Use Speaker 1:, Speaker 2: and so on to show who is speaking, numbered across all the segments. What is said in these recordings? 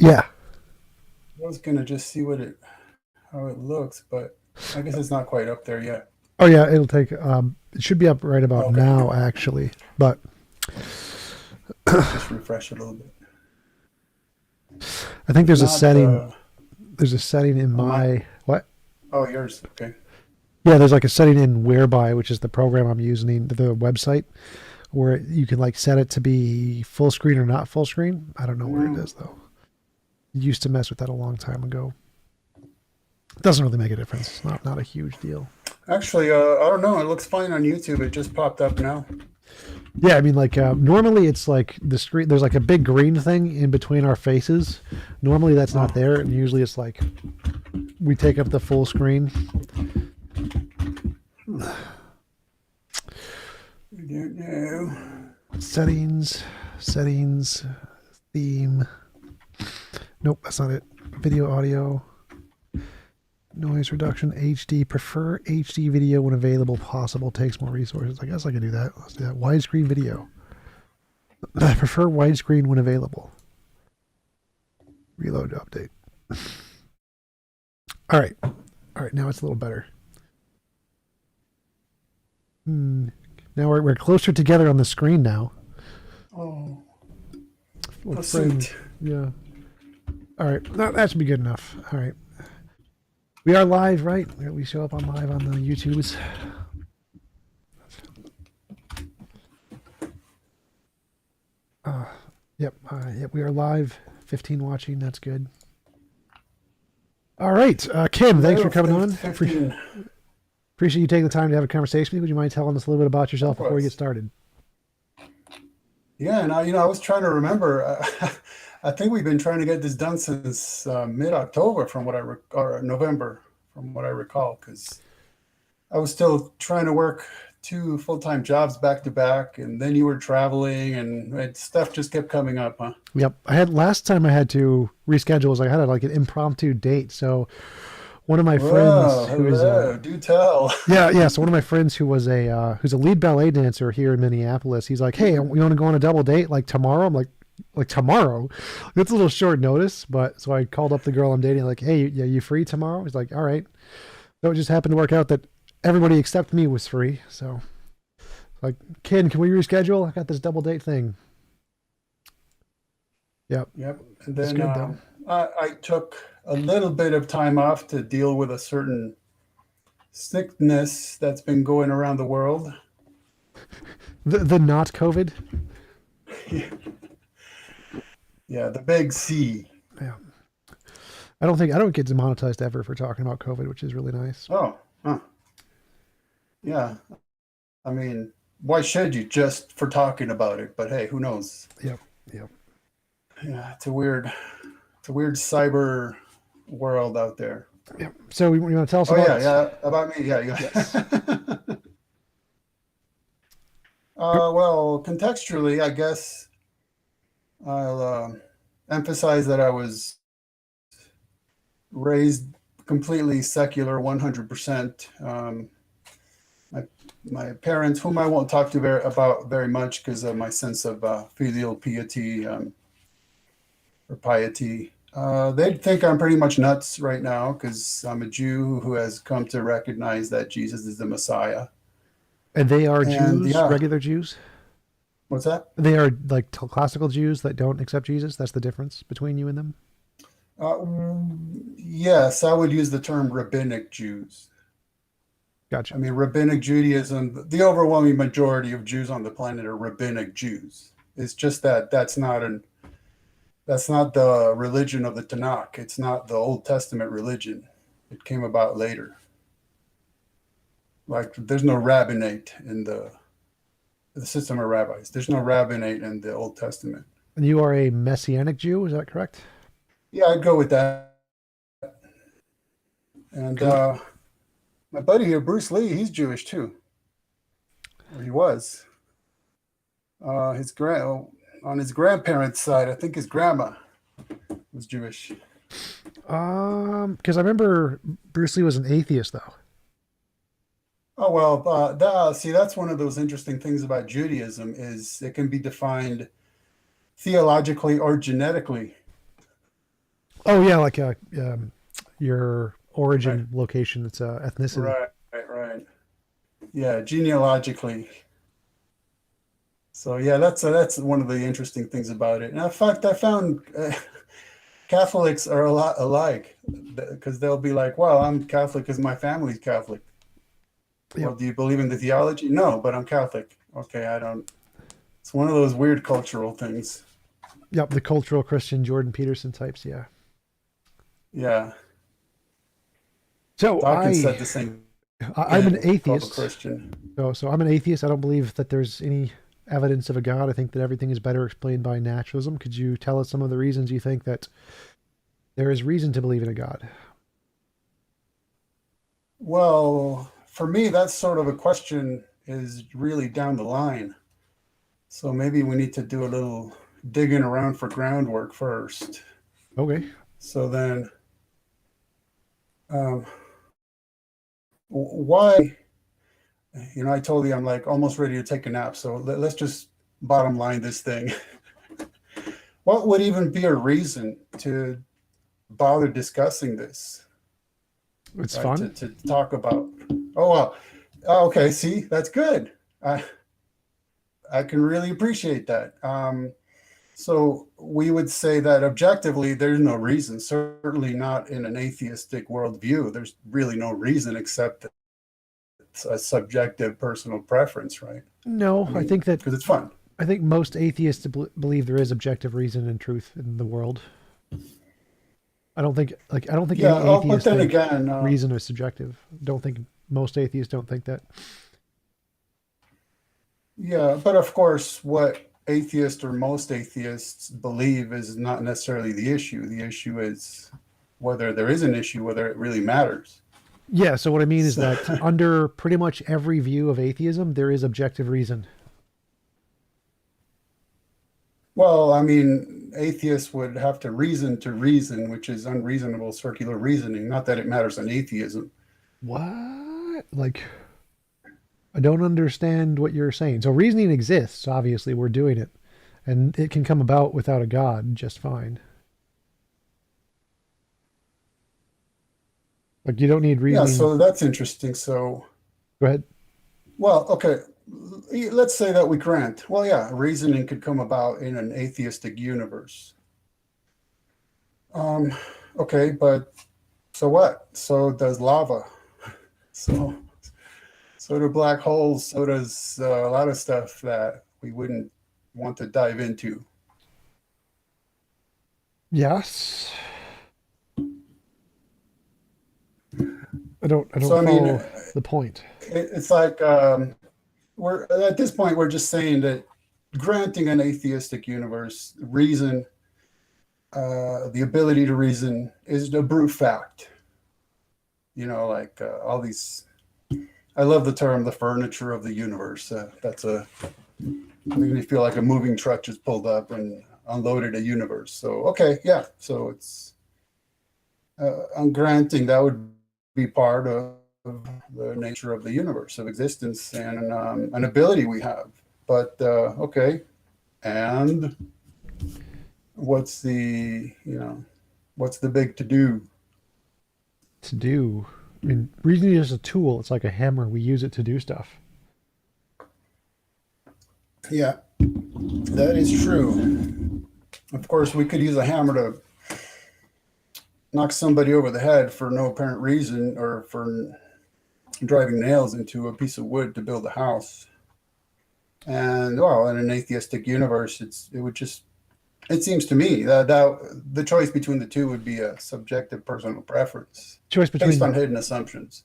Speaker 1: Yeah.
Speaker 2: I was gonna just see how it looks, but I guess it's not quite up there yet.
Speaker 1: Oh yeah, it'll take. It should be up right about
Speaker 2: Okay,
Speaker 1: now, actually. But
Speaker 2: just refresh it a little bit.
Speaker 1: I think
Speaker 2: It's
Speaker 1: there's a
Speaker 2: not
Speaker 1: setting. There's a setting in
Speaker 2: on my.
Speaker 1: my what?
Speaker 2: Oh, yours. Okay.
Speaker 1: Yeah, there's like a setting in Whereby, which is the program I'm using, the website, where you can like set it to be full screen or not full screen. I don't know where it
Speaker 2: Mm.
Speaker 1: is though. Used to mess with that a long time ago. It doesn't really make a difference. It's not a huge deal.
Speaker 2: Actually, I don't know. It looks fine on YouTube. It just popped up now.
Speaker 1: Yeah, I mean, like normally it's like the screen. There's like a big green thing in between our faces. Normally that's not
Speaker 2: Oh,
Speaker 1: there, and usually it's like we take up the full screen.
Speaker 2: I don't know.
Speaker 1: Settings, settings, theme. Nope, that's not it. Video, audio, noise reduction, HD. Prefer HD video when available. Possible takes more resources. I guess I can do that. Let's do that. Widescreen video. I prefer widescreen when available. Reload to update. All right. All right. Now it's a little better. Now we're closer together on the screen now.
Speaker 2: Oh, how
Speaker 1: Like friends.
Speaker 2: sweet.
Speaker 1: Yeah. All right. That should be good enough. All right. We are live, right? We show up on live on the YouTubes. Yep. Yep. We are live. 15 watching. That's good. All right. Kim, thanks for
Speaker 2: Hello,
Speaker 1: coming on.
Speaker 2: 15.
Speaker 1: Appreciate you taking the time to have a conversation with me. Would you mind telling us a little bit about yourself
Speaker 2: Of
Speaker 1: before we get
Speaker 2: course.
Speaker 1: started?
Speaker 2: Yeah, and I was trying to remember. I think we've been trying to get this done since mid-October, or November, from what I recall, because I was still trying to work two full-time jobs back to back, and then you were traveling, and stuff just kept coming up, huh?
Speaker 1: Yep. Last time I had to reschedule was I had like an impromptu date. So one of my friends
Speaker 2: Whoa,
Speaker 1: who is
Speaker 2: hello, do tell.
Speaker 1: yeah. So one of my friends who's a lead ballet dancer here in Minneapolis. He's like, "Hey, we want to go on a double date like tomorrow." I'm like tomorrow? It's a little short notice, but so I called up the girl I'm dating. Like, "Hey, yeah, you free tomorrow?" He's like, "All right." So it just happened to work out that everybody except me was free. So like, Ken, can we reschedule? I got this double date thing. Yep,
Speaker 2: Yep. And
Speaker 1: it's
Speaker 2: then
Speaker 1: good though.
Speaker 2: I took a little bit of time off to deal with a certain sickness that's been going around the world.
Speaker 1: The not COVID.
Speaker 2: Yeah, the big C.
Speaker 1: Yeah, I don't get demonetized ever for talking about COVID, which is really nice.
Speaker 2: Oh, huh. Yeah. I mean, why should you just for talking about it? But hey, who knows?
Speaker 1: Yep, yep.
Speaker 2: Yeah, it's a weird cyber world out there.
Speaker 1: Yep. So you want to tell us
Speaker 2: Oh yeah,
Speaker 1: about?
Speaker 2: yeah, about me. Yeah,
Speaker 1: Yes.
Speaker 2: yeah. Well, contextually, I guess I'll emphasize that I was raised completely secular, 100%. My my parents, whom I won't talk to about very much because of my sense of filial piety or piety. They'd think I'm pretty much nuts right now because I'm a Jew who has come to recognize that Jesus is the Messiah.
Speaker 1: And they are
Speaker 2: And
Speaker 1: Jews,
Speaker 2: yeah,
Speaker 1: regular Jews.
Speaker 2: what's that?
Speaker 1: They are like classical Jews that don't accept Jesus. That's the difference between you and them.
Speaker 2: Yes, I would use the term rabbinic Jews. I
Speaker 1: Gotcha.
Speaker 2: mean, rabbinic Judaism, the overwhelming majority of Jews on the planet are rabbinic Jews. It's just that that's not the religion of the Tanakh. It's not the Old Testament religion. It came about later. Like there's no rabbinate in the system of rabbis. There's no rabbinate in the Old Testament.
Speaker 1: And you are a Messianic Jew, is that correct?
Speaker 2: Yeah, I'd go with that. And
Speaker 1: Cool.
Speaker 2: my buddy here, Bruce Lee, he's Jewish too, or he was. His grand on his grandparents' side, I think his grandma was Jewish.
Speaker 1: Because I remember Bruce Lee was an atheist though.
Speaker 2: Oh well, see, that's one of those interesting things about Judaism is it can be defined theologically or genetically.
Speaker 1: Oh yeah, like your
Speaker 2: Right,
Speaker 1: origin location. It's ethnicity.
Speaker 2: right. Yeah, genealogically. So yeah, that's one of the interesting things about it. And in fact, I found Catholics are a lot alike because they'll be like, "Well, I'm Catholic because my family's Catholic."
Speaker 1: Yep.
Speaker 2: Well, do you believe in the theology? No, but I'm Catholic. Okay, I don't. It's one of those weird cultural things.
Speaker 1: Yep. The cultural Christian Jordan Peterson types. Yeah.
Speaker 2: Yeah,
Speaker 1: So
Speaker 2: Dawkins said the same
Speaker 1: I'm an
Speaker 2: thing. Called a
Speaker 1: atheist.
Speaker 2: Christian.
Speaker 1: So I'm an atheist. I don't believe that there's any evidence of a God. I think that everything is better explained by naturalism. Could you tell us some of the reasons you think that there is reason to believe in a God?
Speaker 2: Well, for me, that sort of a question is really down the line. So maybe we need to do a little digging around for groundwork first.
Speaker 1: Okay.
Speaker 2: So then, um, why? I told you I'm like almost ready to take a nap. So let's just bottom line this thing. What would even be a reason to bother discussing this,
Speaker 1: It's
Speaker 2: right?
Speaker 1: fun.
Speaker 2: To talk about. Oh, well. Oh, okay. See, that's good. I can really appreciate that. So we would say that objectively, there's no reason, certainly not in an atheistic worldview. There's really no reason except that it's a subjective personal preference, right?
Speaker 1: No,
Speaker 2: I
Speaker 1: I
Speaker 2: mean,
Speaker 1: think that
Speaker 2: because it's fun.
Speaker 1: I think most atheists believe there is objective reason and truth in the world. I don't think
Speaker 2: Yeah.
Speaker 1: any
Speaker 2: Oh, but
Speaker 1: atheists
Speaker 2: then
Speaker 1: think
Speaker 2: again,
Speaker 1: reason is subjective. Don't think most atheists don't think that.
Speaker 2: yeah, but of course, what atheists or most atheists believe is not necessarily the issue. The issue is whether there is an issue, whether it really matters.
Speaker 1: Yeah, so what I mean is
Speaker 2: So,
Speaker 1: that under pretty much every view of atheism, there is objective reason.
Speaker 2: well, I mean, atheists would have to reason, which is unreasonable circular reasoning. Not that it matters in atheism.
Speaker 1: What? Like, I don't understand what you're saying. So reasoning exists, obviously, we're doing it, and it can come about without a God just fine. Like, you don't need
Speaker 2: Yeah,
Speaker 1: reasoning.
Speaker 2: so that's interesting. So,
Speaker 1: Go ahead.
Speaker 2: well, okay, let's say that we grant, well, yeah, reasoning could come about in an atheistic universe. Um, okay, but so what? So does lava. So so do black holes. So does a lot of stuff that we wouldn't want to dive into.
Speaker 1: Yes. I
Speaker 2: So
Speaker 1: don't
Speaker 2: I mean,
Speaker 1: follow the point.
Speaker 2: it's like we're at this point we're just saying that granting an atheistic universe, reason, the ability to reason, is a brute fact. Like all these. I love the term "the furniture of the universe." That's a Made me feel like a moving truck just pulled up and unloaded a universe. So okay, yeah. So it's I'm granting that would be part of the nature of the universe of existence and an ability we have. But okay, and what's the big to do?
Speaker 1: To do. I mean, reasoning is a tool. It's like a hammer. We use it to do stuff.
Speaker 2: Yeah, that is true. Of course, we could use a hammer to knock somebody over the head for no apparent reason or for driving nails into a piece of wood to build a house. And well, in an atheistic universe, it seems to me that the choice between the two would be a subjective personal preference
Speaker 1: Choice
Speaker 2: based
Speaker 1: between
Speaker 2: on hidden assumptions.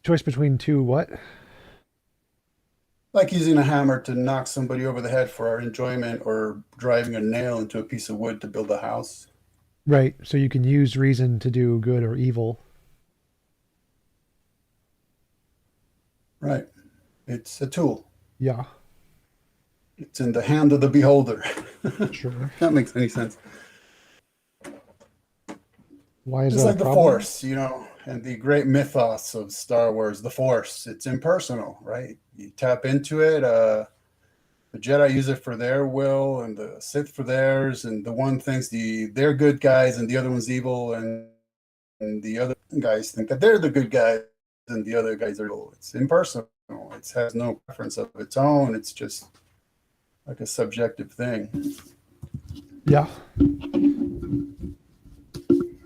Speaker 1: two what?
Speaker 2: Like using a hammer to knock somebody over the head for our enjoyment or driving a nail into a piece of wood to build a house.
Speaker 1: Right. So you can use reason to do good or evil.
Speaker 2: Right. It's a tool.
Speaker 1: Yeah.
Speaker 2: It's in the hand of the beholder.
Speaker 1: Sure.
Speaker 2: That makes any sense.
Speaker 1: Why is
Speaker 2: It's
Speaker 1: that a
Speaker 2: like the
Speaker 1: problem?
Speaker 2: Force, and the great mythos of Star Wars, the Force. It's impersonal, right? You tap into it. The Jedi use it for their will, and the Sith for theirs, and the one thinks they're good guys, and the other one's evil, and the other guys think that they're the good guys and the other guys are evil. It's impersonal. It has no preference of its own. It's just like a subjective thing.
Speaker 1: Yeah.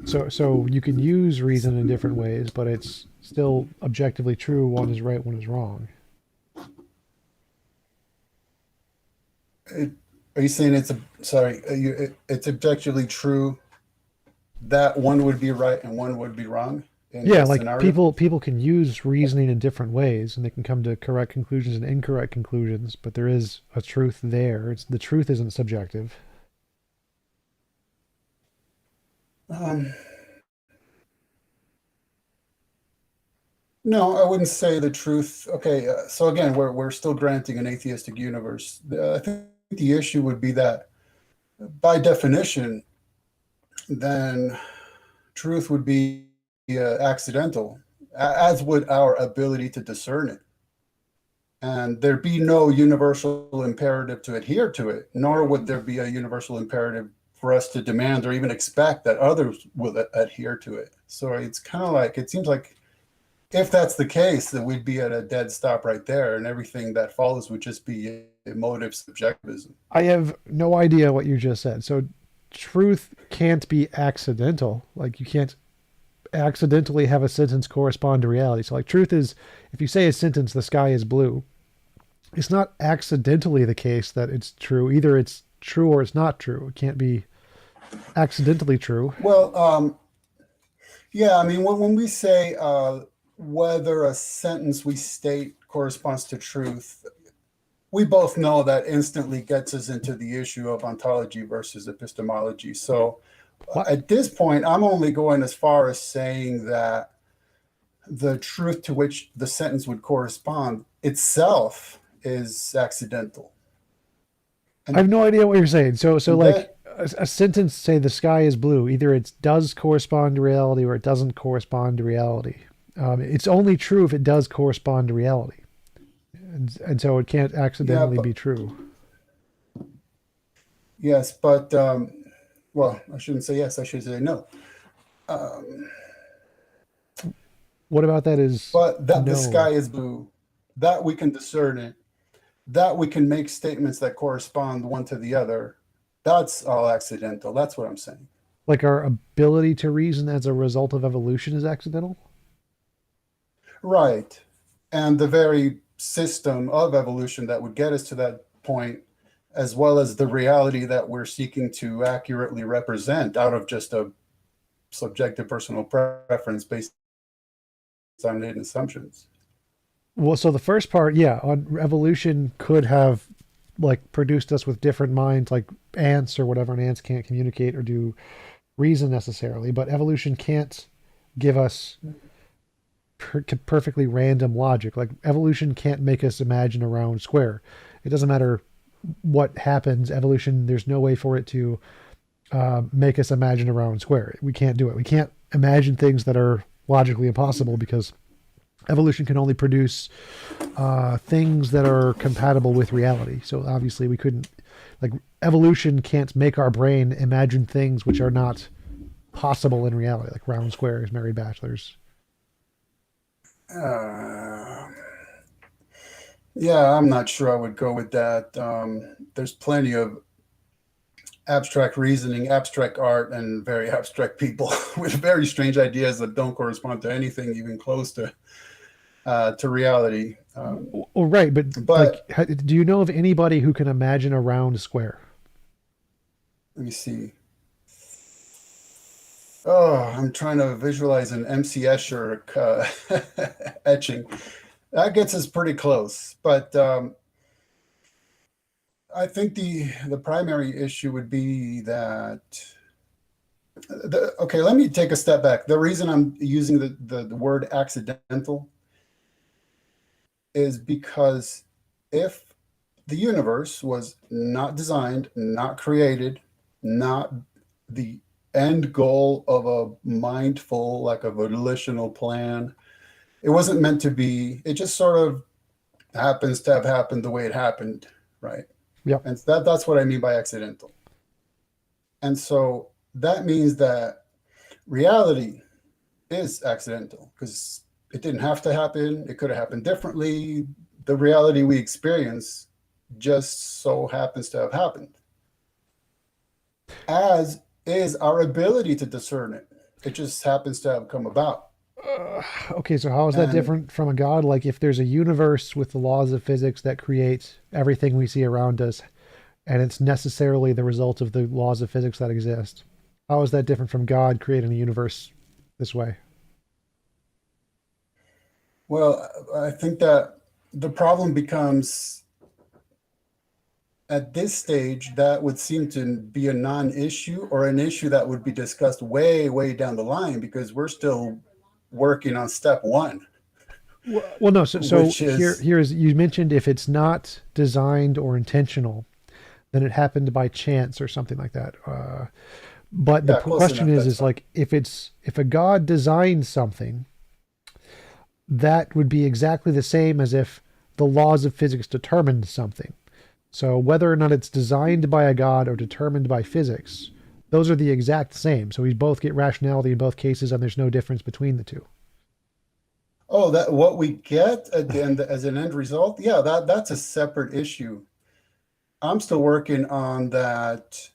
Speaker 1: So you can use reason in different ways, but it's still objectively true. One is right, one is wrong.
Speaker 2: It, are you saying it's sorry? It's objectively true that one would be right and one would be wrong in
Speaker 1: Yeah,
Speaker 2: this
Speaker 1: like
Speaker 2: scenario?
Speaker 1: people can use reasoning in different ways, and they can come to correct conclusions and incorrect conclusions. But there is a truth there. It's the truth isn't subjective.
Speaker 2: Um, no, I wouldn't say the truth. Okay, so again, we're still granting an atheistic universe. I think the issue would be that, by definition, then truth would be accidental, as would our ability to discern it. And there'd be no universal imperative to adhere to it, nor would there be a universal imperative for us to demand or even expect that others will adhere to it. So it's kind of like, it seems like if that's the case, then we'd be at a dead stop right there, and everything that follows would just be emotive subjectivism.
Speaker 1: I have no idea what you just said. So truth can't be accidental. Like you can't accidentally have a sentence correspond to reality. So like truth is if you say a sentence the sky is blue, it's not accidentally the case that it's true. Either it's true or it's not true. It can't be accidentally true.
Speaker 2: Well, yeah, I mean, when we say whether a sentence we state corresponds to truth, we both know that instantly gets us into the issue of ontology versus epistemology. So
Speaker 1: What?
Speaker 2: at this point, I'm only going as far as saying that the truth to which the sentence would correspond itself is accidental.
Speaker 1: I have
Speaker 2: And,
Speaker 1: no idea what you're saying. So
Speaker 2: and
Speaker 1: like
Speaker 2: that,
Speaker 1: a sentence say the sky is blue. Either it does correspond to reality or it doesn't correspond to reality. It's only true if it does correspond to reality, and so it can't
Speaker 2: yeah,
Speaker 1: accidentally
Speaker 2: but
Speaker 1: be true.
Speaker 2: yes, but well, I shouldn't say yes, I should say no. Um,
Speaker 1: What about that is
Speaker 2: but that the sky
Speaker 1: no?
Speaker 2: is blue, that we can discern it, that we can make statements that correspond one to the other, that's all accidental. That's what I'm saying.
Speaker 1: Like our ability to reason as a result of evolution is accidental?
Speaker 2: Right. And the very system of evolution that would get us to that point, as well as the reality that we're seeking to accurately represent out of just a subjective personal preference based on hidden assumptions.
Speaker 1: Well, so the first part, yeah, on evolution could have like produced us with different minds, like ants or whatever, and ants can't communicate or do reason necessarily, but evolution can't give us perfectly random logic. Like evolution can't make us imagine a round square. It doesn't matter what happens. Evolution, there's no way for it to make us imagine a round square. We can't do it. We can't imagine things that are logically impossible because evolution can only produce things that are compatible with reality. So obviously, we couldn't, like, evolution can't make our brain imagine things which are not possible in reality, like round squares, married bachelors.
Speaker 2: Uh, yeah, I'm not sure I would go with that. There's plenty of abstract reasoning, abstract art, and very abstract people with very strange ideas that don't correspond to anything even close to reality.
Speaker 1: Well, right, but like,
Speaker 2: But
Speaker 1: do you know of anybody who can imagine a round square?
Speaker 2: let me see. Oh, I'm trying to visualize an MC Escher etching. That gets us pretty close, but I think the primary issue would be that okay, let me take a step back. The reason I'm using the word accidental is because if the universe was not designed, not created, not the end goal of a mindful, like a volitional plan, it wasn't meant to be. It just sort of happens to have happened the way it happened, right?
Speaker 1: Yeah.
Speaker 2: And that's what I mean by accidental. And so that means that reality is accidental because it didn't have to happen. It could have happened differently. The reality we experience just so happens to have happened, as is our ability to discern it. It just happens to have come about.
Speaker 1: Okay, so how is that
Speaker 2: And
Speaker 1: different from a God? Like if there's a universe with the laws of physics that create everything we see around us, and it's necessarily the result of the laws of physics that exist, how is that different from God creating a universe this way?
Speaker 2: well, I think that the problem becomes at this stage that would seem to be a non-issue or an issue that would be discussed way, way down the line because we're still working on step one,
Speaker 1: Well, no. So
Speaker 2: which is
Speaker 1: here's you mentioned if it's not designed or intentional, then it happened by chance or something like that. But the
Speaker 2: yeah, close
Speaker 1: question
Speaker 2: enough. That's
Speaker 1: is
Speaker 2: fine.
Speaker 1: like if a God designed something, that would be exactly the same as if the laws of physics determined something. So whether or not it's designed by a God or determined by physics, those are the exact same. So we both get rationality in both cases, and there's no difference between the two.
Speaker 2: Oh, that what we get at the end as an end result, yeah, that's a separate issue. I'm still working on that.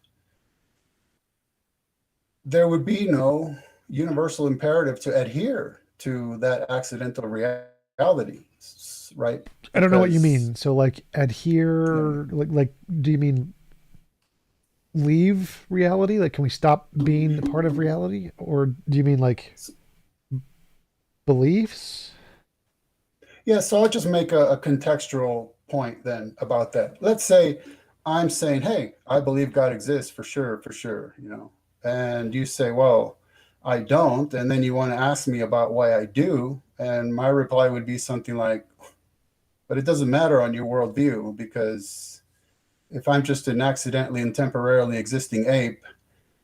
Speaker 2: There would be no universal imperative to adhere to that accidental reality, right?
Speaker 1: I don't know what you
Speaker 2: Because
Speaker 1: mean. So like
Speaker 2: yeah,
Speaker 1: adhere, like do you mean leave reality? Like can we stop being a part of reality, or do you mean like beliefs?
Speaker 2: yeah. So I'll just make a contextual point then about that. Let's say I'm saying, hey, I believe God exists for sure, and you say, well, I don't, and then you want to ask me about why I do, and my reply would be something like, but it doesn't matter on your worldview because if I'm just an accidentally and temporarily existing ape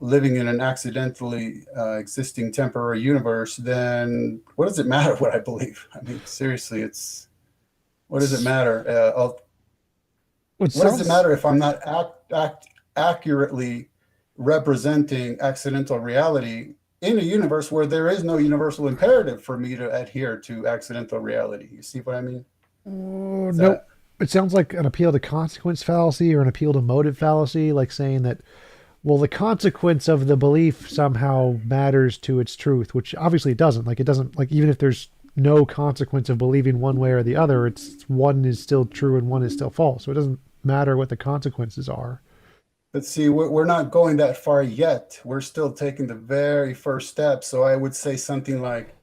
Speaker 2: living in an accidentally existing temporary universe, then what does it matter what I believe? I mean, seriously, it's what does it matter?
Speaker 1: What
Speaker 2: What does it
Speaker 1: sounds
Speaker 2: matter if I'm not accurately representing accidental reality in a universe where there is no universal imperative for me to adhere to accidental reality? You see what I mean?
Speaker 1: Oh,
Speaker 2: Is
Speaker 1: nope.
Speaker 2: that
Speaker 1: It sounds like an appeal to consequence fallacy or an appeal to motive fallacy, like saying that, well, the consequence of the belief somehow matters to its truth, which obviously it doesn't. Like, it doesn't, like, even if there's no consequence of believing one way or the other, it's one is still true and one is still false. So it doesn't matter what the consequences are.
Speaker 2: But see, we're not going that far yet. We're still taking the very first step. So I would say something like,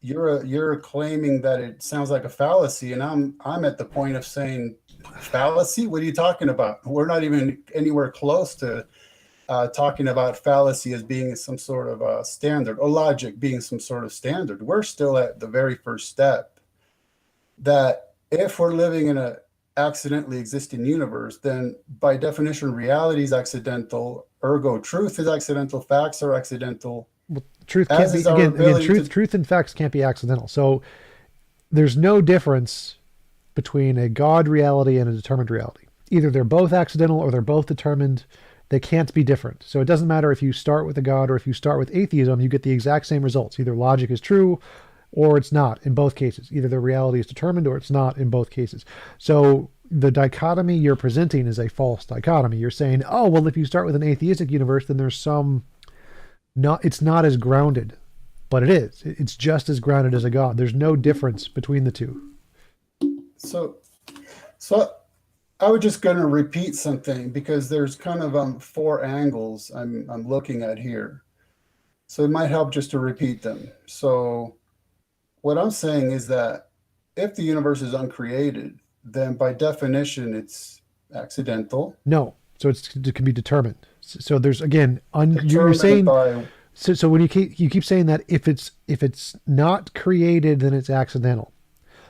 Speaker 2: you're claiming that it sounds like a fallacy, and I'm at the point of saying, fallacy? What are you talking about? We're not even anywhere close to talking about fallacy as being some sort of a standard or logic being some sort of standard. We're still at the very first step that if we're living in a accidentally existing universe, then by definition, reality is accidental. Ergo, truth is accidental. Facts are accidental.
Speaker 1: Well, truth can't
Speaker 2: As
Speaker 1: be,
Speaker 2: is our
Speaker 1: again,
Speaker 2: ability
Speaker 1: truth,
Speaker 2: to.
Speaker 1: truth and facts can't be accidental. So there's no difference between a God reality and a determined reality. Either they're both accidental or they're both determined. They can't be different. So it doesn't matter if you start with a God or if you start with atheism, you get the exact same results. Either logic is true or it's not in both cases. Either the reality is determined or it's not in both cases. So the dichotomy you're presenting is a false dichotomy. You're saying, oh, well, if you start with an atheistic universe, then there's some not, it's not as grounded, but it is. It's just as grounded as a God. There's no difference between the two.
Speaker 2: So, so I was just going to repeat something because there's kind of four angles I'm looking at here. So it might help just to repeat them. So what I'm saying is that if the universe is uncreated, then by definition it's accidental,
Speaker 1: No. So it can be determined. So there's again, you're
Speaker 2: determined
Speaker 1: saying
Speaker 2: by
Speaker 1: so when you keep saying that if it's not created, then it's accidental.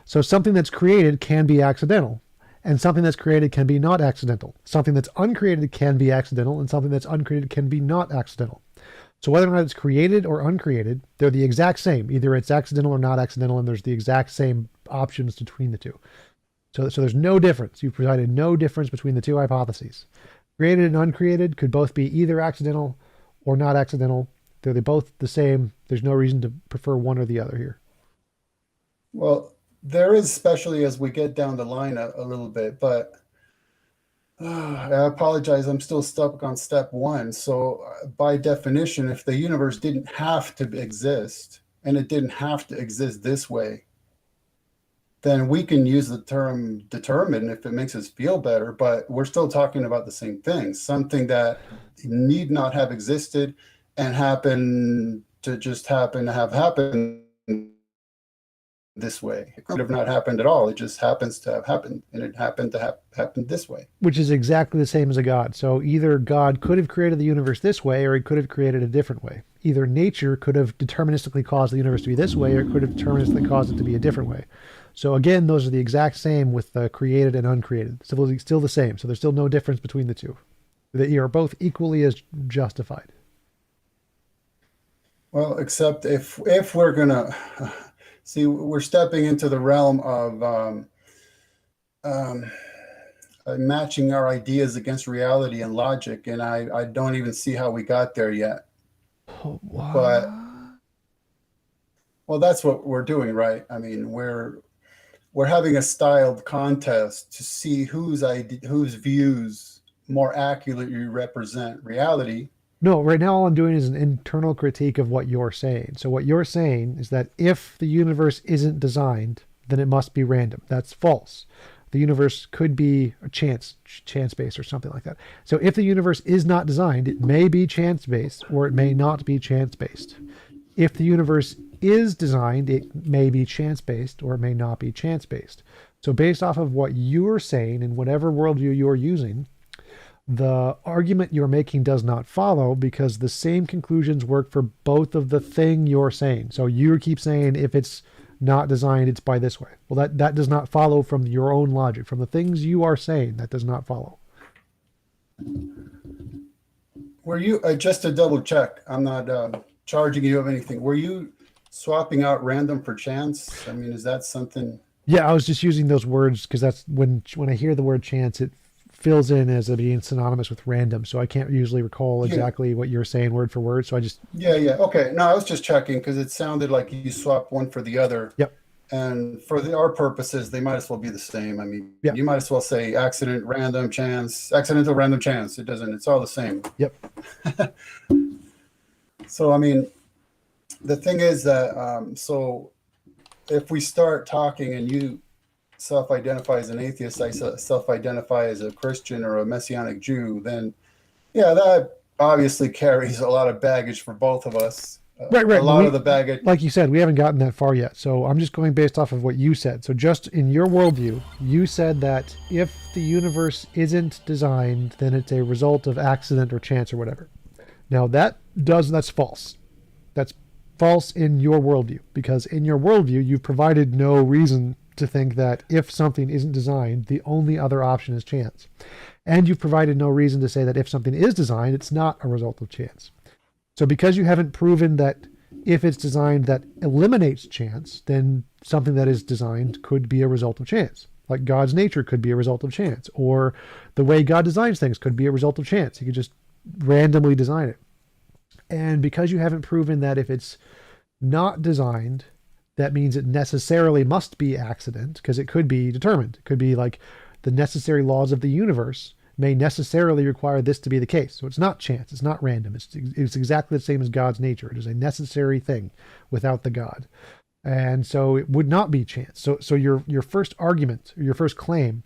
Speaker 1: So something that's created can be accidental, and something that's created can be not accidental. Something that's uncreated can be accidental, and something that's uncreated can be not accidental. So whether or not it's created or uncreated, they're the exact same. Either it's accidental or not accidental, and there's the exact same options between the two. So there's no difference. You've provided no difference between the two hypotheses. Created and uncreated could both be either accidental or not accidental. They're they both the same. There's no reason to prefer one or the other here.
Speaker 2: Well, there is, especially as we get down the line a little bit, but I apologize. I'm still stuck on step one. So, by definition, if the universe didn't have to exist and it didn't have to exist this way, then we can use the term determined if it makes us feel better, but we're still talking about the same thing, something that need not have existed and happen to have happened this way. It could have not happened at all. It just happens to have happened, and it happened to have happened this way.
Speaker 1: Which is exactly the same as a God. So either God could have created the universe this way, or he could have created a different way. Either nature could have deterministically caused the universe to be this way, or it could have deterministically caused it to be a different way. So again, those are the exact same with the created and uncreated. Still the same. So there's still no difference between the two. They are both equally as justified.
Speaker 2: Well, except if we're gonna see, we're stepping into the realm of um, matching our ideas against reality and logic, and I don't even see how we got there yet.
Speaker 1: Oh, what?
Speaker 2: But well, that's what we're doing, right? I mean, we're having a styled contest to see whose views more accurately represent reality.
Speaker 1: No, right now all I'm doing is an internal critique of what you're saying. So what you're saying is that if the universe isn't designed, then it must be random. That's false. The universe could be a chance based or something like that. So if the universe is not designed, it may be chance based or it may not be chance based. If the universe is designed, it may be chance based or it may not be chance based. So based off of what you're saying and whatever worldview you're using, the argument you're making does not follow because the same conclusions work for both of the thing you're saying. So you keep saying if it's not designed, it's by this way. Well, that does not follow from your own logic. From the things you are saying, that does not follow.
Speaker 2: Were you just to double check? I'm not charging you of anything. Were you swapping out random for chance? I mean, is that something?
Speaker 1: Yeah, I was just using those words because that's when I hear the word chance, it fills in as being synonymous with random. So I can't usually recall exactly what you're saying word for word. So I just
Speaker 2: Yeah. Okay. No, I was just checking because it sounded like you swapped one for the other.
Speaker 1: Yep.
Speaker 2: And for our purposes, they might as well be the same. I mean,
Speaker 1: Yeah.
Speaker 2: you might as well say accident, random, chance, accidental, random, chance. It doesn't. It's all the same.
Speaker 1: Yep.
Speaker 2: So I mean, the thing is that so if we start talking and you self-identify as an atheist, I self-identify as a Christian or a Messianic Jew, then yeah, that obviously carries a lot of baggage for both of us.
Speaker 1: Right.
Speaker 2: A lot of the baggage.
Speaker 1: Like you said, we haven't gotten that far yet. So I'm just going based off of what you said. So just in your worldview, you said that if the universe isn't designed, then it's a result of accident or chance or whatever. Now that's false. That's false in your worldview because in your worldview, you've provided no reason to think that if something isn't designed, the only other option is chance. And you've provided no reason to say that if something is designed, it's not a result of chance. So because you haven't proven that if it's designed that eliminates chance, then something that is designed could be a result of chance. Like God's nature could be a result of chance, or the way God designs things could be a result of chance. He could just randomly design it. And because you haven't proven that if it's not designed, that means it necessarily must be accident, because it could be determined. It could be like the necessary laws of the universe may necessarily require this to be the case. So it's not chance, it's not random. It's exactly the same as God's nature. It is a necessary thing without the God. And so it would not be chance. So your first argument, or your first claim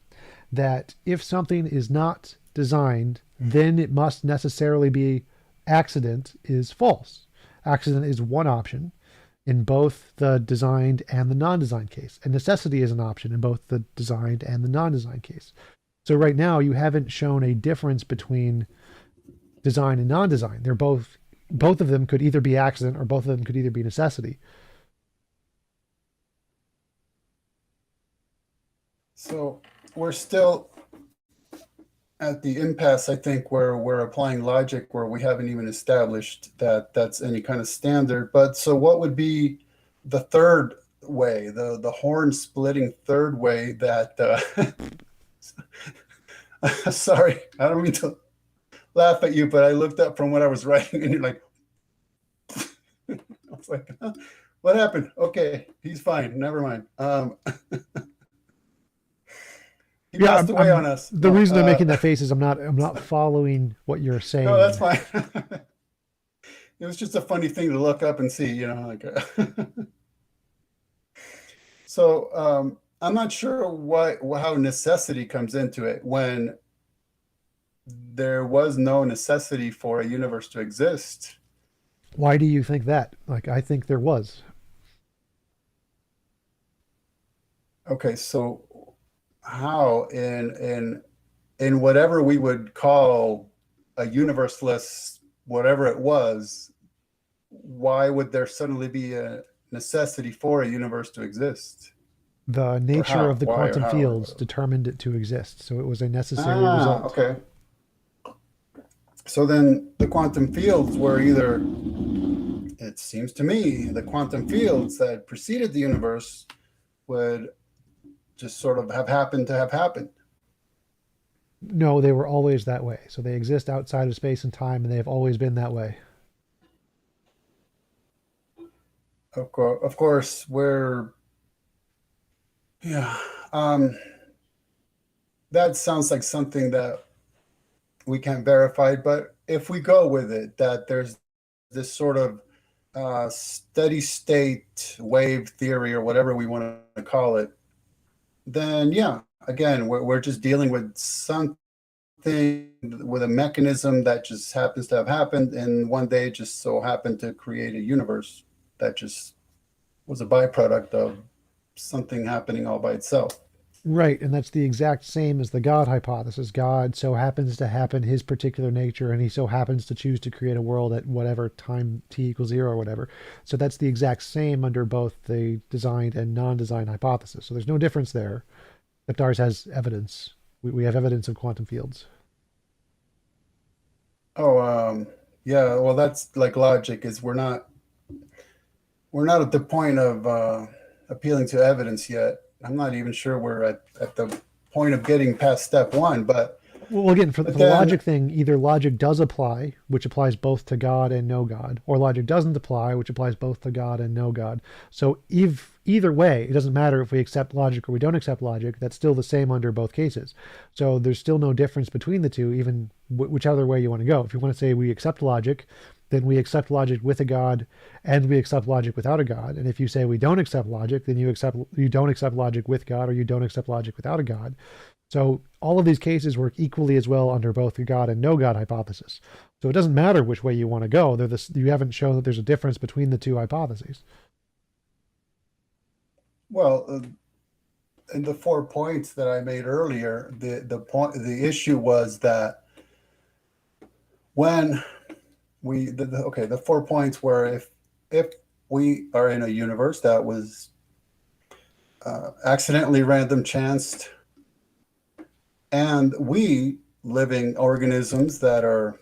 Speaker 1: that if something is not designed, then it must necessarily be accident is false. Accident is one option in both the designed and the non-designed case. And necessity is an option in both the designed and the non-designed case. So right now you haven't shown a difference between design and non-design. They're both of them could either be accident or both of them could either be necessity.
Speaker 2: So we're still at the impasse, I think, where we're applying logic where we haven't even established that that's any kind of standard. But so what would be the third way, the horn splitting third way that sorry, I don't mean to laugh at you, but I looked up from what I was writing and you're like It's like, huh? What happened? Okay, he's fine. Never mind. He
Speaker 1: Yeah,
Speaker 2: passed away on
Speaker 1: I'm
Speaker 2: us.
Speaker 1: the
Speaker 2: No,
Speaker 1: reason I'm making that face is I'm not following what you're
Speaker 2: no, that's
Speaker 1: saying.
Speaker 2: fine. It was just a funny thing to look up and see, like. So I'm not sure how necessity comes into it when there was no necessity for a universe to exist.
Speaker 1: Why do you think that? Like, I think there was.
Speaker 2: Okay, so how in whatever we would call a universeless whatever it was, why would there suddenly be a necessity for a universe to exist?
Speaker 1: The
Speaker 2: Or
Speaker 1: nature of
Speaker 2: how?
Speaker 1: the
Speaker 2: Why or
Speaker 1: quantum
Speaker 2: how?
Speaker 1: fields determined it to exist, so it was a necessary
Speaker 2: Ah,
Speaker 1: result.
Speaker 2: okay. So then the quantum fields were either, it seems to me, the quantum fields that preceded the universe would just sort of have happened to have happened.
Speaker 1: No, they were always that way. So they exist outside of space and time, and they have always been that way.
Speaker 2: Of course, yeah, um, that sounds like something that we can't verify, but if we go with it, that there's this sort of steady state wave theory or whatever we want to call it, then yeah, again, we're just dealing with something, with a mechanism that just happens to have happened, and one day just so happened to create a universe that just was a byproduct of something happening all by itself.
Speaker 1: Right, and that's the exact same as the God hypothesis. God so happens to happen his particular nature, and he so happens to choose to create a world at whatever time t equals zero or whatever. So that's the exact same under both the designed and non-designed hypothesis. So there's no difference there, except ours has evidence. We have evidence of quantum fields.
Speaker 2: Oh, yeah. Well, that's like logic. Is we're not at the point of appealing to evidence yet. I'm not even sure we're at the point of getting past step one.
Speaker 1: Well, again, for
Speaker 2: But
Speaker 1: the
Speaker 2: then,
Speaker 1: logic thing, either logic does apply, which applies both to God and no God, or logic doesn't apply, which applies both to God and no God. So if either way, it doesn't matter if we accept logic or we don't accept logic, that's still the same under both cases. So there's still no difference between the two, even whichever way you want to go. If you want to say we accept logic, then we accept logic with a God and we accept logic without a God. And if you say we don't accept logic, then you don't accept logic with God or you don't accept logic without a God. So all of these cases work equally as well under both the God and no God hypothesis. So it doesn't matter which way you want to go. You haven't shown that there's a difference between the two hypotheses.
Speaker 2: well, in the 4 points that I made earlier, the issue was that when the 4 points were, if we are in a universe that was accidentally random chanced, and we living organisms that are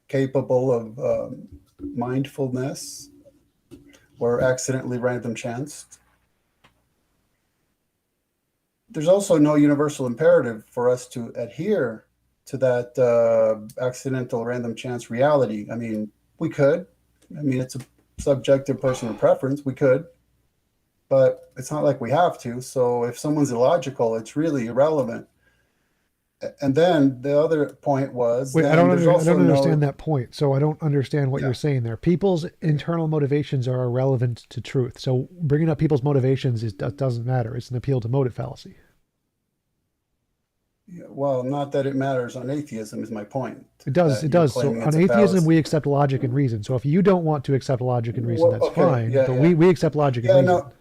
Speaker 2: capable of mindfulness were accidentally random chanced, there's also no universal imperative for us to adhere to that accidental random chance reality. I mean, we could. I mean, it's a subjective personal preference. We could, but it's not like we have to. So if someone's illogical, it's really irrelevant. And then the other point was,
Speaker 1: Wait,
Speaker 2: then there's
Speaker 1: I
Speaker 2: also
Speaker 1: don't understand
Speaker 2: no,
Speaker 1: that point. So I don't understand what you're
Speaker 2: yeah.
Speaker 1: saying there. People's internal motivations are irrelevant to truth. So bringing up people's motivations doesn't matter. It's an appeal to motive fallacy.
Speaker 2: Yeah, well, not that it matters on atheism is my point.
Speaker 1: It does.
Speaker 2: That
Speaker 1: It
Speaker 2: you're
Speaker 1: does. So
Speaker 2: claiming
Speaker 1: on
Speaker 2: it's a
Speaker 1: atheism, we
Speaker 2: fallacy.
Speaker 1: accept logic and reason. So if you don't want to accept logic and reason,
Speaker 2: Well,
Speaker 1: that's
Speaker 2: okay,
Speaker 1: fine.
Speaker 2: yeah,
Speaker 1: But
Speaker 2: yeah,
Speaker 1: we accept logic and
Speaker 2: yeah.
Speaker 1: reason.
Speaker 2: No,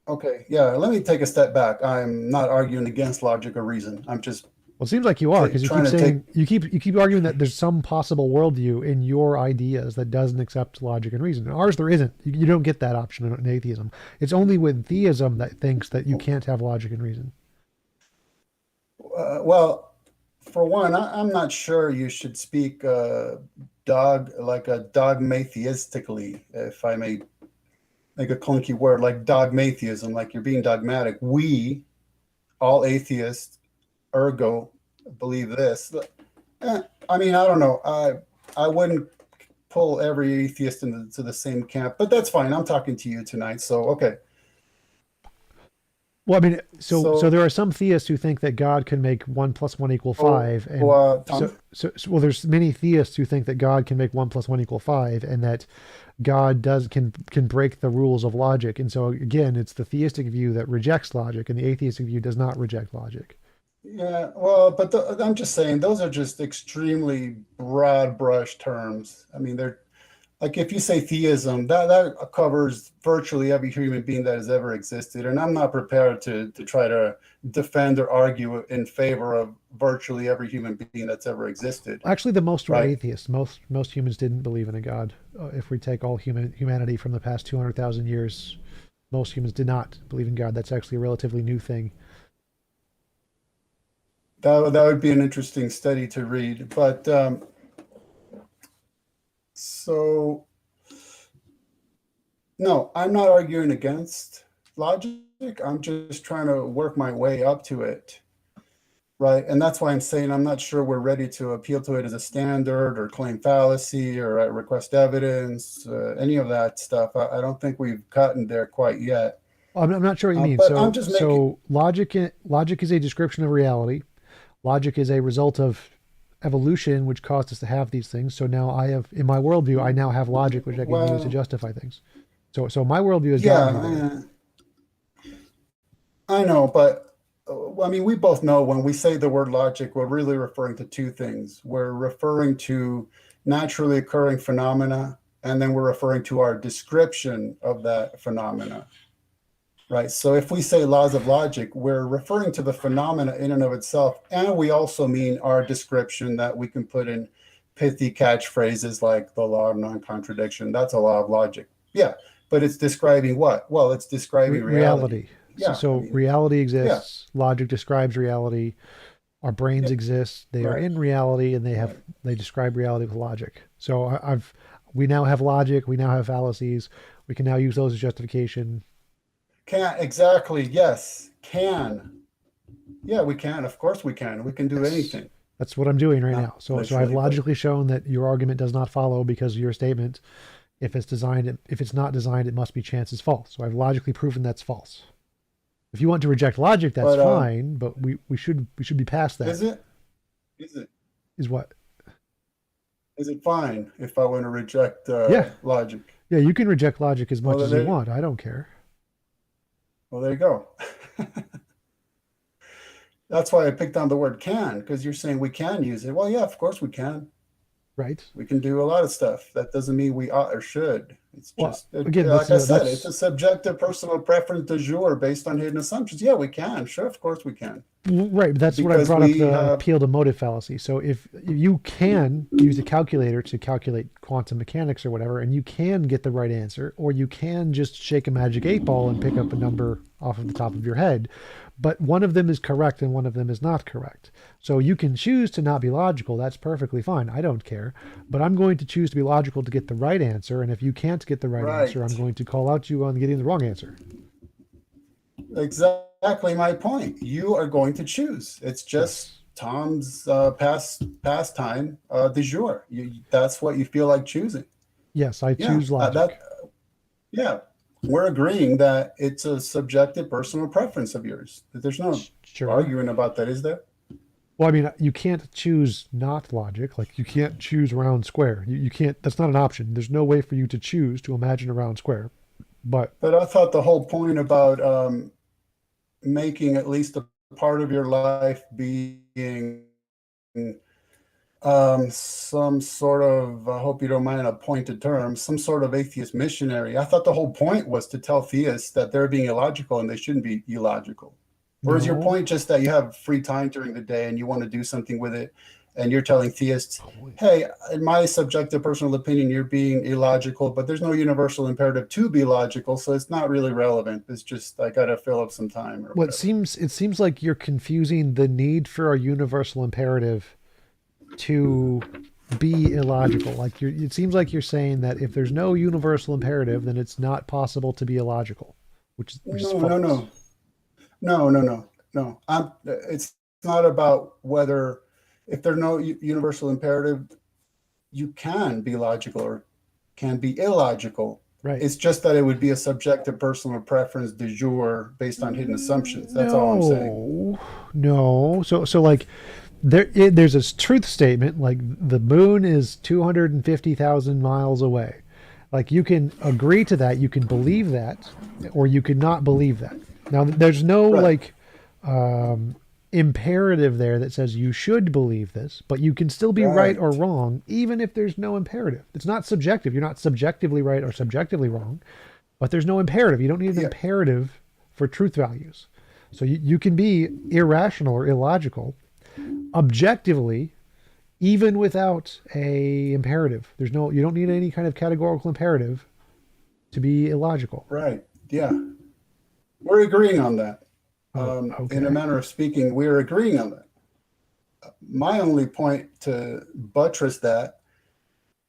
Speaker 2: okay, yeah. Let me take a step back. I'm not arguing against logic or reason. I'm just
Speaker 1: Well, it seems like you are because you
Speaker 2: trying
Speaker 1: keep
Speaker 2: to take.
Speaker 1: saying you keep arguing that there's some possible worldview in your ideas that doesn't accept logic and reason. In ours, there isn't. You don't get that option in atheism. It's only with theism that thinks that you can't have logic and reason.
Speaker 2: Well, for one, I'm not sure you should speak like a dogmatheistically, if I may make a clunky word, like dogmatheism, like you're being dogmatic. We, all atheists, ergo, believe this. Eh, I mean, I don't know. I wouldn't pull every atheist into the same camp, but that's fine. I'm talking to you tonight, so okay.
Speaker 1: Well, I mean, so
Speaker 2: So,
Speaker 1: there are some theists who think that God can make 1 + 1 = 5, and
Speaker 2: Tom,
Speaker 1: well, there's many theists who think that God can make 1 + 1 = 5, and that God can break the rules of logic. And so again, it's the theistic view that rejects logic, and the atheistic view does not reject logic.
Speaker 2: yeah, well, but I'm just saying those are just extremely broad brush terms. I mean, they're like if you say theism, that covers virtually every human being that has ever existed, and I'm not prepared to try to defend or argue in favor of virtually every human being that's ever existed,
Speaker 1: Actually, the most were
Speaker 2: right?
Speaker 1: atheists. Most humans didn't believe in a God. If we take all humanity from the past 200,000 years, most humans did not believe in God. That's actually a relatively new thing.
Speaker 2: That would be an interesting study to read. But so no, I'm not arguing against logic. I'm just trying to work my way up to it. Right. And that's why I'm saying I'm not sure we're ready to appeal to it as a standard or claim fallacy or request evidence, any of that stuff. I don't think we've gotten there quite yet.
Speaker 1: I'm not sure what you mean.
Speaker 2: But I'm
Speaker 1: So
Speaker 2: just making,
Speaker 1: so logic is a description of reality. Logic is a result of evolution, which caused us to have these things. So now I have, in my worldview, I now have logic, which I can use to
Speaker 2: well,
Speaker 1: justify things. So my worldview has gotten me there.
Speaker 2: yeah, I know, but I mean, we both know when we say the word logic, we're really referring to two things. We're referring to naturally occurring phenomena, and then we're referring to our description of that phenomena. Right. So if we say laws of logic, we're referring to the phenomena in and of itself. And we also mean our description that we can put in pithy catchphrases like the law of non-contradiction. That's a law of logic. Yeah. But it's describing what? Well, it's describing reality.
Speaker 1: Reality. So,
Speaker 2: Yeah. I
Speaker 1: so
Speaker 2: mean,
Speaker 1: reality
Speaker 2: yeah.
Speaker 1: exists. Logic describes reality. Our brains
Speaker 2: Yeah.
Speaker 1: exist. They are
Speaker 2: Right.
Speaker 1: in reality, and
Speaker 2: Right.
Speaker 1: they describe reality with logic. So we now have logic. We now have fallacies. We can now use those as justification.
Speaker 2: Can exactly. Yes. Can. Yeah, we can. Of course we can. We can do
Speaker 1: Yes,
Speaker 2: anything.
Speaker 1: that's what I'm doing right
Speaker 2: Not
Speaker 1: now. So I've
Speaker 2: literally, but
Speaker 1: logically shown that your argument does not follow because of your statement. If it's not designed, it must be chance is false. So I've logically proven that's false. If you want to reject logic, that's
Speaker 2: but
Speaker 1: fine, but we should be past that.
Speaker 2: is it? Is it?
Speaker 1: Is what?
Speaker 2: Is it fine if I want to reject
Speaker 1: Yeah.
Speaker 2: logic?
Speaker 1: Yeah, you can reject logic as much
Speaker 2: Well,
Speaker 1: as you want. I don't care.
Speaker 2: there you go. That's why I picked on the word can, because you're saying we can use it. Well, yeah, of course we can.
Speaker 1: Right?
Speaker 2: We can do a lot of stuff. That doesn't mean we ought or should. It's
Speaker 1: Well,
Speaker 2: just,
Speaker 1: again,
Speaker 2: like I said, it's a
Speaker 1: that's
Speaker 2: subjective personal preference du jour based on hidden assumptions. Yeah, we can. Sure, of course we can.
Speaker 1: right. But that's what I
Speaker 2: Because
Speaker 1: brought up
Speaker 2: we
Speaker 1: the
Speaker 2: have,
Speaker 1: appeal to motive fallacy. So if you can use a calculator to calculate quantum mechanics or whatever, and you can get the right answer, or you can just shake a magic 8 ball and pick up a number off of the top of your head, but one of them is correct and one of them is not correct. So you can choose to not be logical. That's perfectly fine. I don't care. But I'm going to choose to be logical to get the right answer. And if you can't get the right answer, I'm
Speaker 2: right.
Speaker 1: going to call out you on getting the wrong answer.
Speaker 2: Exactly my point. You are going to choose. It's just
Speaker 1: Yes.
Speaker 2: Tom's pastime du jour. That's what you feel like choosing.
Speaker 1: Yes, I
Speaker 2: Yeah,
Speaker 1: choose logic.
Speaker 2: yeah. We're agreeing that it's a subjective personal preference of yours. That there's no
Speaker 1: Sure.
Speaker 2: arguing about that, is there?
Speaker 1: Well, I mean, you can't choose not logic. Like, you can't choose round square. You can't, that's not an option. There's no way for you to choose to imagine a round square. But
Speaker 2: But I thought the whole point about making at least a part of your life being some sort of, I hope you don't mind a pointed term, some sort of atheist missionary. I thought the whole point was to tell theists that they're being illogical and they shouldn't be illogical. Or is your
Speaker 1: no.
Speaker 2: point just that you have free time during the day and you want to do something with it? And you're telling theists,
Speaker 1: Oh, boy.
Speaker 2: hey, in my subjective personal opinion, you're being illogical, but there's no universal imperative to be logical. So it's not really relevant. It's just, I got to fill up some time or
Speaker 1: Well,
Speaker 2: whatever.
Speaker 1: it seems like you're confusing the need for a universal imperative to be illogical. Like, it seems like you're saying that if there's no universal imperative, then it's not possible to be illogical, which is
Speaker 2: No, no,
Speaker 1: false.
Speaker 2: no, no, no, no, no. It's not about whether, if there's no universal imperative, you can be logical or can be illogical.
Speaker 1: Right.
Speaker 2: It's just that it would be a subjective personal preference de jure based on hidden assumptions. That's all I'm saying.
Speaker 1: No, no. So like there's a truth statement like the moon is 250,000 miles away. Like you can agree to that, you can believe that, or you could not believe that. Now there's no
Speaker 2: Right.
Speaker 1: like um, imperative there that says you should believe this, but you can still be right or
Speaker 2: Right.
Speaker 1: wrong even if there's no imperative. It's not subjective. You're not subjectively right or subjectively wrong, but there's no imperative. You don't need an
Speaker 2: Yeah.
Speaker 1: imperative for truth values. So you can be irrational or illogical objectively even without a imperative. There's no you don't need any kind of categorical imperative to be illogical.
Speaker 2: Right. Yeah. We're agreeing on that.
Speaker 1: Oh,
Speaker 2: In a
Speaker 1: okay.
Speaker 2: manner of speaking, we're agreeing on that. My only point to buttress that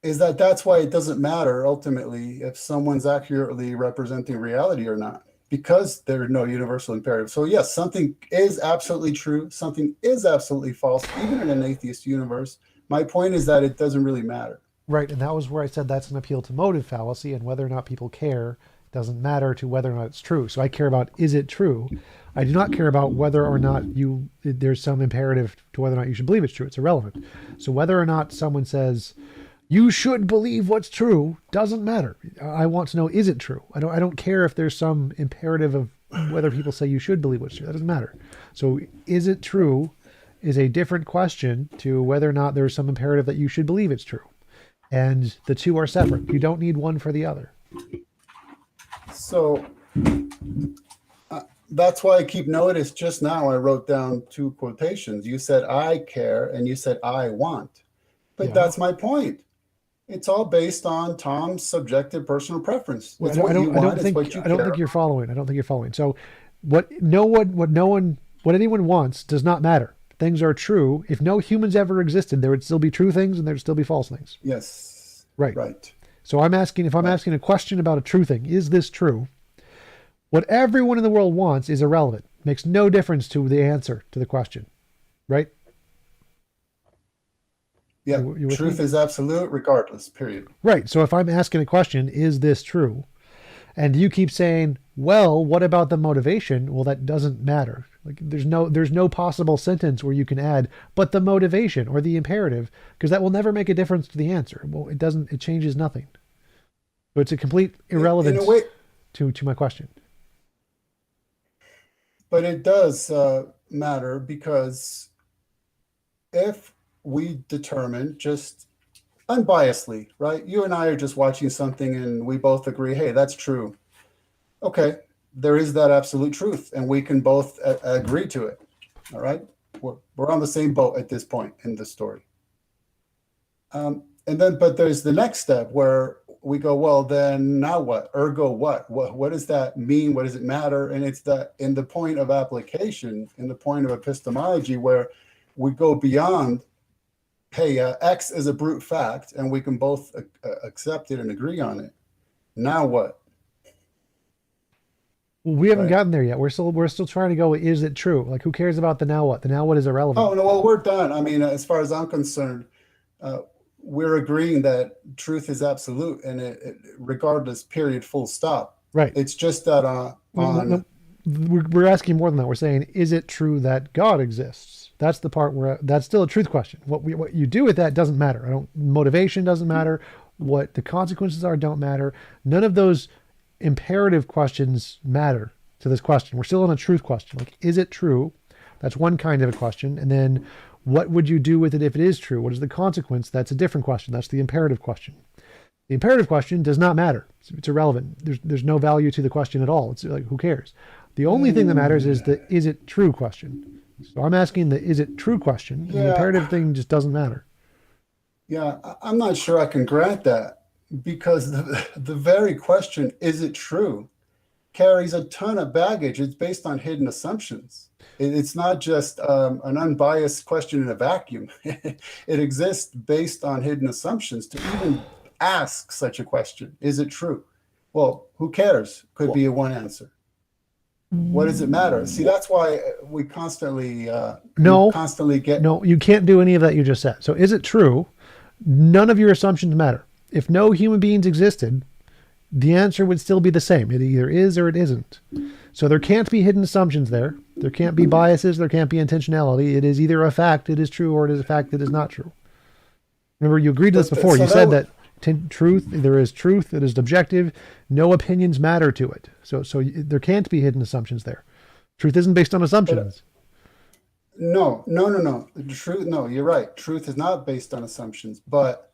Speaker 2: is that that's why it doesn't matter ultimately if someone's accurately representing reality or not, because there's no universal imperative. So, yes, something is absolutely true, something is absolutely false, even in an atheist universe. My point is that it doesn't really matter.
Speaker 1: Right, and that was where I said that's an appeal to motive fallacy, and whether or not people care doesn't matter to whether or not it's true. So I care about is it true. I do not care about whether or not there's some imperative to whether or not you should believe it's true. It's irrelevant. So whether or not someone says you should believe what's true doesn't matter. I want to know is it true. I don't care if there's some imperative of whether people say you should believe what's true. That doesn't matter. So is it true is a different question to whether or not there's some imperative that you should believe it's true. And the two are separate. You don't need one for the other.
Speaker 2: So, that's why I keep notice. Just now I wrote down two quotations. You said I care and you said I want. But
Speaker 1: Yeah.
Speaker 2: that's my point. It's all based on Tom's subjective personal preference.
Speaker 1: Well,
Speaker 2: It's what you
Speaker 1: I don't
Speaker 2: want, it's
Speaker 1: think
Speaker 2: what you
Speaker 1: I don't
Speaker 2: care
Speaker 1: think you're
Speaker 2: about.
Speaker 1: following. I don't think you're following. So what anyone wants does not matter. Things are true. If no humans ever existed, there would still be true things and there'd still be false things.
Speaker 2: Yes.
Speaker 1: Right.
Speaker 2: Right.
Speaker 1: So I'm asking if I'm
Speaker 2: Right.
Speaker 1: asking a question about a true thing, is this true? What everyone in the world wants is irrelevant. Makes no difference to the answer to the question. Right?
Speaker 2: Yeah.
Speaker 1: You with me?
Speaker 2: Truth is absolute regardless, period.
Speaker 1: Right. So if I'm asking a question, is this true? And you keep saying, well, what about the motivation? Well, that doesn't matter. Like there's no possible sentence where you can add, but the motivation or the imperative, because that will never make a difference to the answer. Well, it changes nothing. So it's a complete
Speaker 2: In a
Speaker 1: irrelevance
Speaker 2: way,
Speaker 1: to my question.
Speaker 2: but it does matter because if we determine just unbiasedly, right? You and I are just watching something and we both agree, hey, that's true. Okay, there is that absolute truth, and we can both agree to it. All right, we're on the same boat at this point in the story. And then, but there's the next step where we go, well, then now what? Ergo, what does that mean? What does it matter? And it's that in the point of application, in the point of epistemology, where we go beyond, hey, X is a brute fact, and we can both accept it and agree on it. Now what?
Speaker 1: Well, we haven't
Speaker 2: Right?
Speaker 1: gotten there yet. We're still trying to go. Is it true? Like, who cares about the now what? The now what is irrelevant.
Speaker 2: Oh no, well, we're done. I mean, as far as I'm concerned, uh, we're agreeing that truth is absolute, and regardless, period, full stop.
Speaker 1: Right.
Speaker 2: It's just that on
Speaker 1: No, we're asking more than that. We're saying, is it true that God exists? That's the part where that's still a truth question. What you do with that doesn't matter. I don't motivation doesn't matter. What the consequences are don't matter. None of those imperative questions matter to this question. We're still on a truth question. Like, is it true? That's one kind of a question. And then what would you do with it if it is true? What is the consequence? That's a different question. That's the imperative question. The imperative question does not matter. It's irrelevant. There's no value to the question at all. It's like, who cares? The only thing that matters is the is it true question. So I'm asking the is it true question, and the
Speaker 2: yeah,
Speaker 1: imperative thing just doesn't matter.
Speaker 2: yeah, I'm not sure I can grant that because the very question, is it true, carries a ton of baggage. It's based on hidden assumptions. It's not just an unbiased question in a vacuum. It exists based on hidden assumptions. To even ask such a question, is it true? Well, who cares? Could
Speaker 1: Well,
Speaker 2: be a one answer. What does it matter? See, that's why we
Speaker 1: no,
Speaker 2: constantly get.
Speaker 1: no, you can't do any of that you just said. So is it true? none of your assumptions matter. If no human beings existed, the answer would still be the same. It either is or it isn't. So there can't be hidden assumptions there. There can't be biases. There can't be intentionality. It is either a fact, it is true, or it is a fact that is not true. Remember, you agreed to this before. You said that truth, there is truth, it is objective. No opinions matter to it. So there can't be hidden assumptions there. Truth isn't based on assumptions.
Speaker 2: No. The truth, no, you're right. Truth is not based on assumptions, but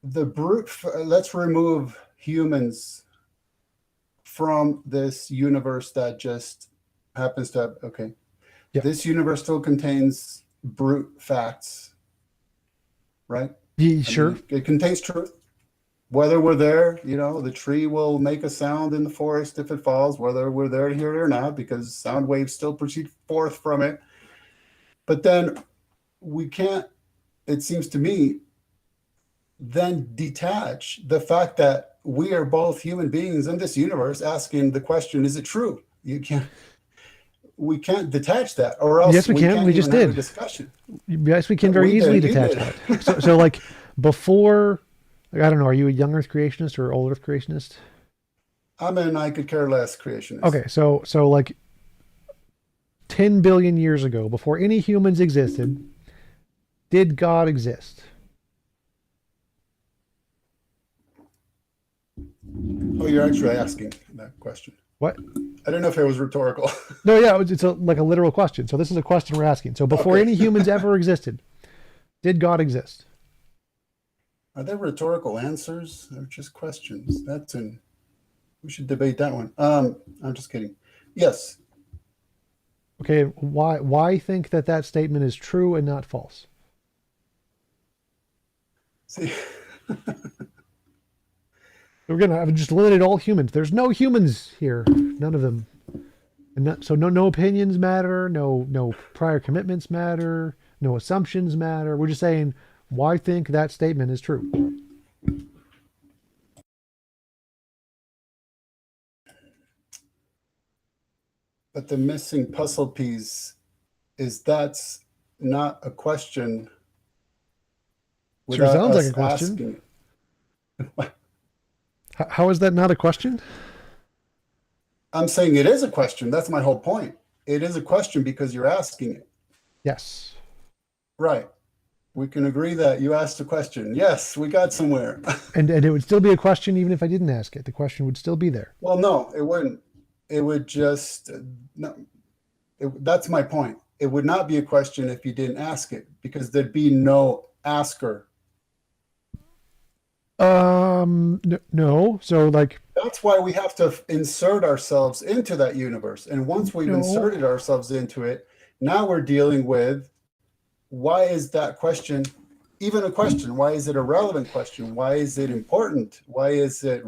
Speaker 2: let's remove humans from this universe that just happens to have, okay. Yep. This universe still contains brute facts, right?
Speaker 1: Yeah, sure.
Speaker 2: It contains truth. Whether we're there, the tree will make a sound in the forest if it falls, whether we're there to hear it or not, because sound waves still proceed forth from it. But then we can't, it seems to me, then detach the fact that we are both human beings in this universe asking the question, is it true? We can't detach that, or else
Speaker 1: yes, we can. We just did.
Speaker 2: Discussion.
Speaker 1: Yes, we can very easily detach that. So like before, I don't know, are you a young Earth creationist or old Earth creationist?
Speaker 2: I'm an I could care less creationist.
Speaker 1: Okay, so like 10 billion years ago, before any humans existed, did God exist?
Speaker 2: Oh, you're actually asking that question.
Speaker 1: What?
Speaker 2: I don't know if it was rhetorical.
Speaker 1: No, yeah, it's like a literal question. So this is a question we're asking. So before any humans ever existed, did God exist?
Speaker 2: Are there rhetorical answers? They're just questions. We should debate that one. I'm just kidding. Yes.
Speaker 1: Okay, why think that statement is true and not false?
Speaker 2: See,
Speaker 1: we're gonna have just eliminated all humans. There's no humans here, none of them, and so no opinions matter, no prior commitments matter, no assumptions matter. We're just saying, why think that statement is true?
Speaker 2: but the missing puzzle piece is that's not a question.
Speaker 1: Sure sounds like a question. How is that not a question?
Speaker 2: I'm saying it is a question. That's my whole point. It is a question because you're asking it.
Speaker 1: Yes.
Speaker 2: Right. We can agree that you asked a question. Yes, we got somewhere.
Speaker 1: and it would still be a question even if I didn't ask it. The question would still be there.
Speaker 2: Well, no, it wouldn't. It would just, no, that's my point. It would not be a question if you didn't ask it because there'd be no asker.
Speaker 1: No. So like,
Speaker 2: that's why we have to insert ourselves into that universe. And once we've inserted ourselves into it, now we're dealing with why is that question even a question? Why is it a relevant question? Why is it important? Why is it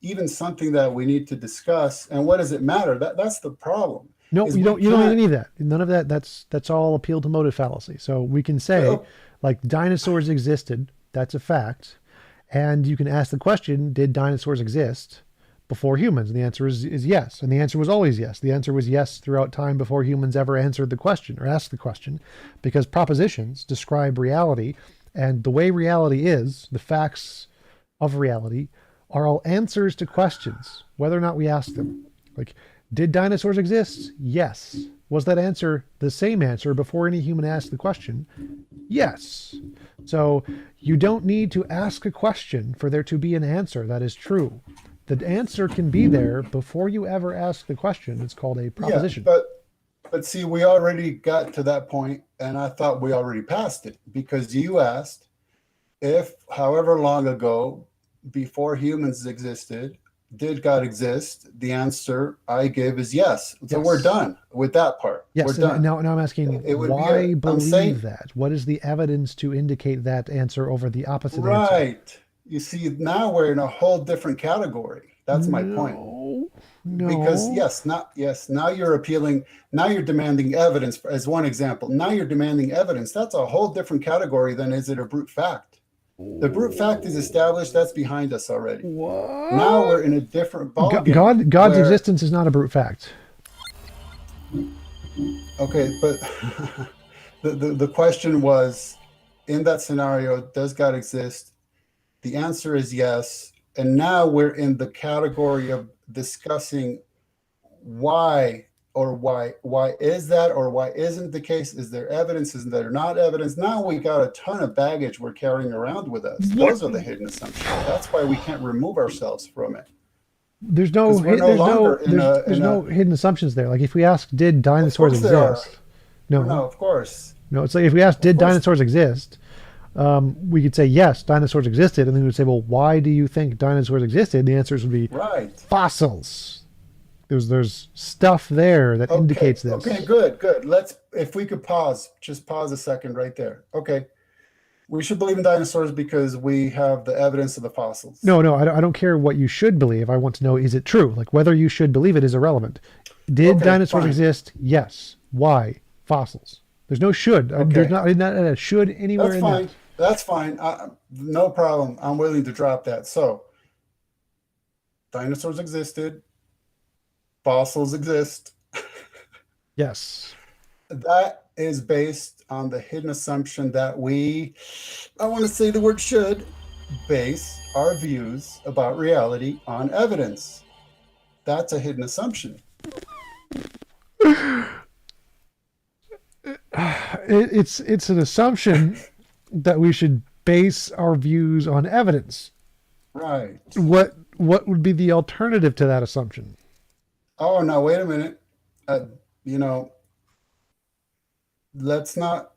Speaker 2: even something that we need to discuss? And what does it matter? That's the problem.
Speaker 1: No, you don't need any of that. None of that. That's all appeal to motive fallacy. So we can say, like, dinosaurs existed. That's a fact. And you can ask the question, did dinosaurs exist before humans? And the answer is yes. And the answer was always yes. The answer was yes throughout time before humans ever answered the question or asked the question, because propositions describe reality. And the way reality is, the facts of reality are all answers to questions, whether or not we ask them. Like, did dinosaurs exist? Yes. Was that answer the same answer before any human asked the question? Yes. So you don't need to ask a question for there to be an answer that is true. The answer can be there before you ever ask the question. It's called a proposition.
Speaker 2: Yeah, but see, we already got to that point, and I thought we already passed it, because you asked if however long ago before humans existed, did God exist? The answer I give is yes. So we're done with that part.
Speaker 1: Yes.
Speaker 2: We're done.
Speaker 1: Now I'm asking, why believe that? What is the evidence to indicate that answer over the opposite answer?
Speaker 2: Right. You see, now we're in a whole different category. That's my point.
Speaker 1: No.
Speaker 2: Because now you're appealing, now you're demanding evidence as one example. Now you're demanding evidence. That's a whole different category than is it a brute fact? The brute fact is established. That's behind us already.
Speaker 1: What?
Speaker 2: Now we're in a different ballgame.
Speaker 1: God's existence is not a brute fact.
Speaker 2: Okay, but The question was, in that scenario, does God exist? The answer is yes. And now we're in the category of discussing why, or why is that, or why isn't the case? Is there evidence? Is there not evidence? Now we got a ton of baggage we're carrying around with us.
Speaker 1: What?
Speaker 2: Those are the hidden assumptions. That's why we can't remove ourselves from it,
Speaker 1: There's no
Speaker 2: because we're no longer in
Speaker 1: there's no
Speaker 2: a.
Speaker 1: hidden assumptions there. Like if we ask, did
Speaker 2: Of
Speaker 1: dinosaurs
Speaker 2: course there are.
Speaker 1: exist?
Speaker 2: No,
Speaker 1: No,
Speaker 2: of course,
Speaker 1: no. It's like if we ask,
Speaker 2: of
Speaker 1: did
Speaker 2: course.
Speaker 1: dinosaurs exist? We could say yes, dinosaurs existed, and then we would say, well, why do you think dinosaurs existed? And the answers would be
Speaker 2: Right.
Speaker 1: fossils. There's stuff there that
Speaker 2: Okay.
Speaker 1: indicates
Speaker 2: Okay.
Speaker 1: this.
Speaker 2: Good. Good. Let's. If we could pause, just pause a second right there. Okay. We should believe in dinosaurs because we have the evidence of the fossils.
Speaker 1: No, no, I don't care what you should believe. I want to know, is it true? Like whether you should believe it is irrelevant. Did
Speaker 2: Okay.
Speaker 1: dinosaurs
Speaker 2: Fine.
Speaker 1: exist? Yes. Why? Fossils. There's no should. There's
Speaker 2: Okay.
Speaker 1: not a should anywhere
Speaker 2: That's
Speaker 1: in that.
Speaker 2: fine. That's fine. No problem. I'm willing to drop that. So, dinosaurs existed. Fossils exist.
Speaker 1: Yes.
Speaker 2: That is based on the hidden assumption that we, I want to say the word should, base our views about reality on evidence. That's a hidden assumption.
Speaker 1: It's an assumption that we should base our views on evidence.
Speaker 2: Right.
Speaker 1: What would be the alternative to that assumption?
Speaker 2: Oh, no, wait a minute. Uh, you know, let's not,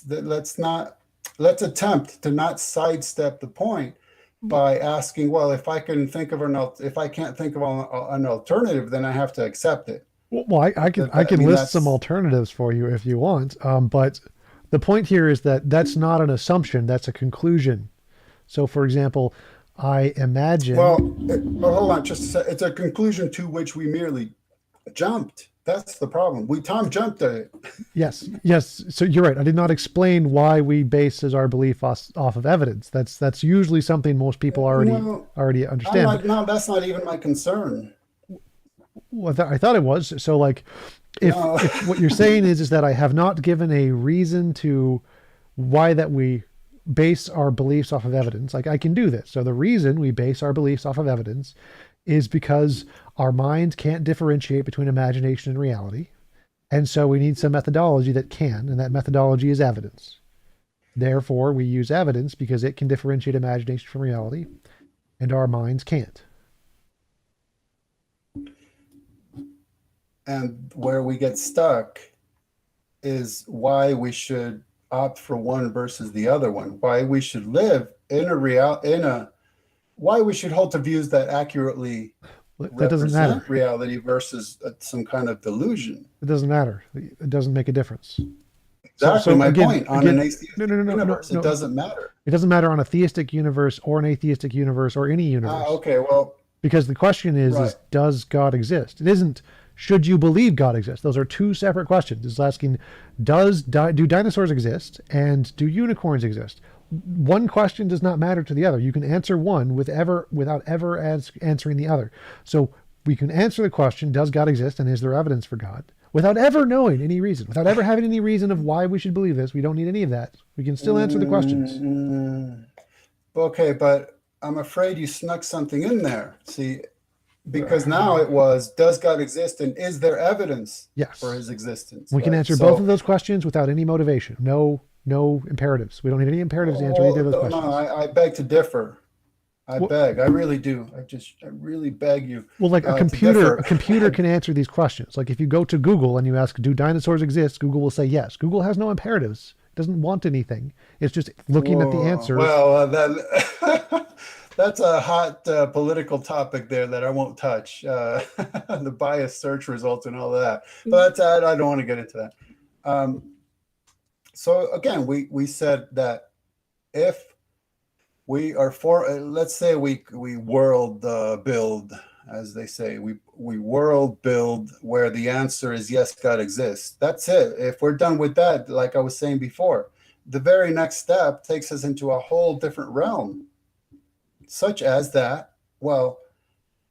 Speaker 2: let's not, let's attempt to not sidestep the point by asking, well, if I can think of if I can't think of an alternative, then I have to accept it.
Speaker 1: Well, I
Speaker 2: I
Speaker 1: can
Speaker 2: mean,
Speaker 1: list some
Speaker 2: that's,
Speaker 1: alternatives for you if you want. But the point here is that that's not an assumption. That's a conclusion. So, for example, I imagine.
Speaker 2: well, hold on just a sec. It's a conclusion to which we merely jumped. That's the problem. Tom jumped at it.
Speaker 1: Yes, yes. So you're right. I did not explain why we bases our belief off of evidence. That's usually something most people
Speaker 2: Well,
Speaker 1: already
Speaker 2: I'm
Speaker 1: understand.
Speaker 2: not, no, that's not even my concern.
Speaker 1: Well, I thought it was. So like,
Speaker 2: No.
Speaker 1: if what you're saying is that I have not given a reason to why that we base our beliefs off of evidence. Like I can do this. So the reason we base our beliefs off of evidence is because our mind can't differentiate between imagination and reality. And so we need some methodology that can, and that methodology is evidence. Therefore, we use evidence because it can differentiate imagination from reality, and our minds can't.
Speaker 2: And where we get stuck is why we should opt for one versus the other one, why we should live why we should hold to views that accurately
Speaker 1: That doesn't matter.
Speaker 2: represent reality versus some kind of delusion.
Speaker 1: It doesn't matter. It doesn't make a difference.
Speaker 2: Exactly my point. On an
Speaker 1: No,
Speaker 2: atheistic
Speaker 1: no, no, no, no,
Speaker 2: universe, it
Speaker 1: no.
Speaker 2: doesn't matter.
Speaker 1: It doesn't matter on a theistic universe or an atheistic universe or any universe.
Speaker 2: Okay, well,
Speaker 1: Because the question is
Speaker 2: right.
Speaker 1: does God exist? It isn't, should you believe God exists? Those are two separate questions. It's asking, do dinosaurs exist and do unicorns exist? One question does not matter to the other. You can answer one without ever answering the other. So we can answer the question, does God exist and is there evidence for God? Without ever knowing any reason, without ever having any reason of why we should believe this. We don't need any of that. We can still answer the questions.
Speaker 2: Okay, but I'm afraid you snuck something in there. See, because now it was, does God exist and is there evidence
Speaker 1: Yes.
Speaker 2: for his existence?
Speaker 1: We can
Speaker 2: right?
Speaker 1: answer both of those questions without any motivation. No imperatives. We don't need any imperatives to answer either of those questions.
Speaker 2: No, I beg to differ. I
Speaker 1: Well-
Speaker 2: beg. I really do. I really beg you.
Speaker 1: Well, like
Speaker 2: to
Speaker 1: a
Speaker 2: differ.
Speaker 1: computer can answer these questions. Like if you go to Google and you ask, do dinosaurs exist? Google will say yes. Google has no imperatives. It doesn't want anything. It's just looking at the answer.
Speaker 2: Well, that's a hot political topic there that I won't touch. The biased search results and all of that. But I don't want to get into that. So again, we said that if we are let's say we world build, as they say, we world build where the answer is yes, God exists. That's it. If we're done with that, like I was saying before, the very next step takes us into a whole different realm, such as that, well,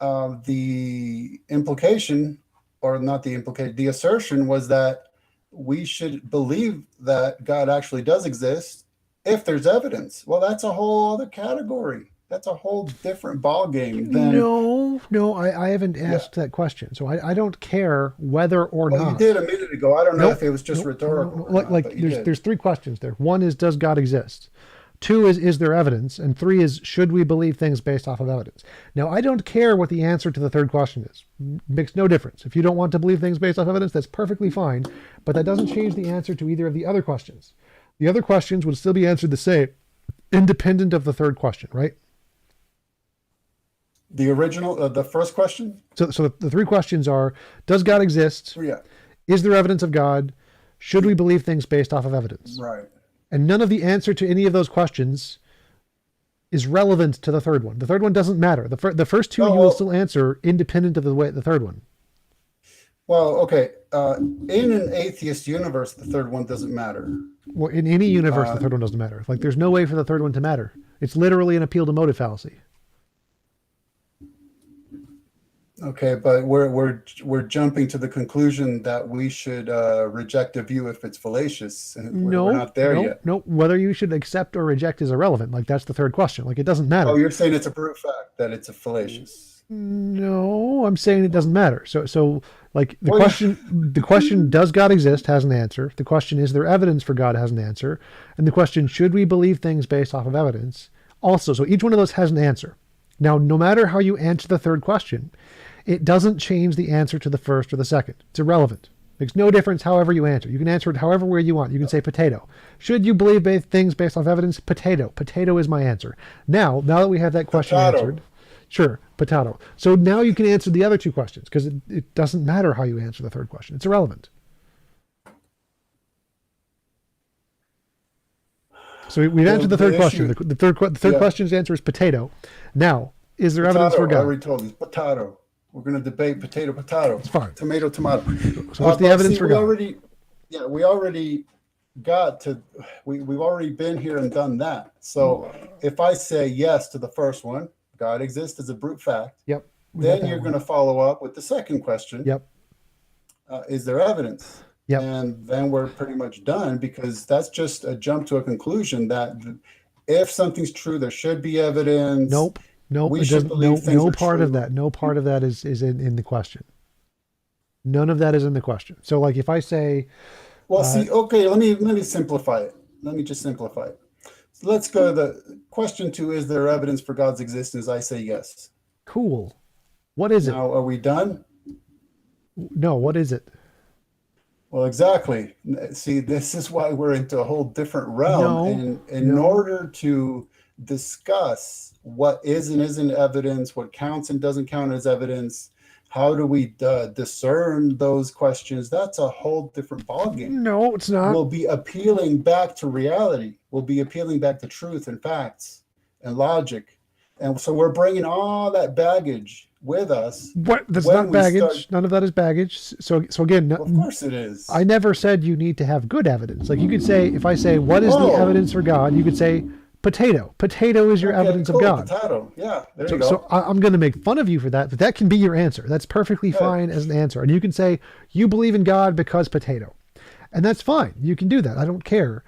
Speaker 2: the implication, or not the implication, the assertion was that we should believe that God actually does exist if there's evidence. Well, that's a whole other category. That's a whole different ball game than,
Speaker 1: No, I haven't
Speaker 2: yeah.
Speaker 1: asked that question. So I don't care whether or
Speaker 2: Well, you
Speaker 1: not.
Speaker 2: did a minute ago. I don't know if
Speaker 1: Nope,
Speaker 2: it was just rhetorical
Speaker 1: no.
Speaker 2: or
Speaker 1: Like,
Speaker 2: not, but you did.
Speaker 1: there's three questions there. One is, does God exist? Two is there evidence? And three is, should we believe things based off of evidence? Now, I don't care what the answer to the third question is. Makes no difference. If you don't want to believe things based off evidence, that's perfectly fine. But that doesn't change the answer to either of the other questions. The other questions would still be answered the same, independent of the third question, right?
Speaker 2: The original, the first question?
Speaker 1: So the three questions are, does God exist?
Speaker 2: Yeah,
Speaker 1: Is there evidence of God? Should we believe things based off of evidence?
Speaker 2: right.
Speaker 1: And none of the answer to any of those questions is relevant to the third one. The third one doesn't matter. The first two
Speaker 2: Oh,
Speaker 1: you will
Speaker 2: well,
Speaker 1: still answer independent of the third one.
Speaker 2: well, okay. In an atheist universe, the third one doesn't matter.
Speaker 1: Well, in any universe, the
Speaker 2: Uh,
Speaker 1: third one doesn't matter. Like, there's no way for the third one to matter. It's literally an appeal to motive fallacy.
Speaker 2: Okay, but we're jumping to the conclusion that we should reject a view if it's fallacious, and we're
Speaker 1: No,
Speaker 2: not there yet.
Speaker 1: no. Whether you should accept or reject is irrelevant. Like, that's the third question. Like, it doesn't
Speaker 2: Oh,
Speaker 1: matter.
Speaker 2: you're saying it's a brute fact that it's a fallacious.
Speaker 1: No, I'm saying it doesn't matter. So like
Speaker 2: Well,
Speaker 1: the question, does God exist, has an answer. The question, is there evidence for God, has an answer. And the question, should we believe things based off of evidence, also. So each one of those has an answer. Now, no matter how you answer the third question, it doesn't change the answer to the first or the second. It's irrelevant. Makes no difference however you answer. You can answer it however way you want. You can say potato. Should you believe things based off evidence? Potato. Potato is my answer. Now that we have that question
Speaker 2: potato.
Speaker 1: answered, sure, potato. So now you can answer the other two questions, because it doesn't matter how you answer the third question. It's irrelevant. So we've answered the third question.
Speaker 2: issue,
Speaker 1: The third
Speaker 2: yeah,
Speaker 1: question's answer is potato. Now, is there evidence for
Speaker 2: potato. I
Speaker 1: God?
Speaker 2: already told you, potato. We're going to debate potato, potato,
Speaker 1: It's fine.
Speaker 2: tomato, tomato.
Speaker 1: So what's the
Speaker 2: But
Speaker 1: evidence
Speaker 2: see,
Speaker 1: for
Speaker 2: we
Speaker 1: God?
Speaker 2: already, yeah, we already got to, we've already been here and done that. So if I say yes to the first one, God exists as a brute fact,
Speaker 1: Yep, we got
Speaker 2: then
Speaker 1: that
Speaker 2: you're
Speaker 1: one.
Speaker 2: going to follow up with the second question.
Speaker 1: Yep,
Speaker 2: Is there evidence?
Speaker 1: yep.
Speaker 2: And then we're pretty much done, because that's just a jump to a conclusion that if something's true, there should be evidence.
Speaker 1: Nope. Nope.
Speaker 2: We
Speaker 1: It
Speaker 2: should
Speaker 1: doesn't.
Speaker 2: believe things
Speaker 1: No
Speaker 2: are
Speaker 1: part of
Speaker 2: true.
Speaker 1: that. No part of that is in the question. None of that is in the question. So, like, if I say,
Speaker 2: Well,
Speaker 1: uh,
Speaker 2: see, okay, let me simplify it. Let me just simplify it. So let's go to the question two. Is there evidence for God's existence? I say yes.
Speaker 1: cool, what is it?
Speaker 2: Now, are we done?
Speaker 1: No, what is it?
Speaker 2: Well, exactly. See, this is why we're into a whole different realm.
Speaker 1: No,
Speaker 2: And in
Speaker 1: no.
Speaker 2: order to discuss what is and isn't evidence, what counts and doesn't count as evidence, how do we discern those questions? That's a whole different ballgame.
Speaker 1: No, it's not.
Speaker 2: We'll be appealing back to reality. We'll be appealing back to truth and facts and logic. And so we're bringing all that baggage with us
Speaker 1: What? That's
Speaker 2: when
Speaker 1: not
Speaker 2: we
Speaker 1: baggage.
Speaker 2: start.
Speaker 1: None of that is baggage. So again,
Speaker 2: Well, of course it
Speaker 1: I
Speaker 2: is.
Speaker 1: never said you need to have good evidence. Like, you could say, if I say, what is the
Speaker 2: Oh,
Speaker 1: evidence for God? You could say, potato. Potato is your
Speaker 2: okay,
Speaker 1: evidence of
Speaker 2: cool.
Speaker 1: God.
Speaker 2: Potato. Yeah, there you
Speaker 1: So
Speaker 2: go.
Speaker 1: I'm going to make fun of you for that, but that can be your answer. That's perfectly
Speaker 2: Good.
Speaker 1: fine as an answer. And you can say, you believe in God because potato. And that's fine. You can do that. I don't care.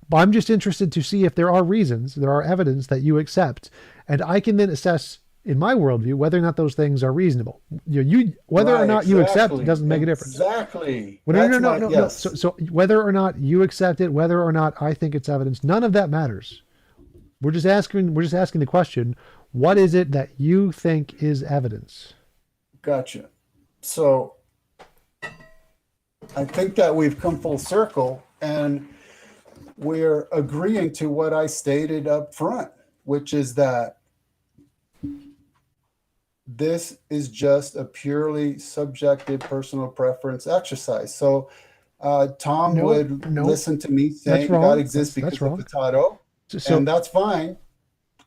Speaker 1: But I'm just interested to see if there are reasons, there are evidence that you accept. And I can then assess, in my worldview, whether or not those things are reasonable. Whether or
Speaker 2: Right,
Speaker 1: not you accept it
Speaker 2: exactly.
Speaker 1: doesn't make a difference.
Speaker 2: Exactly.
Speaker 1: Well, no,
Speaker 2: That's
Speaker 1: no, no,
Speaker 2: my,
Speaker 1: no, no.
Speaker 2: yes.
Speaker 1: So whether or not you accept it, whether or not I think it's evidence, none of that matters. We're just asking the question, what is it that you think is evidence?
Speaker 2: Gotcha. So I think that we've come full circle, and we're agreeing to what I stated up front, which is that this is just a purely subjective personal preference exercise. So Tom
Speaker 1: Nope,
Speaker 2: would
Speaker 1: nope.
Speaker 2: listen to me
Speaker 1: That's
Speaker 2: saying God
Speaker 1: wrong.
Speaker 2: exists
Speaker 1: That's
Speaker 2: because of
Speaker 1: wrong.
Speaker 2: potato,
Speaker 1: So
Speaker 2: and that's fine.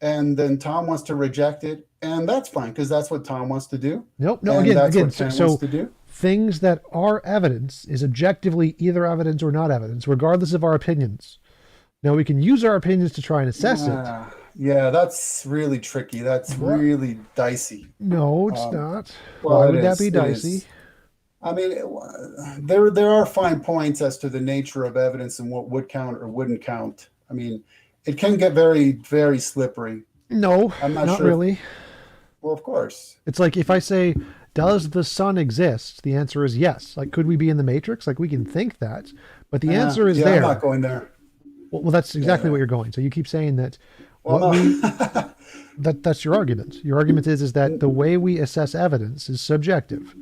Speaker 2: And then Tom wants to reject it, and that's fine, because that's what Tom wants to do,
Speaker 1: nope, no.
Speaker 2: and that's
Speaker 1: Again.
Speaker 2: what
Speaker 1: So,
Speaker 2: Ken wants to do.
Speaker 1: things that are evidence is objectively either evidence or not evidence, regardless of our opinions. Now, we can use our opinions to try and assess it.
Speaker 2: Yeah, that's really tricky. That's
Speaker 1: What?
Speaker 2: really dicey.
Speaker 1: No, it's
Speaker 2: Um,
Speaker 1: not.
Speaker 2: well,
Speaker 1: Why
Speaker 2: it
Speaker 1: would that
Speaker 2: is.
Speaker 1: be
Speaker 2: It
Speaker 1: dicey?
Speaker 2: is. I mean, there are fine points as to the nature of evidence and what would count or wouldn't count. I mean, it can get very, very slippery.
Speaker 1: No,
Speaker 2: I'm not
Speaker 1: not
Speaker 2: sure if,
Speaker 1: really.
Speaker 2: well, of course.
Speaker 1: It's like if I say, does the sun exist? The answer is yes. Like, could we be in the matrix? Like, we can think that, but the answer is
Speaker 2: Yeah, I'm not
Speaker 1: there.
Speaker 2: going there.
Speaker 1: Well, that's
Speaker 2: Yeah,
Speaker 1: exactly what
Speaker 2: yeah.
Speaker 1: you're going. So you keep saying that
Speaker 2: Well,
Speaker 1: what we
Speaker 2: no.
Speaker 1: that's your argument. Your argument is that the way we assess evidence is subjective,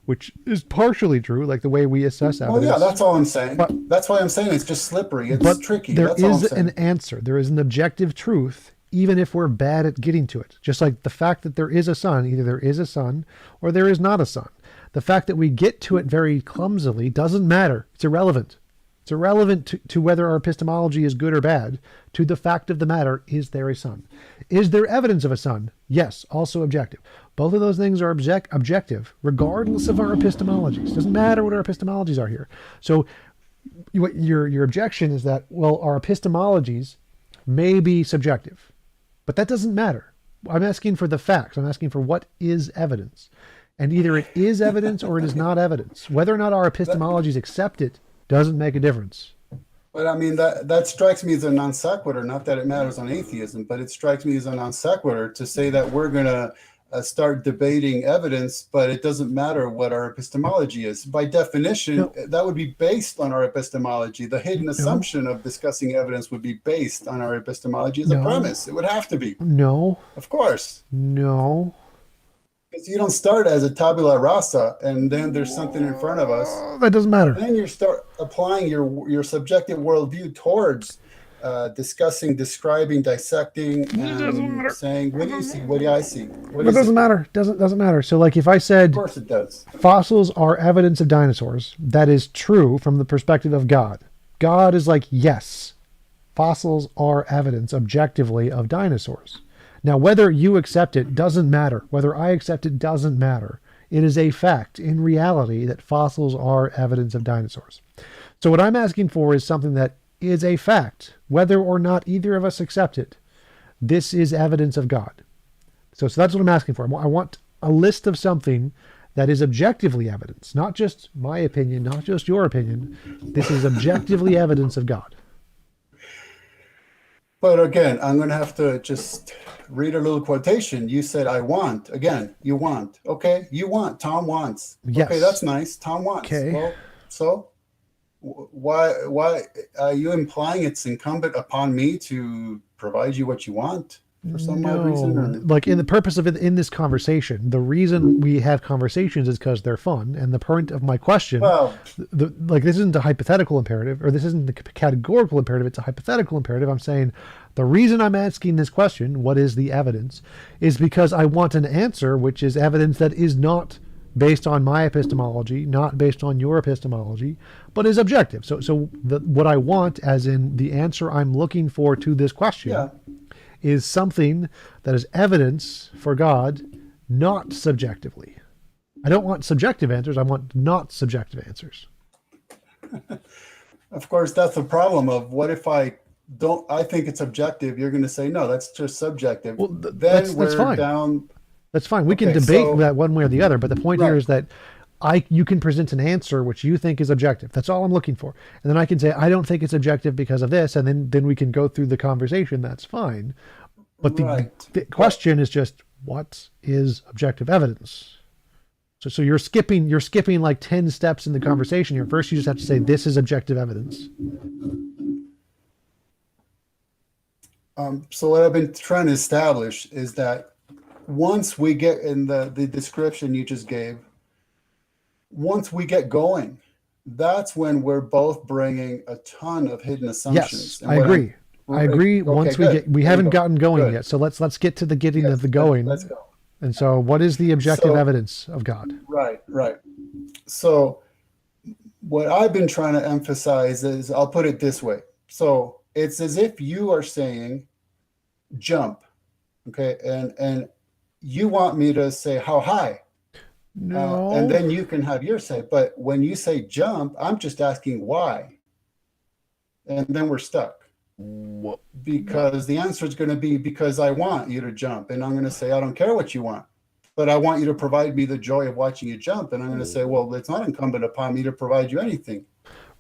Speaker 1: which is partially true, like the way we assess
Speaker 2: Well, yeah,
Speaker 1: evidence.
Speaker 2: that's all I'm saying.
Speaker 1: But
Speaker 2: That's why I'm saying it's just slippery. It's
Speaker 1: but
Speaker 2: tricky.
Speaker 1: there
Speaker 2: That's all I'm
Speaker 1: is an
Speaker 2: saying.
Speaker 1: answer. There is an objective truth, even if we're bad at getting to it. Just like the fact that there is a sun, either there is a sun or there is not a sun. The fact that we get to it very clumsily doesn't matter. It's irrelevant. It's irrelevant to whether our epistemology is good or bad. To the fact of the matter, is there a sun? Is there evidence of a sun? Yes, also objective. Both of those things are objective, regardless of our epistemologies. Doesn't matter what our epistemologies are here. So what your objection is that, well, our epistemologies may be subjective, but that doesn't matter. I'm asking for the facts. I'm asking for what is evidence. And either it is evidence or it is not evidence. Whether or not our
Speaker 2: That,
Speaker 1: epistemologies accept it doesn't make a difference.
Speaker 2: but I mean, that strikes me as a non sequitur. Not that it matters on atheism, but it strikes me as a non sequitur to say that we're going to start debating evidence, but it doesn't matter what our epistemology is. By definition,
Speaker 1: No,
Speaker 2: that would be based on our epistemology. The hidden
Speaker 1: no,
Speaker 2: assumption of discussing evidence would be based on our epistemology as a
Speaker 1: no,
Speaker 2: premise. It would have to be,
Speaker 1: no,
Speaker 2: of course.
Speaker 1: no.
Speaker 2: Because you don't start as a tabula rasa and then there's something in front of us.
Speaker 1: That doesn't matter.
Speaker 2: Then you start applying your subjective worldview towards discussing, describing, dissecting,
Speaker 1: It doesn't
Speaker 2: and
Speaker 1: matter.
Speaker 2: saying, what do you see? What do I see? What
Speaker 1: It
Speaker 2: is
Speaker 1: doesn't
Speaker 2: it?
Speaker 1: matter. Doesn't matter. So like if I
Speaker 2: Of
Speaker 1: said
Speaker 2: course it does.
Speaker 1: fossils are evidence of dinosaurs, that is true from the perspective of God. God is like, yes, fossils are evidence objectively of dinosaurs. Now, whether you accept it doesn't matter. Whether I accept it doesn't matter. It is a fact in reality that fossils are evidence of dinosaurs. So, what I'm asking for is something that is a fact, whether or not either of us accept it. This is evidence of God. So that's what I'm asking for. I want a list of something that is objectively evidence, not just my opinion, not just your opinion. This is objectively evidence of God.
Speaker 2: But again, I'm going to have to just read a little quotation. You said, I want. Again, you want. Okay, you want. Tom wants. Okay,
Speaker 1: Yes.
Speaker 2: that's nice. Tom wants.
Speaker 1: Okay.
Speaker 2: Well, so why are you implying it's incumbent upon me to provide you what you want for some odd reason?
Speaker 1: No,
Speaker 2: Or
Speaker 1: like in the purpose of it in this conversation, the reason we have conversations is because they're fun. And the point of my question,
Speaker 2: well,
Speaker 1: like this isn't a hypothetical imperative, or this isn't the categorical imperative. It's a hypothetical imperative. I'm saying the reason I'm asking this question, what is the evidence, is because I want an answer, which is evidence that is not based on my epistemology, not based on your epistemology, but is objective. What I want, as in the answer I'm looking for to this question,
Speaker 2: yeah.
Speaker 1: is something that is evidence for God, not subjectively. I don't want subjective answers. I want not subjective answers.
Speaker 2: Of course, that's the problem of what if I think it's objective, you're going to say, no, that's just subjective.
Speaker 1: Well,
Speaker 2: Then
Speaker 1: that's
Speaker 2: we're
Speaker 1: fine.
Speaker 2: down.
Speaker 1: That's fine. We can
Speaker 2: Okay,
Speaker 1: debate
Speaker 2: so,
Speaker 1: that one way or the other, but the point here
Speaker 2: right,
Speaker 1: is that you can present an answer which you think is objective. That's all I'm looking for. And then I can say I don't think it's objective because of this, and then we can go through the conversation. That's fine. But
Speaker 2: right.
Speaker 1: the
Speaker 2: But
Speaker 1: question is just what is objective evidence? So you're skipping like 10 steps in the conversation here. First you just have to say this is objective evidence.
Speaker 2: so what I've been trying to establish is that once we get in the description you just gave, once we get going, that's when we're both bringing a ton of hidden
Speaker 1: Yes,
Speaker 2: assumptions. And
Speaker 1: I
Speaker 2: what I'm
Speaker 1: agree. I agree.
Speaker 2: okay,
Speaker 1: Once we
Speaker 2: good.
Speaker 1: get, we
Speaker 2: There you
Speaker 1: haven't
Speaker 2: go.
Speaker 1: gotten going
Speaker 2: Good.
Speaker 1: yet. So let's get to the getting of
Speaker 2: Yes,
Speaker 1: the
Speaker 2: let's
Speaker 1: going.
Speaker 2: go.
Speaker 1: And so what is the objective
Speaker 2: So
Speaker 1: evidence of God?
Speaker 2: right, right. So what I've been trying to emphasize is, I'll put it this way. So it's as if you are saying jump, okay, and you want me to say how high, and
Speaker 1: No.
Speaker 2: then you can have your say. But when you say jump, I'm just asking why, and then we're stuck
Speaker 1: What?
Speaker 2: because the answer is going to be because I want you to jump, and I'm going to say I don't care what you want. but I want you to provide me the joy of watching you jump. And I'm going to say, well, it's not incumbent upon me to provide you anything.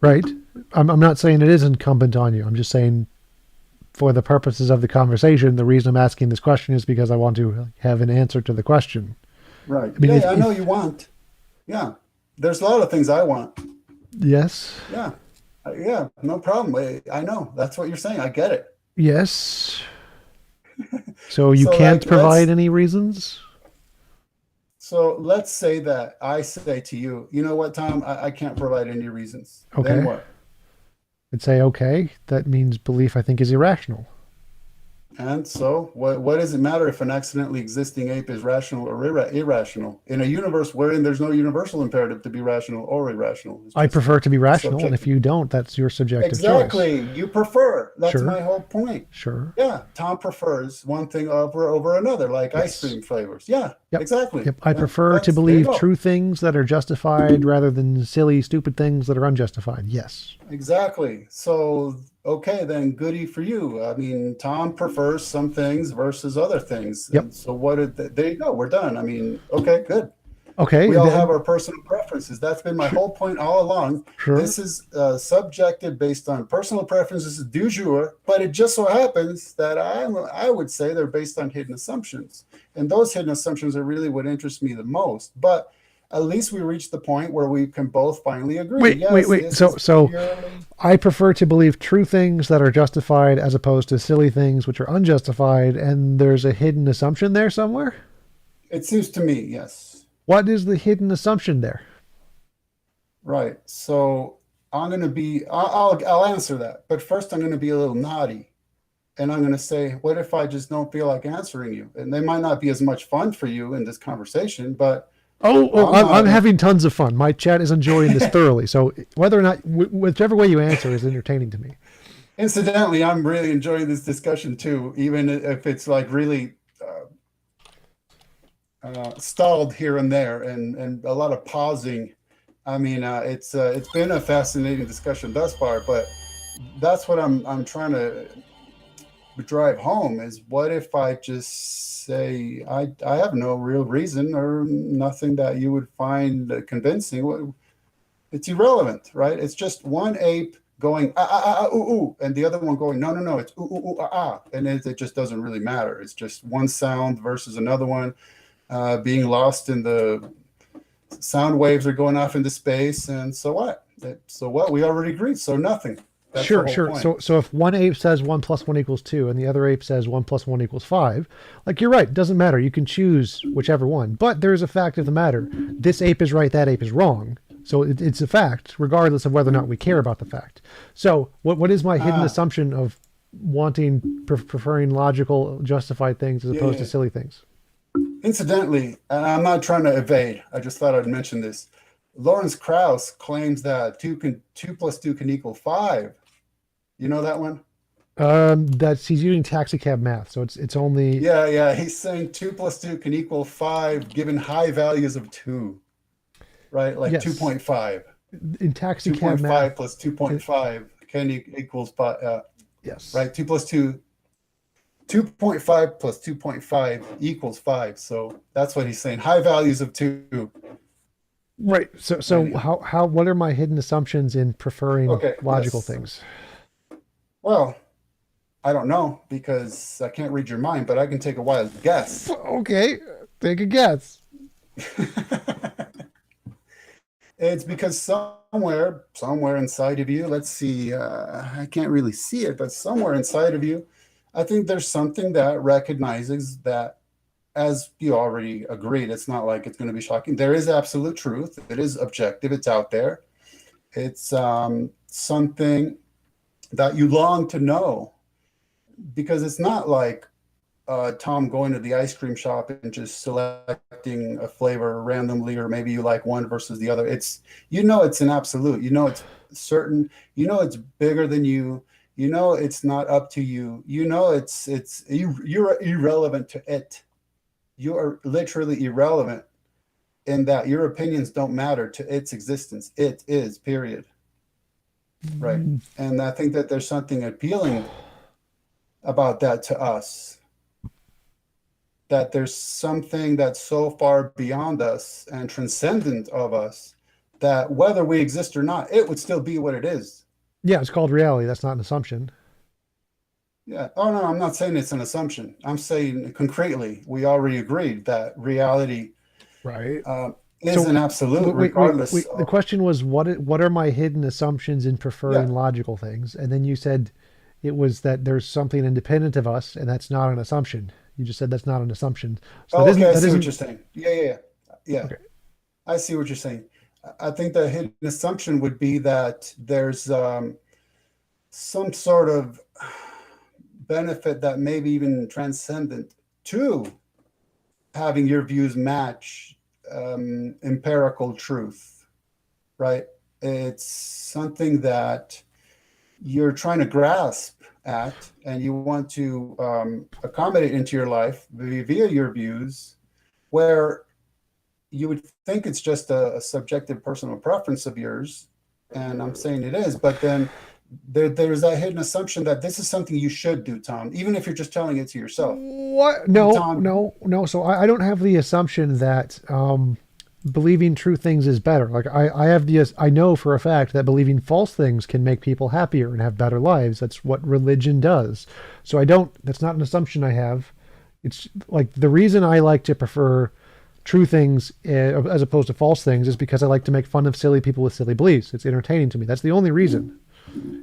Speaker 1: Right. I'm not saying it is incumbent on you. I'm just saying, for the purposes of the conversation, the reason I'm asking this question is because I want to have an answer to the question.
Speaker 2: Right.
Speaker 1: I mean,
Speaker 2: Yeah, I know you want. Yeah. There's a lot of things I want.
Speaker 1: yes,
Speaker 2: Yeah. Yeah, no problem. I know. That's what you're saying. I get it.
Speaker 1: yes. So you
Speaker 2: So
Speaker 1: can't
Speaker 2: like
Speaker 1: provide any reasons?
Speaker 2: let's say that I say to you, you know what, Tom, I can't provide any reasons. Then
Speaker 1: Okay.
Speaker 2: what?
Speaker 1: I'd say, okay, that means belief I think is irrational.
Speaker 2: And so, what does it matter if an accidentally existing ape is rational or irrational? In a universe wherein there's no universal imperative to be rational or irrational, it's
Speaker 1: I
Speaker 2: just
Speaker 1: prefer to be
Speaker 2: a
Speaker 1: rational, and if
Speaker 2: subjective.
Speaker 1: you don't, that's your subjective choice.
Speaker 2: Exactly. You prefer. That's
Speaker 1: Sure,
Speaker 2: my whole point.
Speaker 1: sure.
Speaker 2: Yeah, Tom prefers one thing over another, like ice
Speaker 1: Yes.
Speaker 2: cream flavors. Yeah,
Speaker 1: Yep.
Speaker 2: exactly.
Speaker 1: Yep. I
Speaker 2: Yeah,
Speaker 1: prefer to
Speaker 2: that's there you
Speaker 1: believe
Speaker 2: go.
Speaker 1: true things that are justified rather than silly, stupid things that are unjustified. Yes.
Speaker 2: Exactly. So, okay, then goody for you. I mean, Tom prefers some things versus other things.
Speaker 1: Yep.
Speaker 2: And so there you go. We're done. I mean, okay, good.
Speaker 1: Okay.
Speaker 2: We all have our personal preferences. That's been my
Speaker 1: Sure.
Speaker 2: whole point all along.
Speaker 1: Sure.
Speaker 2: This is subjective based on personal preferences du jour, but it just so happens that I would say they're based on hidden assumptions. And those hidden assumptions are really what interest me the most. But at least we reached the point where we can both finally agree.
Speaker 1: Wait. Wait.
Speaker 2: Yes,
Speaker 1: Wait.
Speaker 2: this
Speaker 1: So
Speaker 2: is
Speaker 1: so
Speaker 2: purely.
Speaker 1: I prefer to believe true things that are justified as opposed to silly things which are unjustified, and there's a hidden assumption there somewhere.
Speaker 2: It seems to me, yes.
Speaker 1: What is the hidden assumption there?
Speaker 2: Right. So I'm going to be, I'll answer that. But first, I'm going to be a little naughty. And I'm going to say, what if I just don't feel like answering you? And they might not be as much fun for you in this conversation, but
Speaker 1: Oh,
Speaker 2: I'm
Speaker 1: I'm
Speaker 2: not.
Speaker 1: having tons of fun. My chat is enjoying this thoroughly. So whether or not, whichever way you answer is entertaining to me.
Speaker 2: Incidentally, I'm really enjoying this discussion too, even if it's like really stalled here and there and a lot of pausing. I mean, it's been a fascinating discussion thus far, but that's what I'm trying to drive home is what if I just say I have no real reason or nothing that you would find convincing. It's irrelevant, right? It's just one ape going ooh, ooh, and the other one going no, it's ooh, ooh, ooh, and it just doesn't really matter. It's just one sound versus another one being lost in the sound waves are going off into space, and so what? So what? We already agreed. So nothing. That's the
Speaker 1: Sure,
Speaker 2: whole
Speaker 1: sure.
Speaker 2: point.
Speaker 1: So if one ape says 1 + 1 = 2 and the other ape says 1 + 1 = 5, like you're right, it doesn't matter. You can choose whichever one. But there is a fact of the matter. This ape is right, that ape is wrong. So it's a fact, regardless of whether or not we care about the fact. So what is my hidden
Speaker 2: Ah,
Speaker 1: assumption of wanting, preferring logical, justified things as
Speaker 2: yeah,
Speaker 1: opposed to
Speaker 2: yeah.
Speaker 1: silly things?
Speaker 2: Incidentally, and I'm not trying to evade. I just thought I'd mention this. Lawrence Krauss claims that two plus two can equal five. You know that one?
Speaker 1: That's he's using taxi cab math, so it's only
Speaker 2: Yeah, yeah. He's saying two plus two can equal five given high values of two, right? Like
Speaker 1: yes
Speaker 2: 2.5.
Speaker 1: in taxi cab math.
Speaker 2: 2.5 plus 2.5 can equals
Speaker 1: Yes.
Speaker 2: right? 2 plus 2, 2.5 plus 2.5 equals 5. So that's what he's saying. High values of two.
Speaker 1: Right. So
Speaker 2: Anyhow.
Speaker 1: what are my hidden assumptions in preferring
Speaker 2: Okay.
Speaker 1: logical
Speaker 2: Yes.
Speaker 1: things?
Speaker 2: Well, I don't know because I can't read your mind, but I can take a wild guess.
Speaker 1: Okay, take a guess.
Speaker 2: It's because somewhere inside of you, let's see, I can't really see it, but somewhere inside of you, I think there's something that recognizes that, as you already agreed, it's not like it's going to be shocking. There is absolute truth. It is objective. It's out there. It's something that you long to know because it's not like Tom going to the ice cream shop and just selecting a flavor randomly, or maybe you like one versus the other. It's it's an absolute. It's certain. It's bigger than you. It's not up to you. You're irrelevant to it. You are literally irrelevant in that your opinions don't matter to its existence. It is, period. Right. And I think that there's something appealing about that to us. that there's something that's so far beyond us and transcendent of us that whether we exist or not, it would still be what it is.
Speaker 1: Yeah, it's called reality. That's not an assumption.
Speaker 2: Yeah. Oh, no, I'm not saying it's an assumption. I'm saying concretely, we already agreed that reality
Speaker 1: Right.
Speaker 2: uh, is
Speaker 1: So
Speaker 2: an absolute, regardless
Speaker 1: wait. The
Speaker 2: of,
Speaker 1: question was what are my hidden assumptions in
Speaker 2: yeah.
Speaker 1: preferring logical things? And then you said it was that there's something independent of us, and that's not an assumption. You just said that's not an assumption. So
Speaker 2: Oh, okay. I
Speaker 1: that
Speaker 2: see what
Speaker 1: isn't
Speaker 2: you're saying. Yeah. Yeah. Yeah. Yeah.
Speaker 1: okay.
Speaker 2: I see what you're saying. I think the hidden assumption would be that there's some sort of benefit that maybe even transcendent to having your views match empirical truth, right? It's something that you're trying to grasp at and you want to accommodate into your life via your views, where you would think it's just a subjective personal preference of yours. And I'm saying it is, but then there's that hidden assumption that this is something you should do, Tom, even if you're just telling it to yourself.
Speaker 1: What?
Speaker 2: And
Speaker 1: No,
Speaker 2: Tom,
Speaker 1: no, no. So I don't have the assumption that believing true things is better. Like I have the I know for a fact that believing false things can make people happier and have better lives. That's what religion does. So I don't. That's not an assumption I have. It's like the reason I like to prefer true things as opposed to false things is because I like to make fun of silly people with silly beliefs. It's entertaining to me. That's the only reason.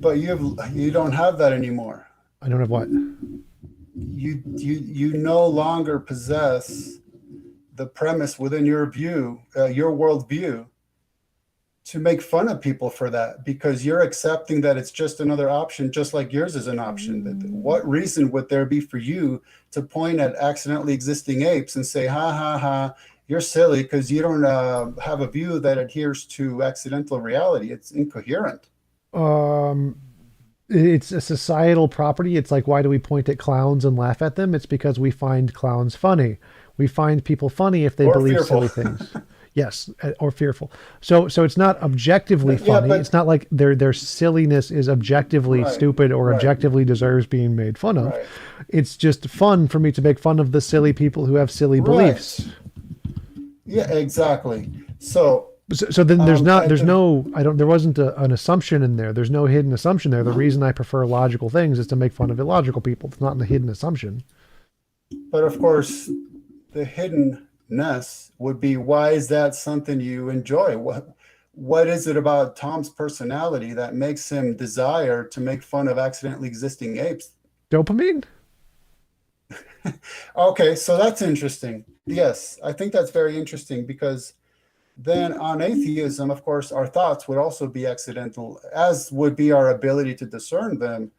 Speaker 2: but you don't have that anymore.
Speaker 1: I don't have what.
Speaker 2: You no longer possess the premise within your view, your worldview, to make fun of people for that, because you're accepting that it's just another option, just like yours is an option. What reason would there be for you to point at accidentally existing apes and say, ha ha ha, you're silly because you don't have a view that adheres to accidental reality? It's incoherent.
Speaker 1: Um, it's a societal property. It's like, why do we point at clowns and laugh at them? It's because we find clowns funny. We find people funny if they
Speaker 2: Or
Speaker 1: believe
Speaker 2: fearful.
Speaker 1: silly things. Yes, or fearful. So it's not objectively
Speaker 2: Yeah,
Speaker 1: funny.
Speaker 2: but
Speaker 1: It's not like their silliness is objectively
Speaker 2: right,
Speaker 1: stupid or
Speaker 2: right,
Speaker 1: objectively deserves being made fun of.
Speaker 2: right,
Speaker 1: It's just fun for me to make fun of the silly people who have silly
Speaker 2: right.
Speaker 1: beliefs.
Speaker 2: Yeah, exactly. So
Speaker 1: So then
Speaker 2: at
Speaker 1: there's
Speaker 2: the
Speaker 1: no I don't there wasn't an assumption in there. There's no hidden assumption there. The reason I prefer logical things is to make fun of illogical people. It's not a hidden assumption.
Speaker 2: But of course, the hiddenness would be, why is that something you enjoy? What is it about Tom's personality that makes him desire to make fun of accidentally existing apes?
Speaker 1: Dopamine?
Speaker 2: Okay, so that's interesting. Yes, I think that's very interesting, because then on atheism, of course, our thoughts would also be accidental, as would be our ability to discern them.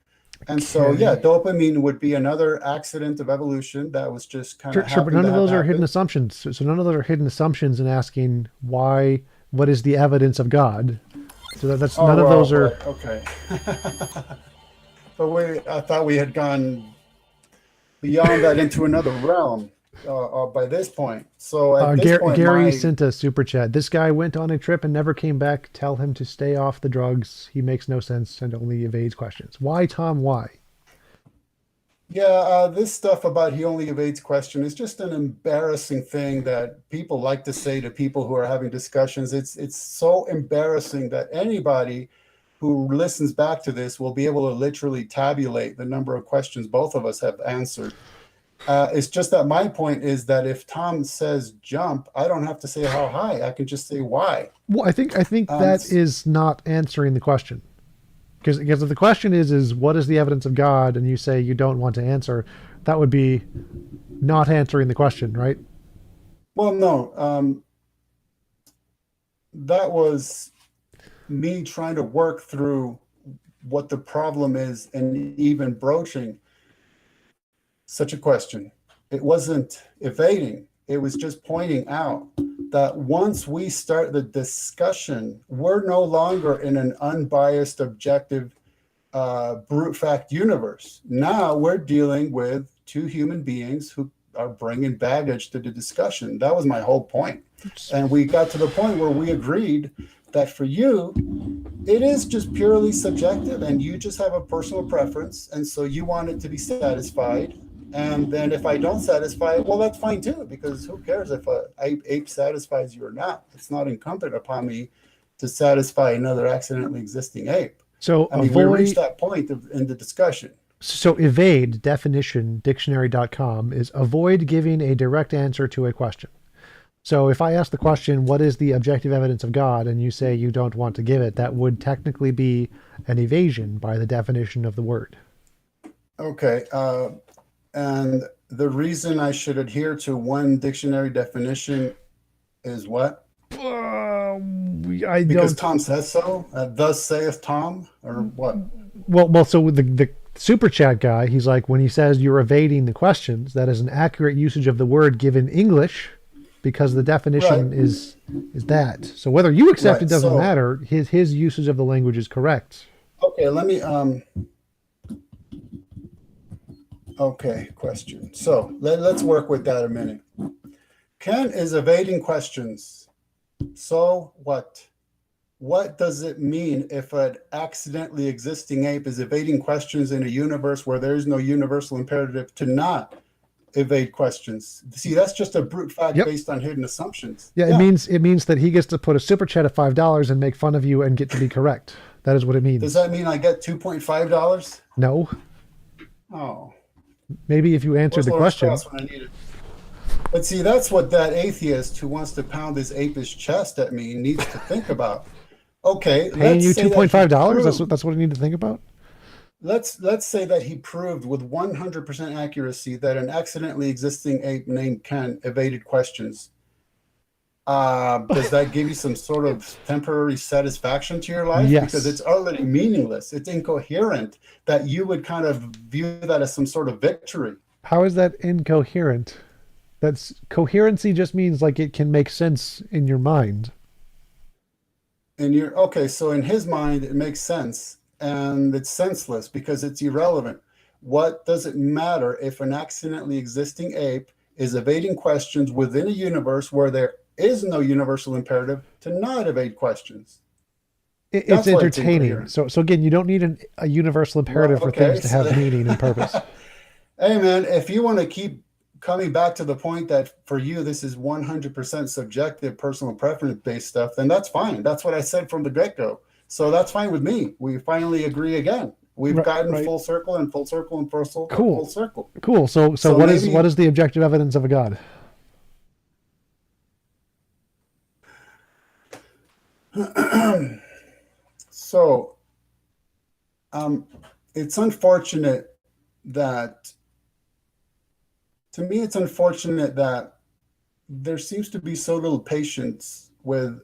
Speaker 2: And so, yeah,
Speaker 1: Okay.
Speaker 2: dopamine would be another accident of evolution that was just kind of
Speaker 1: Sure, but
Speaker 2: happened
Speaker 1: none
Speaker 2: to
Speaker 1: of
Speaker 2: have
Speaker 1: those are hidden
Speaker 2: happened.
Speaker 1: assumptions. So none of those are hidden assumptions in asking why, what is the evidence of God? So that's
Speaker 2: Oh,
Speaker 1: none of
Speaker 2: well,
Speaker 1: those are.
Speaker 2: right, okay. But I thought we had gone beyond that into another realm by this point. So at this point,
Speaker 1: Gary
Speaker 2: my
Speaker 1: sent a super chat. This guy went on a trip and never came back. Tell him to stay off the drugs. He makes no sense and only evades questions. Why, Tom? Why?
Speaker 2: yeah, this stuff about he only evades question is just an embarrassing thing that people like to say to people who are having discussions. It's so embarrassing that anybody who listens back to this will be able to literally tabulate the number of questions both of us have answered. It's just that my point is that if Tom says jump, I don't have to say how high. I can just say why.
Speaker 1: Well, I think
Speaker 2: Um,
Speaker 1: that is not answering the question. Because if the question is what is the evidence of God, and you say you don't want to answer, that would be not answering the question, right?
Speaker 2: well, no, that was me trying to work through what the problem is and even broaching such a question. It wasn't evading, it was just pointing out that once we start the discussion, we're no longer in an unbiased, objective, brute fact universe. Now we're dealing with two human beings who are bringing baggage to the discussion. That was my whole point. And we got to the point where we agreed that for you, it is just purely subjective and you just have a personal preference. And so you want it to be satisfied. And then if I don't satisfy it, well, that's fine too, because who cares if a ape satisfies you or not? It's not incumbent upon me to satisfy another accidentally existing ape.
Speaker 1: So
Speaker 2: I mean, we reached
Speaker 1: avoid.
Speaker 2: that point in the discussion.
Speaker 1: So evade definition dictionary.com is avoid giving a direct answer to a question. So if I ask the question, what is the objective evidence of God? And you say you don't want to give it, that would technically be an evasion by the definition of the word.
Speaker 2: Okay. And the reason I should adhere to one dictionary definition is what?
Speaker 1: I
Speaker 2: Because
Speaker 1: don't.
Speaker 2: Tom says so. Thus saith Tom, or what?
Speaker 1: Well. So with the super chat guy, he's like, when he says you're evading the questions, that is an accurate usage of the word given English, because the definition
Speaker 2: Right.
Speaker 1: is that. So whether you accept
Speaker 2: Right.
Speaker 1: it doesn't
Speaker 2: So,
Speaker 1: matter. His usage of the language is correct.
Speaker 2: okay, let me okay, question. So let's work with that a minute. Ken is evading questions. So what? What does it mean if an accidentally existing ape is evading questions in a universe where there is no universal imperative to not evade questions? See, that's just a brute fact
Speaker 1: Yep.
Speaker 2: based on hidden assumptions.
Speaker 1: Yeah, it means that he gets to put a super chat of $5 and make fun of you and get to be correct. That is what it means.
Speaker 2: Does that mean I get $2.5?
Speaker 1: No.
Speaker 2: Oh.
Speaker 1: Maybe if you answered
Speaker 2: Where's
Speaker 1: the
Speaker 2: Lawrence
Speaker 1: question.
Speaker 2: Krauss when I need it? But see, that's what that atheist who wants to pound his apish chest at me needs to think about. Okay,
Speaker 1: Paying you
Speaker 2: let's say that he
Speaker 1: $2.5?
Speaker 2: proved-
Speaker 1: That's what I need to think about.
Speaker 2: let's say that he proved with 100% accuracy that an accidentally existing ape named Ken evaded questions. Does that give you some sort of temporary satisfaction to your life?
Speaker 1: Yes.
Speaker 2: Because it's utterly meaningless. It's incoherent that you would kind of view that as some sort of victory.
Speaker 1: How is that incoherent? That's coherency just means like it can make sense in your mind.
Speaker 2: And you're okay, so in his mind, it makes sense and it's senseless because it's irrelevant. What does it matter if an accidentally existing ape is evading questions within a universe where there is no universal imperative to not evade questions?
Speaker 1: It's
Speaker 2: That's why it's
Speaker 1: entertaining.
Speaker 2: incoherent.
Speaker 1: So again, you don't need a universal imperative for
Speaker 2: Okay,
Speaker 1: things to have
Speaker 2: so
Speaker 1: meaning and purpose.
Speaker 2: hey man, if you want to keep coming back to the point that for you this is 100% subjective, personal preference based stuff, then that's fine. That's what I said from the get-go. So that's fine with me. We finally agree again. We've gotten
Speaker 1: Right.
Speaker 2: full circle and full circle and full circle.
Speaker 1: Cool.
Speaker 2: Full circle.
Speaker 1: Cool. So
Speaker 2: So
Speaker 1: what is
Speaker 2: maybe-
Speaker 1: what is the objective evidence of a God?
Speaker 2: So it's unfortunate that, to me, it's unfortunate that there seems to be so little patience with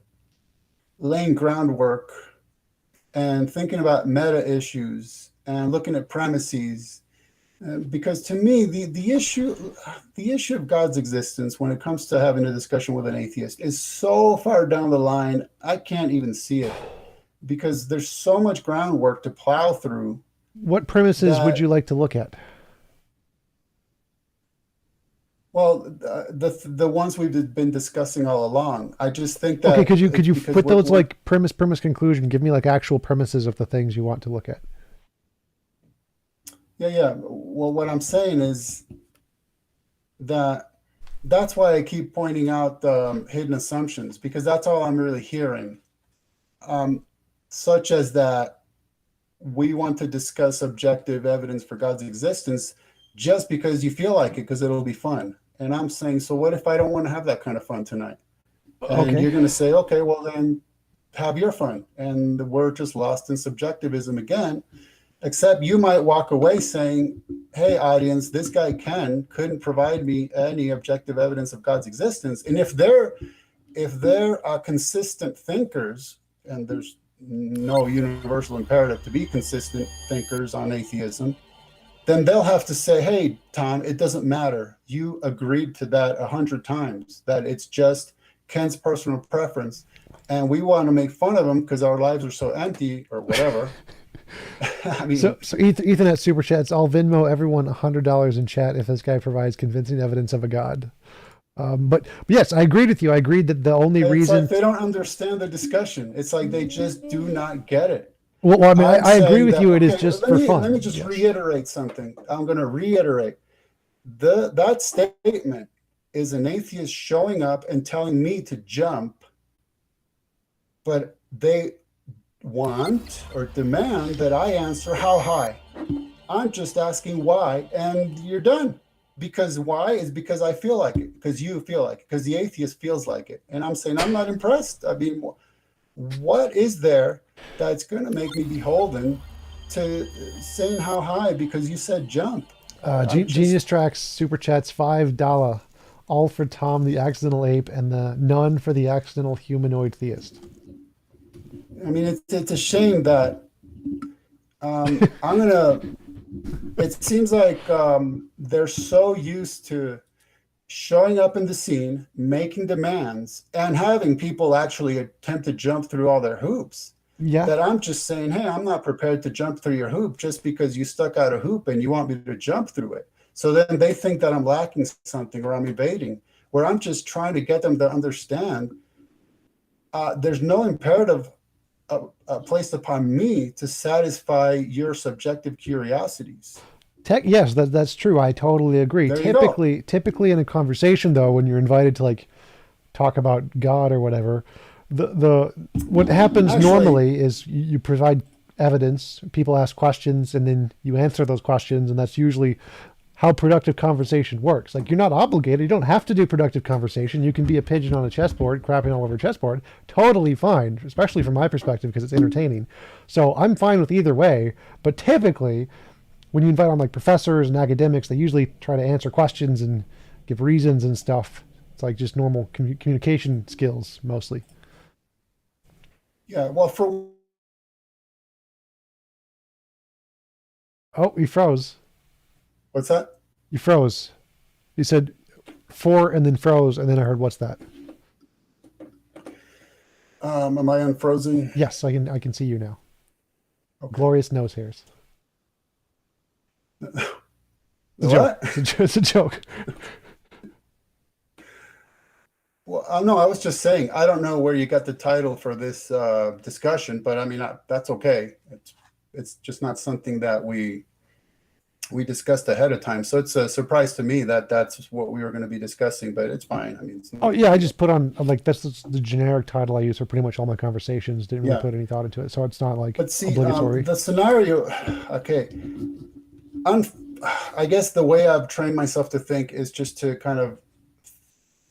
Speaker 2: laying groundwork and thinking about meta issues and looking at premises. Because to me, the issue of God's existence when it comes to having a discussion with an atheist is so far down the line, I can't even see it because there's so much groundwork to plow through.
Speaker 1: What premises would
Speaker 2: That-
Speaker 1: you like to look at?
Speaker 2: Well, the ones we've been discussing all along. I just think that
Speaker 1: Okay, could you
Speaker 2: because
Speaker 1: put those
Speaker 2: we're-
Speaker 1: like premise conclusion? Give me like actual premises of the things you want to look at.
Speaker 2: Yeah. Well, what I'm saying is that that's why I keep pointing out the hidden assumptions, because that's all I'm really hearing. Such as that we want to discuss objective evidence for God's existence just because you feel like it, because it'll be fun. And I'm saying, so what if I don't want to have that kind of fun tonight? And
Speaker 1: Okay.
Speaker 2: you're going to say, okay, well then have your fun. And we're just lost in subjectivism again. Except you might walk away saying, hey, audience, this guy Ken couldn't provide me any objective evidence of God's existence. And if they're consistent thinkers, and there's no universal imperative to be consistent thinkers on atheism, then they'll have to say, hey, Tom, it doesn't matter. You agreed to that 100 times, that it's just Ken's personal preference. And we want to make fun of him because our lives are so empty or whatever. I mean,
Speaker 1: So Ethan at Super Chats, I'll Venmo everyone $100 in chat if this guy provides convincing evidence of a God. But yes, I agreed with you. I agreed that the only
Speaker 2: it's
Speaker 1: reason.
Speaker 2: like they don't understand the discussion. It's like they just do not get it.
Speaker 1: Well, I mean,
Speaker 2: I'm
Speaker 1: I agree
Speaker 2: saying
Speaker 1: with
Speaker 2: that-
Speaker 1: you. It is
Speaker 2: okay,
Speaker 1: just
Speaker 2: let
Speaker 1: for
Speaker 2: me,
Speaker 1: fun.
Speaker 2: Let me just
Speaker 1: Yes.
Speaker 2: reiterate something. I'm going to reiterate. That statement is an atheist showing up and telling me to jump, but they want or demand that I answer how high. I'm just asking why, and you're done. Because why is because I feel like it, because you feel like it, because the atheist feels like it. And I'm saying I'm not impressed. I mean, what is there that's going to make me beholden to saying how high because you said jump? I'm
Speaker 1: Genius
Speaker 2: just,
Speaker 1: Tracks super chats $5, all for Tom the accidental ape, and the none for the accidental humanoid theist.
Speaker 2: I mean, it's a shame that I'm going to, it seems like they're so used to showing up in the scene, making demands, and having people actually attempt to jump through all their hoops.
Speaker 1: Yeah,
Speaker 2: That I'm just saying, hey, I'm not prepared to jump through your hoop just because you stuck out a hoop and you want me to jump through it. So then they think that I'm lacking something or I'm evading, where I'm just trying to get them to understand there's no imperative placed upon me to satisfy your subjective curiosities.
Speaker 1: yes, that's true. I totally agree.
Speaker 2: There you go.
Speaker 1: Typically in a conversation though, when you're invited to like talk about God or whatever, the what happens
Speaker 2: Actually,
Speaker 1: normally is you provide evidence, people ask questions, and then you answer those questions, and that's usually how productive conversation works. Like you're not obligated, you don't have to do productive conversation. You can be a pigeon on a chessboard, crapping all over a chessboard. Totally fine, especially from my perspective because it's entertaining. So I'm fine with either way. But typically, when you invite on like professors and academics, they usually try to answer questions and give reasons and stuff. It's like just normal communication skills mostly.
Speaker 2: yeah, well, for
Speaker 1: Oh, you froze.
Speaker 2: what's that?
Speaker 1: You froze. You said four and then froze, and then I heard, "What's that?"
Speaker 2: Am I unfrozen?
Speaker 1: Yes, I can see you now.
Speaker 2: Okay.
Speaker 1: Glorious nose hairs. It's a joke.
Speaker 2: What?
Speaker 1: It's a joke.
Speaker 2: Well, no, I was just saying, I don't know where you got the title for this discussion, but I mean, that's okay. It's just not something that we discussed ahead of time. So it's a surprise to me that that's what we were going to be discussing, but it's fine. I mean, it's no
Speaker 1: Oh
Speaker 2: big
Speaker 1: yeah, I
Speaker 2: deal.
Speaker 1: just put on like that's the generic title I use for pretty much all my conversations. Didn't really
Speaker 2: Yeah.
Speaker 1: put any thought into it, so it's not like
Speaker 2: But see,
Speaker 1: obligatory.
Speaker 2: the scenario, okay, un, I guess the way I've trained myself to think is just to kind of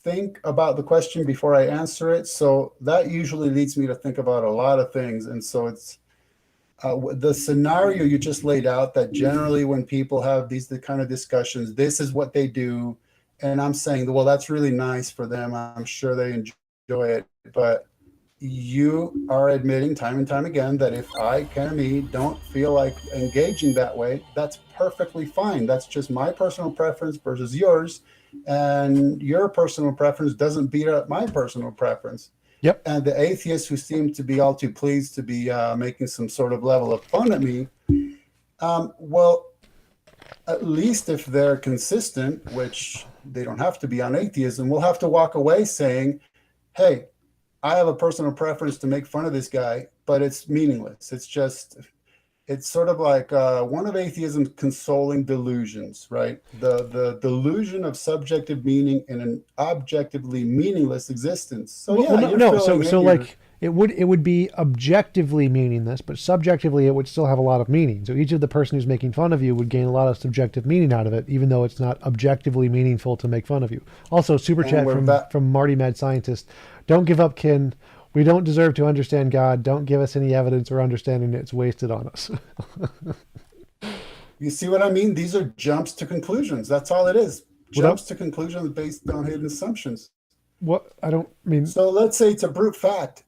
Speaker 2: think about the question before I answer it. So that usually leads me to think about a lot of things. And so it's the scenario you just laid out that generally when people have the kind of discussions, this is what they do. And I'm saying, well, that's really nice for them. I'm sure they enjoy it. But you are admitting time and time again that if I, Kenny, don't feel like engaging that way, that's perfectly fine. That's just my personal preference versus yours. And your personal preference doesn't beat up my personal preference.
Speaker 1: Yep.
Speaker 2: And the atheists who seem to be all too pleased to be making some sort of level of fun at me, well, at least if they're consistent, which they don't have to be on atheism, we'll have to walk away saying, hey, I have a personal preference to make fun of this guy, but it's meaningless. It's sort of like one of atheism's consoling delusions, right? The delusion of subjective meaning in an objectively meaningless existence. So
Speaker 1: Well,
Speaker 2: yeah,
Speaker 1: no,
Speaker 2: you're
Speaker 1: no. So,
Speaker 2: filling in
Speaker 1: so
Speaker 2: your
Speaker 1: like it would be objectively meaningless, but subjectively it would still have a lot of meaning. So each of the person who's making fun of you would gain a lot of subjective meaning out of it, even though it's not objectively meaningful to make fun of you. Also, super
Speaker 2: and
Speaker 1: chat
Speaker 2: we're
Speaker 1: from
Speaker 2: back.
Speaker 1: Marty Mad Scientist. Don't give up, kin. We don't deserve to understand God. Don't give us any evidence or understanding it's wasted on us.
Speaker 2: You see what I mean? These are jumps to conclusions. That's all it is.
Speaker 1: Without
Speaker 2: Jumps to conclusions based on hidden assumptions.
Speaker 1: what I don't mean.
Speaker 2: So let's say it's a brute fact.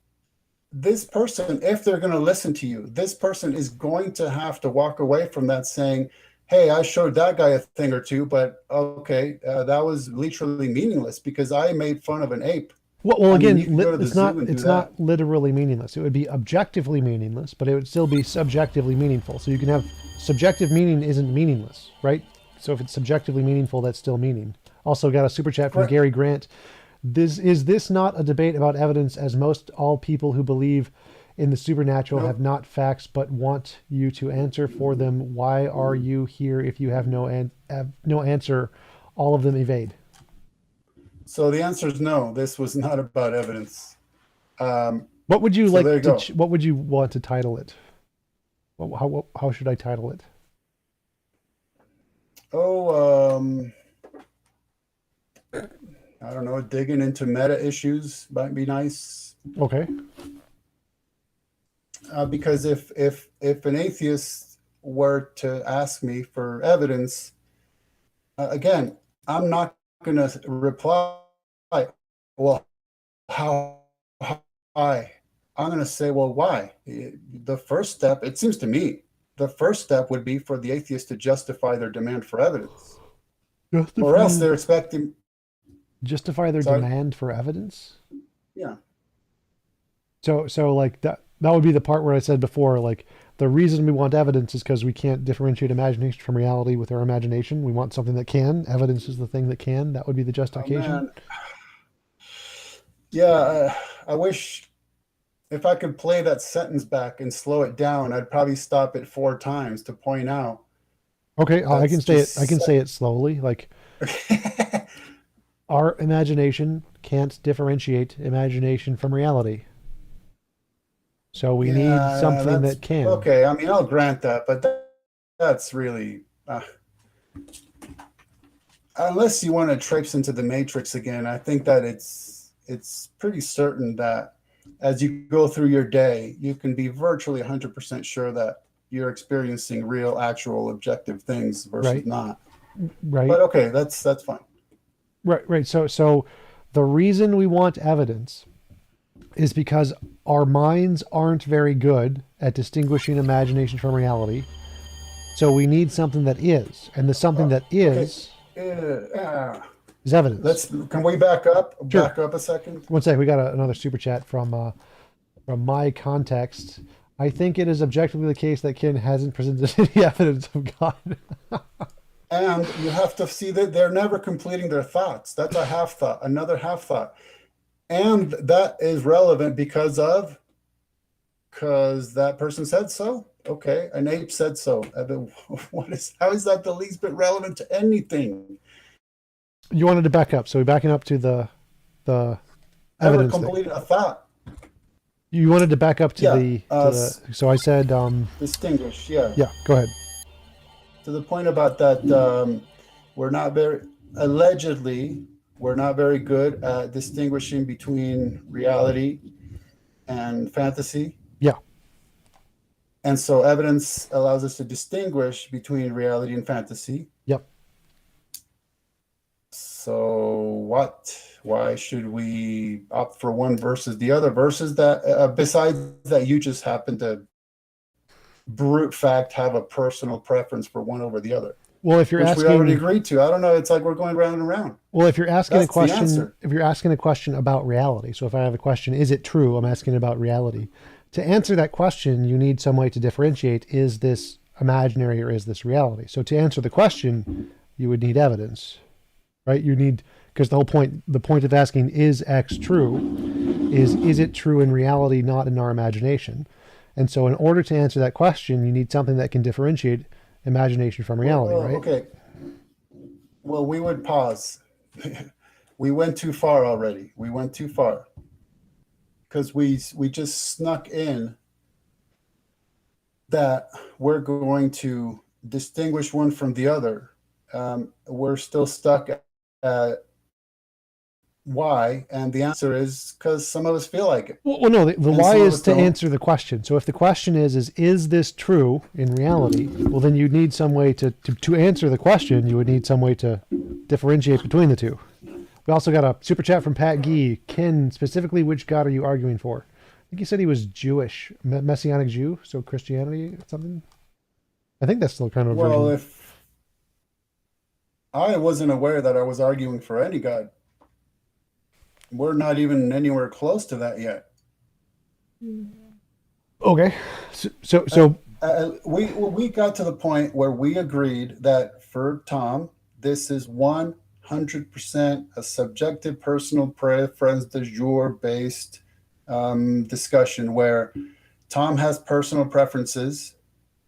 Speaker 2: This person, if they're going to listen to you, this person is going to have to walk away from that saying, hey, I showed that guy a thing or two, but okay, that was literally meaningless because I made fun of an ape.
Speaker 1: Well,
Speaker 2: I mean,
Speaker 1: again,
Speaker 2: you could go to the
Speaker 1: it's
Speaker 2: zoo
Speaker 1: not
Speaker 2: and do
Speaker 1: it's
Speaker 2: that.
Speaker 1: not literally meaningless. It would be objectively meaningless, but it would still be subjectively meaningful. So you can have subjective meaning isn't meaningless, right? So if it's subjectively meaningful, that's still meaning. Also got a super chat from
Speaker 2: Correct.
Speaker 1: Gary Grant. This not a debate about evidence, as most all people who believe in the supernatural have
Speaker 2: Nope.
Speaker 1: not facts but want you to answer for them. Why are you here if you have no answer all of them evade.
Speaker 2: So the answer is no. This was not about evidence. Um,
Speaker 1: What would you
Speaker 2: so there
Speaker 1: like
Speaker 2: you
Speaker 1: to?
Speaker 2: go.
Speaker 1: What would you want to title it? How should I title it?
Speaker 2: Oh, I don't know. Digging into meta issues might be nice.
Speaker 1: Okay.
Speaker 2: Because if an atheist were to ask me for evidence, again, I'm not going to reply, well, how, why? I'm going to say, well, why? The first step, it seems to me, the first step would be for the atheist to justify their demand for evidence, or else
Speaker 1: Justify
Speaker 2: they're expecting.
Speaker 1: justify their
Speaker 2: Sorry,
Speaker 1: demand for evidence.
Speaker 2: yeah,
Speaker 1: So like that would be the part where I said before, like the reason we want evidence is because we can't differentiate imagination from reality with our imagination. We want something that can. Evidence is the thing that can. That would be the
Speaker 2: oh
Speaker 1: justification.
Speaker 2: man, yeah. I wish if I could play that sentence back and slow it down, I'd probably stop it 4 times to point out
Speaker 1: Okay, I
Speaker 2: that's
Speaker 1: can say it. I
Speaker 2: just
Speaker 1: can say it slowly. Like our imagination can't differentiate imagination from reality. So we need
Speaker 2: yeah,
Speaker 1: something
Speaker 2: that's
Speaker 1: that can.
Speaker 2: okay. I mean, I'll grant that, but that's really unless you want to traipse into the matrix again. I think that it's pretty certain that as you go through your day, you can be virtually 100% sure that you're experiencing real, actual, objective things versus
Speaker 1: Right,
Speaker 2: not.
Speaker 1: right,
Speaker 2: But okay, that's fine.
Speaker 1: right. So the reason we want evidence is because our minds aren't very good at distinguishing imagination from reality. So we need something that is, and the something that
Speaker 2: Okay,
Speaker 1: is evidence.
Speaker 2: let's can we back up?
Speaker 1: Sure.
Speaker 2: Back up a second.
Speaker 1: One sec. We got another super chat from my context. I think it is objectively the case that Ken hasn't presented any evidence of God.
Speaker 2: And you have to see that they're never completing their thoughts. That's a half thought, another half thought. And that is relevant because that person said so. Okay, an ape said so. How is that the least bit relevant to anything?
Speaker 1: You wanted to back up, so we're backing up to the
Speaker 2: Never
Speaker 1: evidence thing.
Speaker 2: completed a thought.
Speaker 1: You wanted to back up to
Speaker 2: Yeah,
Speaker 1: the. So I said,
Speaker 2: distinguish. Yeah,
Speaker 1: yeah. Go ahead.
Speaker 2: to the point about that, we're not very allegedly we're not very good at distinguishing between reality and fantasy.
Speaker 1: Yeah.
Speaker 2: And so evidence allows us to distinguish between reality and fantasy.
Speaker 1: Yep.
Speaker 2: So what? Why should we opt for one versus the other? Versus that, besides that, you just happen to brute fact have a personal preference for one over the other,
Speaker 1: Well, if you're
Speaker 2: which we already
Speaker 1: asking,
Speaker 2: agreed to. I don't know. It's like we're going round and round.
Speaker 1: well, if you're asking a
Speaker 2: That's the
Speaker 1: question,
Speaker 2: answer.
Speaker 1: if you're asking a question about reality, so if I have a question, is it true? I'm asking about reality. To answer that question, you need some way to differentiate: is this imaginary or is this reality? So to answer the question, you would need evidence, right? You need because the point of asking is X true, is it true in reality, not in our imagination? And so, in order to answer that question, you need something that can differentiate imagination from
Speaker 2: Well,
Speaker 1: reality, right?
Speaker 2: okay. Well, we would pause. We went too far already. We went too far because we just snuck in that we're going to distinguish one from the other. We're still stuck at why, and the answer is because some of us feel like it,
Speaker 1: Well, no, the
Speaker 2: and
Speaker 1: why
Speaker 2: some of
Speaker 1: is
Speaker 2: us
Speaker 1: to
Speaker 2: don't.
Speaker 1: answer the question. So if the question is this true in reality? Well, then you need some way to answer the question. You would need some way to differentiate between the two. We also got a super chat from Pat Gee. Ken, specifically, which God are you arguing for? I think he said he was Jewish, Messianic Jew, so Christianity, something. I think that's still kind of a
Speaker 2: Well,
Speaker 1: version.
Speaker 2: if I wasn't aware that I was arguing for any God, we're not even anywhere close to that yet.
Speaker 1: Okay,
Speaker 2: Uh,
Speaker 1: so
Speaker 2: we got to the point where we agreed that for Tom, this is 100% a subjective personal preference de jour based discussion where Tom has personal preferences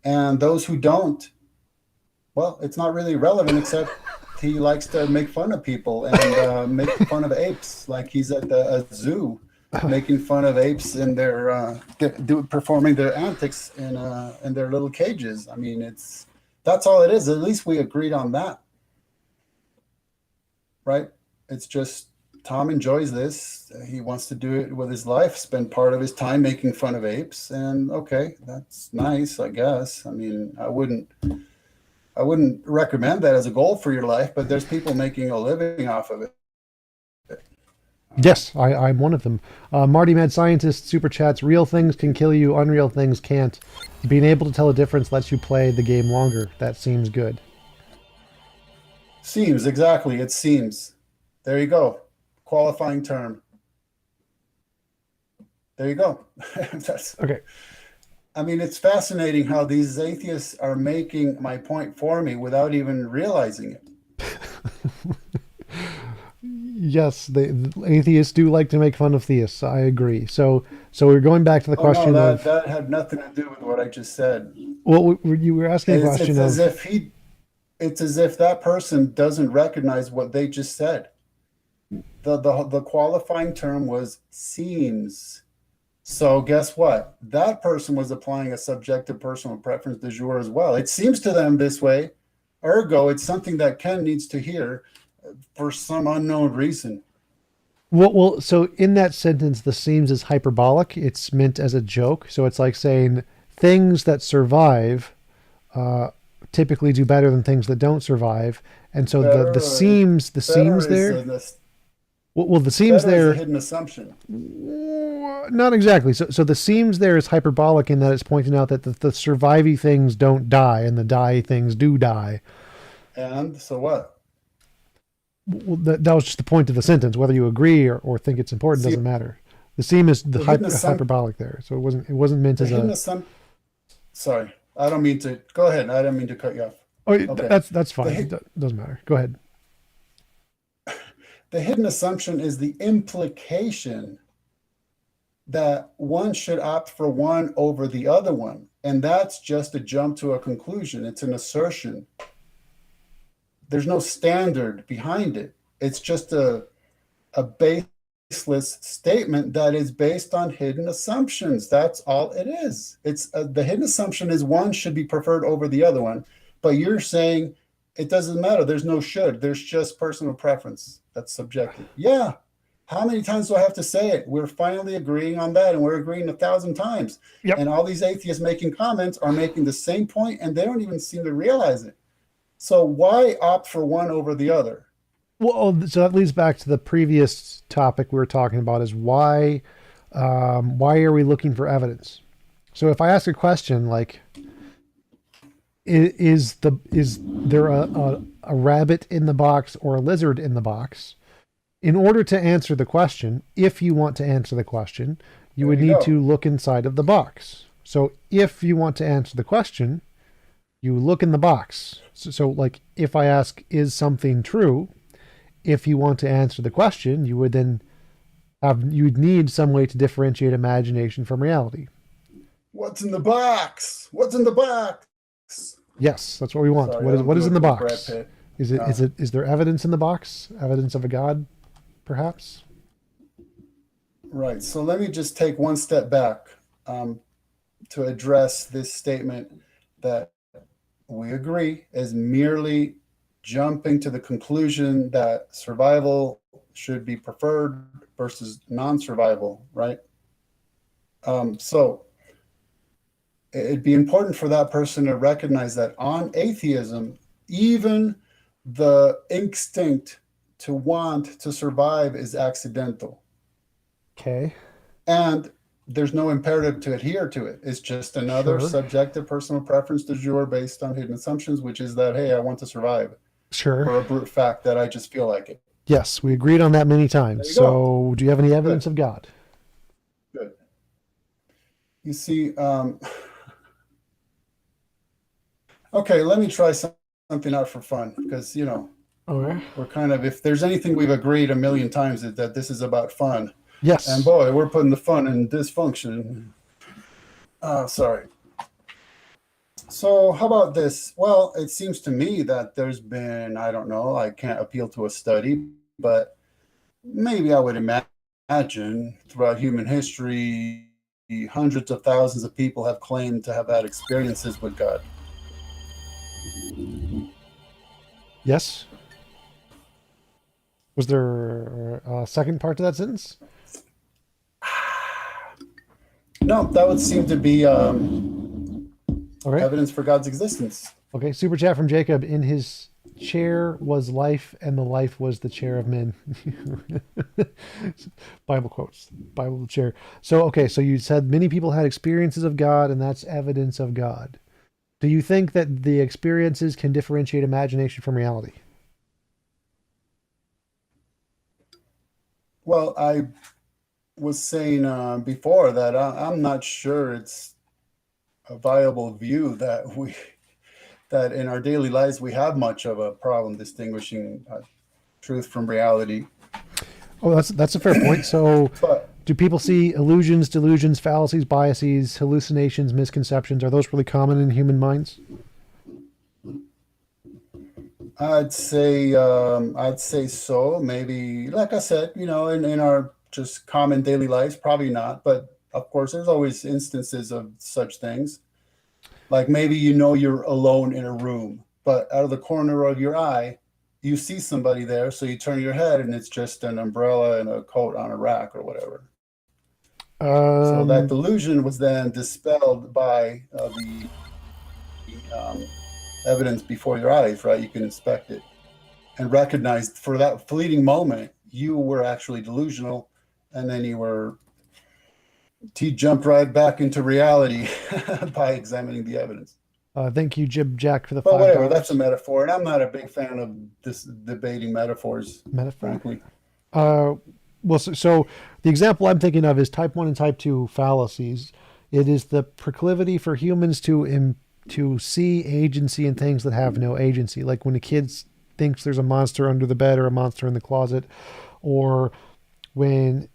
Speaker 2: and those who don't, well, it's not really relevant except he likes to make fun of people and make fun of apes, like he's at a zoo making fun of apes and their performing their antics in their little cages. I mean, that's all it is. At least we agreed on that, right? It's just Tom enjoys this. He wants to do it with his life, spend part of his time making fun of apes, and okay, that's nice, I guess. I mean, I wouldn't recommend that as a goal for your life, but there's people making a living off of it.
Speaker 1: Yes, I'm one of them. Marty Mad Scientist super chats. Real things can kill you, unreal things can't. Being able to tell a difference lets you play the game longer. That seems good.
Speaker 2: Seems, exactly. It seems. There you go. Qualifying term. There you go.
Speaker 1: Okay.
Speaker 2: I mean, it's fascinating how these atheists are making my point for me without even realizing it.
Speaker 1: Yes, the atheists do like to make fun of theists. I agree. So we're going back to the
Speaker 2: Oh no,
Speaker 1: question of.
Speaker 2: that had nothing to do with what I just said.
Speaker 1: Well, you were asking a question
Speaker 2: It's as
Speaker 1: of.
Speaker 2: if it's as if that person doesn't recognize what they just said. The qualifying term was seems. So guess what? That person was applying a subjective personal preference du jour as well. It seems to them this way. Ergo, it's something that Ken needs to hear for some unknown reason.
Speaker 1: Well, so in that sentence, the seems is hyperbolic. It's meant as a joke. So it's like saying things that survive uh, typically do better than things that don't survive. And so the
Speaker 2: Better,
Speaker 1: seams
Speaker 2: better is
Speaker 1: there.
Speaker 2: a,
Speaker 1: Well, the seams
Speaker 2: better is a
Speaker 1: there.
Speaker 2: hidden assumption.
Speaker 1: Not exactly. So the seams there is hyperbolic in that it's pointing out that the surviving things don't die and the die things do die.
Speaker 2: And so what?
Speaker 1: Well, that was just the point of the sentence. Whether you agree or think it's important
Speaker 2: See,
Speaker 1: doesn't matter. The seam is the
Speaker 2: the hidden assump
Speaker 1: hyperbolic there, so it wasn't meant
Speaker 2: the
Speaker 1: as
Speaker 2: hidden
Speaker 1: a.
Speaker 2: assumption. Sorry, I don't mean to. Go ahead. I don't mean to cut you off.
Speaker 1: Oh,
Speaker 2: Okay.
Speaker 1: that's
Speaker 2: The
Speaker 1: fine. Doesn't matter. Go ahead.
Speaker 2: the hidden assumption is the implication that one should opt for one over the other one, and that's just a jump to a conclusion. It's an assertion. There's no standard behind it. It's just a baseless statement that is based on hidden assumptions. That's all it is. It's the hidden assumption is one should be preferred over the other one, but you're saying it doesn't matter. There's no should. There's just personal preference. That's subjective. Yeah. How many times do I have to say it? We're finally agreeing on that, and we're agreeing 1,000 times.
Speaker 1: Yep.
Speaker 2: And all these atheists making comments are making the same point, and they don't even seem to realize it. So why opt for one over the other?
Speaker 1: Well, so that leads back to the previous topic we were talking about: is why are we looking for evidence? So if I ask a question like, is there a rabbit in the box or a lizard in the box? In order to answer the question, if you want to answer the question, you would need to look inside of the box. So if you want to answer the question, you look in the box. So like if I ask, is something true? If you want to answer the question, you would then you'd need some way to differentiate imagination from reality.
Speaker 2: What's in the box? What's in the box?
Speaker 1: Yes, that's what we want.
Speaker 2: Sorry,
Speaker 1: What is in the
Speaker 2: Brad
Speaker 1: box?
Speaker 2: Pitt.
Speaker 1: Is there evidence in the box? Evidence of a god, perhaps?
Speaker 2: Right. So let me just take one step back to address this statement that we agree is merely jumping to the conclusion that survival should be preferred versus non-survival, right? So it'd be important for that person to recognize that on atheism, even the instinct to want to survive is accidental.
Speaker 1: Okay.
Speaker 2: And there's no imperative to adhere to it. It's just another
Speaker 1: Sure.
Speaker 2: subjective personal preference du jour based on hidden assumptions, which is that, hey, I want to survive.
Speaker 1: Sure.
Speaker 2: For a brute fact that I just feel like it.
Speaker 1: Yes, we agreed on that many times.
Speaker 2: There you
Speaker 1: So do you have any evidence of God?
Speaker 2: Good. You see, okay, let me try something out for fun because,
Speaker 1: Okay.
Speaker 2: we're kind of, if there's anything we've agreed a million times is that this is about fun.
Speaker 1: Yes.
Speaker 2: And boy, we're putting the fun in dysfunction. Sorry. So how about this? Well, it seems to me that there's been, I don't know, I can't appeal to a study, but maybe I would imagine throughout human history, hundreds of thousands of people have claimed to have had experiences with God.
Speaker 1: Yes. Was there a second part to that sentence?
Speaker 2: No, that would seem to be
Speaker 1: Okay.
Speaker 2: evidence for God's existence.
Speaker 1: Okay. Super chat from Jacob. In his chair was life, and the life was the chair of men. Bible quotes. Bible chair. So, okay. So you said many people had experiences of God, and that's evidence of God. Do you think that the experiences can differentiate imagination from reality?
Speaker 2: Well, I was saying before that I'm not sure it's a viable view that that in our daily lives we have much of a problem distinguishing truth from reality.
Speaker 1: Oh, that's a fair point. So,
Speaker 2: But
Speaker 1: do people see illusions, delusions, fallacies, biases, hallucinations, misconceptions? Are those really common in human minds?
Speaker 2: I'd say so. Maybe, like I said, in our just common daily lives, probably not. But of course, there's always instances of such things. Like maybe you're alone in a room, but out of the corner of your eye, you see somebody there, so you turn your head and it's just an umbrella and a coat on a rack or whatever. So that
Speaker 1: Um,
Speaker 2: delusion was then dispelled by um, evidence before your eyes, right? You can inspect it and recognize for that fleeting moment you were actually delusional, and then you were jumped right back into reality by examining the evidence.
Speaker 1: thank you, Jib Jack, for the
Speaker 2: But
Speaker 1: five
Speaker 2: whatever, that's a
Speaker 1: dollars.
Speaker 2: metaphor, and I'm not a big fan of this debating metaphors,
Speaker 1: Metaphor.
Speaker 2: frankly.
Speaker 1: Uh, well, so the example I'm thinking of is type one and type two fallacies. It is the proclivity for humans to see agency in things that have no agency, like when a kid thinks there's a monster under the bed or a monster in the closet, or when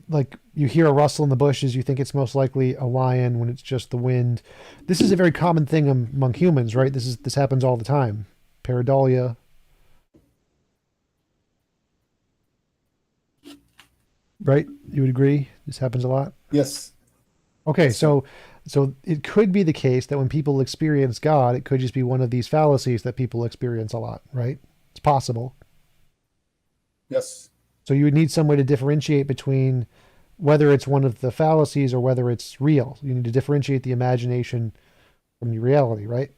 Speaker 1: like you hear a rustle in the bushes, you think it's most likely a lion when it's just the wind. This is a very common thing among humans, right? This happens all the time. Pareidolia, right? You would agree? This happens a lot.
Speaker 2: Yes,
Speaker 1: Okay,
Speaker 2: yes, sir.
Speaker 1: so it could be the case that when people experience God, it could just be one of these fallacies that people experience a lot, right? It's possible.
Speaker 2: Yes.
Speaker 1: So you would need some way to differentiate between whether it's one of the fallacies or whether it's real. You need to differentiate the imagination from the reality, right?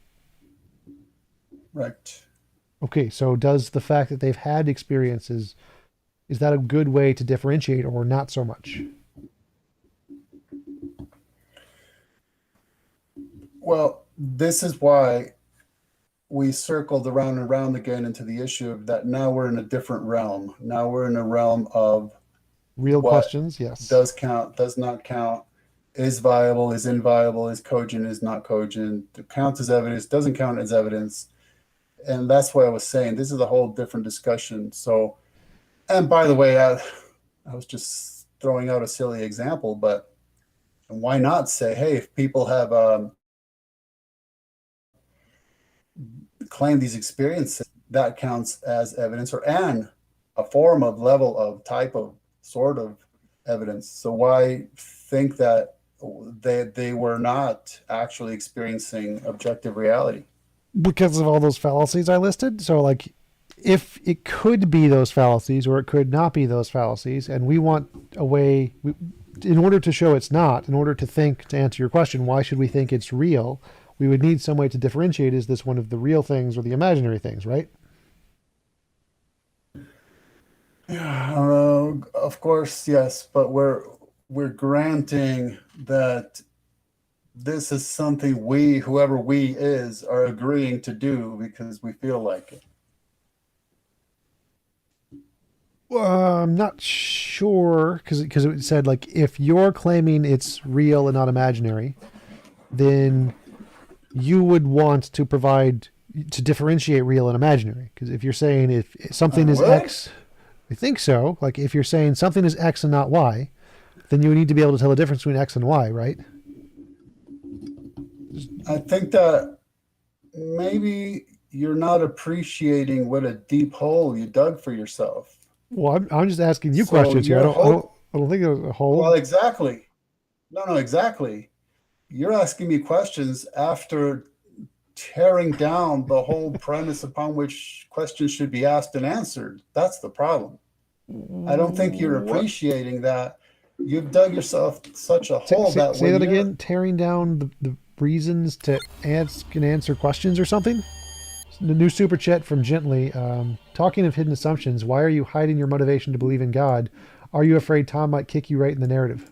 Speaker 2: Right.
Speaker 1: Okay, so does the fact that they've had experiences, is that a good way to differentiate or not so much?
Speaker 2: Well, this is why we circled around and around again into the issue of that now we're in a different realm. Now we're in a realm of
Speaker 1: Real
Speaker 2: what
Speaker 1: questions, yes.
Speaker 2: does count, does not count, is viable, is inviolable, is cogent, is not cogent, counts as evidence, doesn't count as evidence. And that's what I was saying. This is a whole different discussion. So, and by the way, I was just throwing out a silly example, but why not say, hey, if people have claimed these experiences, that counts as evidence or an a form of level of type of sort of evidence. So why think that they were not actually experiencing objective reality?
Speaker 1: Because of all those fallacies I listed. So, like, if it could be those fallacies or it could not be those fallacies, and we want a way, in order to show it's not, in order to think, to answer your question, why should we think it's real? We would need some way to differentiate, is this one of the real things or the imaginary things, right?
Speaker 2: Of course, yes, but we're granting that this is something we, whoever we is, are agreeing to do because we feel like it.
Speaker 1: I'm not sure because it said like if you're claiming it's real and not imaginary, then you would want to provide to differentiate real and imaginary. Because if you're saying if
Speaker 2: I
Speaker 1: something is
Speaker 2: would.
Speaker 1: X, I think so. Like if you're saying something is X and not Y, then you would need to be able to tell the difference between X and Y, right?
Speaker 2: I think that maybe you're not appreciating what a deep hole you dug for yourself.
Speaker 1: Well, I'm just asking you
Speaker 2: So
Speaker 1: questions here.
Speaker 2: your hope,
Speaker 1: I don't think there's a
Speaker 2: well,
Speaker 1: whole.
Speaker 2: exactly. No, no, exactly. You're asking me questions after tearing down the whole premise upon which questions should be asked and answered. That's the problem. I don't think you're
Speaker 1: What?
Speaker 2: appreciating that you've dug yourself such a hole that
Speaker 1: Say
Speaker 2: when
Speaker 1: that
Speaker 2: you're,
Speaker 1: again. Tearing down the reasons to ask and answer questions or something. The new super chat from Gently. Talking of hidden assumptions, why are you hiding your motivation to believe in God? Are you afraid Tom might kick you right in the narrative?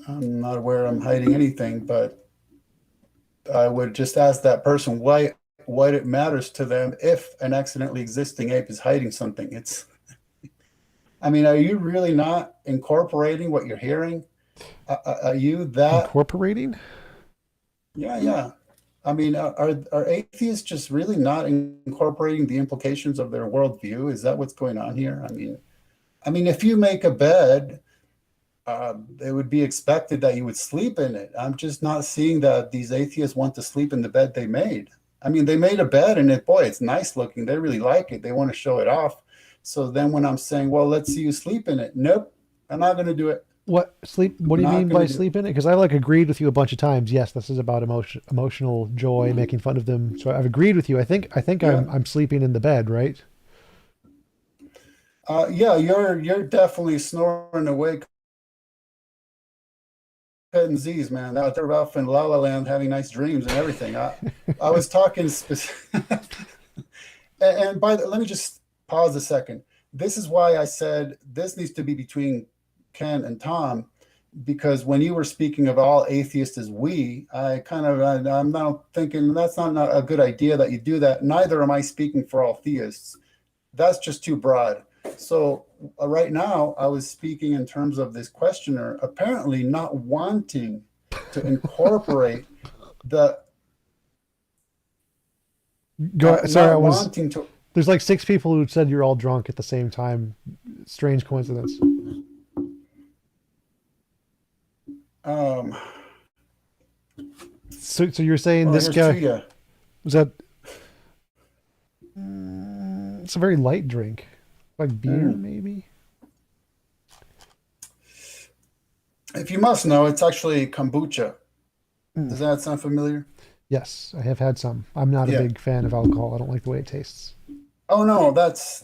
Speaker 2: I'm not aware I'm hiding anything, but I would just ask that person why what it matters to them if an accidentally existing ape is hiding something. It's, I mean, are you really not incorporating what you're hearing? Are you that?
Speaker 1: Incorporating?
Speaker 2: Yeah, yeah. I mean, are atheists just really not incorporating the implications of their worldview? Is that what's going on here? I mean, if you make a bed, it would be expected that you would sleep in it. I'm just not seeing that these atheists want to sleep in the bed they made. I mean, they made a bed and it, boy, it's nice looking. They really like it. They want to show it off. So then when I'm saying, well, let's see you sleep in it. Nope, I'm not going to do it.
Speaker 1: What sleep? What do you
Speaker 2: Not
Speaker 1: mean
Speaker 2: going
Speaker 1: by
Speaker 2: to do it.
Speaker 1: sleep in it? Because I like agreed with you a bunch of times. Yes, this is about emotional joy, making fun of them. So I've agreed with you. I think
Speaker 2: Yeah.
Speaker 1: I'm sleeping in the bed, right?
Speaker 2: Yeah, you're definitely snoring away cutting Z's, man. Out there off in La La Land having nice dreams and everything. I was talking specific. And let me just pause a second. This is why I said this needs to be between Ken and Tom, because when you were speaking of all atheists as we, I'm not thinking that's not a good idea that you do that. Neither am I speaking for all theists. That's just too broad. So right now, I was speaking in terms of this questioner apparently not wanting to incorporate the
Speaker 1: Go. Sorry, I
Speaker 2: not
Speaker 1: was.
Speaker 2: wanting to.
Speaker 1: There's like six people who said you're all drunk at the same time. Strange coincidence.
Speaker 2: Um,
Speaker 1: So you're saying
Speaker 2: well,
Speaker 1: this
Speaker 2: here's to
Speaker 1: guy
Speaker 2: you.
Speaker 1: was that? It's a very light drink, like beer,
Speaker 2: Mm.
Speaker 1: maybe.
Speaker 2: If you must know, it's actually kombucha.
Speaker 1: Mm.
Speaker 2: Does that sound familiar?
Speaker 1: Yes, I have had some. I'm not a
Speaker 2: Yeah.
Speaker 1: big fan of alcohol. I don't like the way it tastes.
Speaker 2: Oh no, that's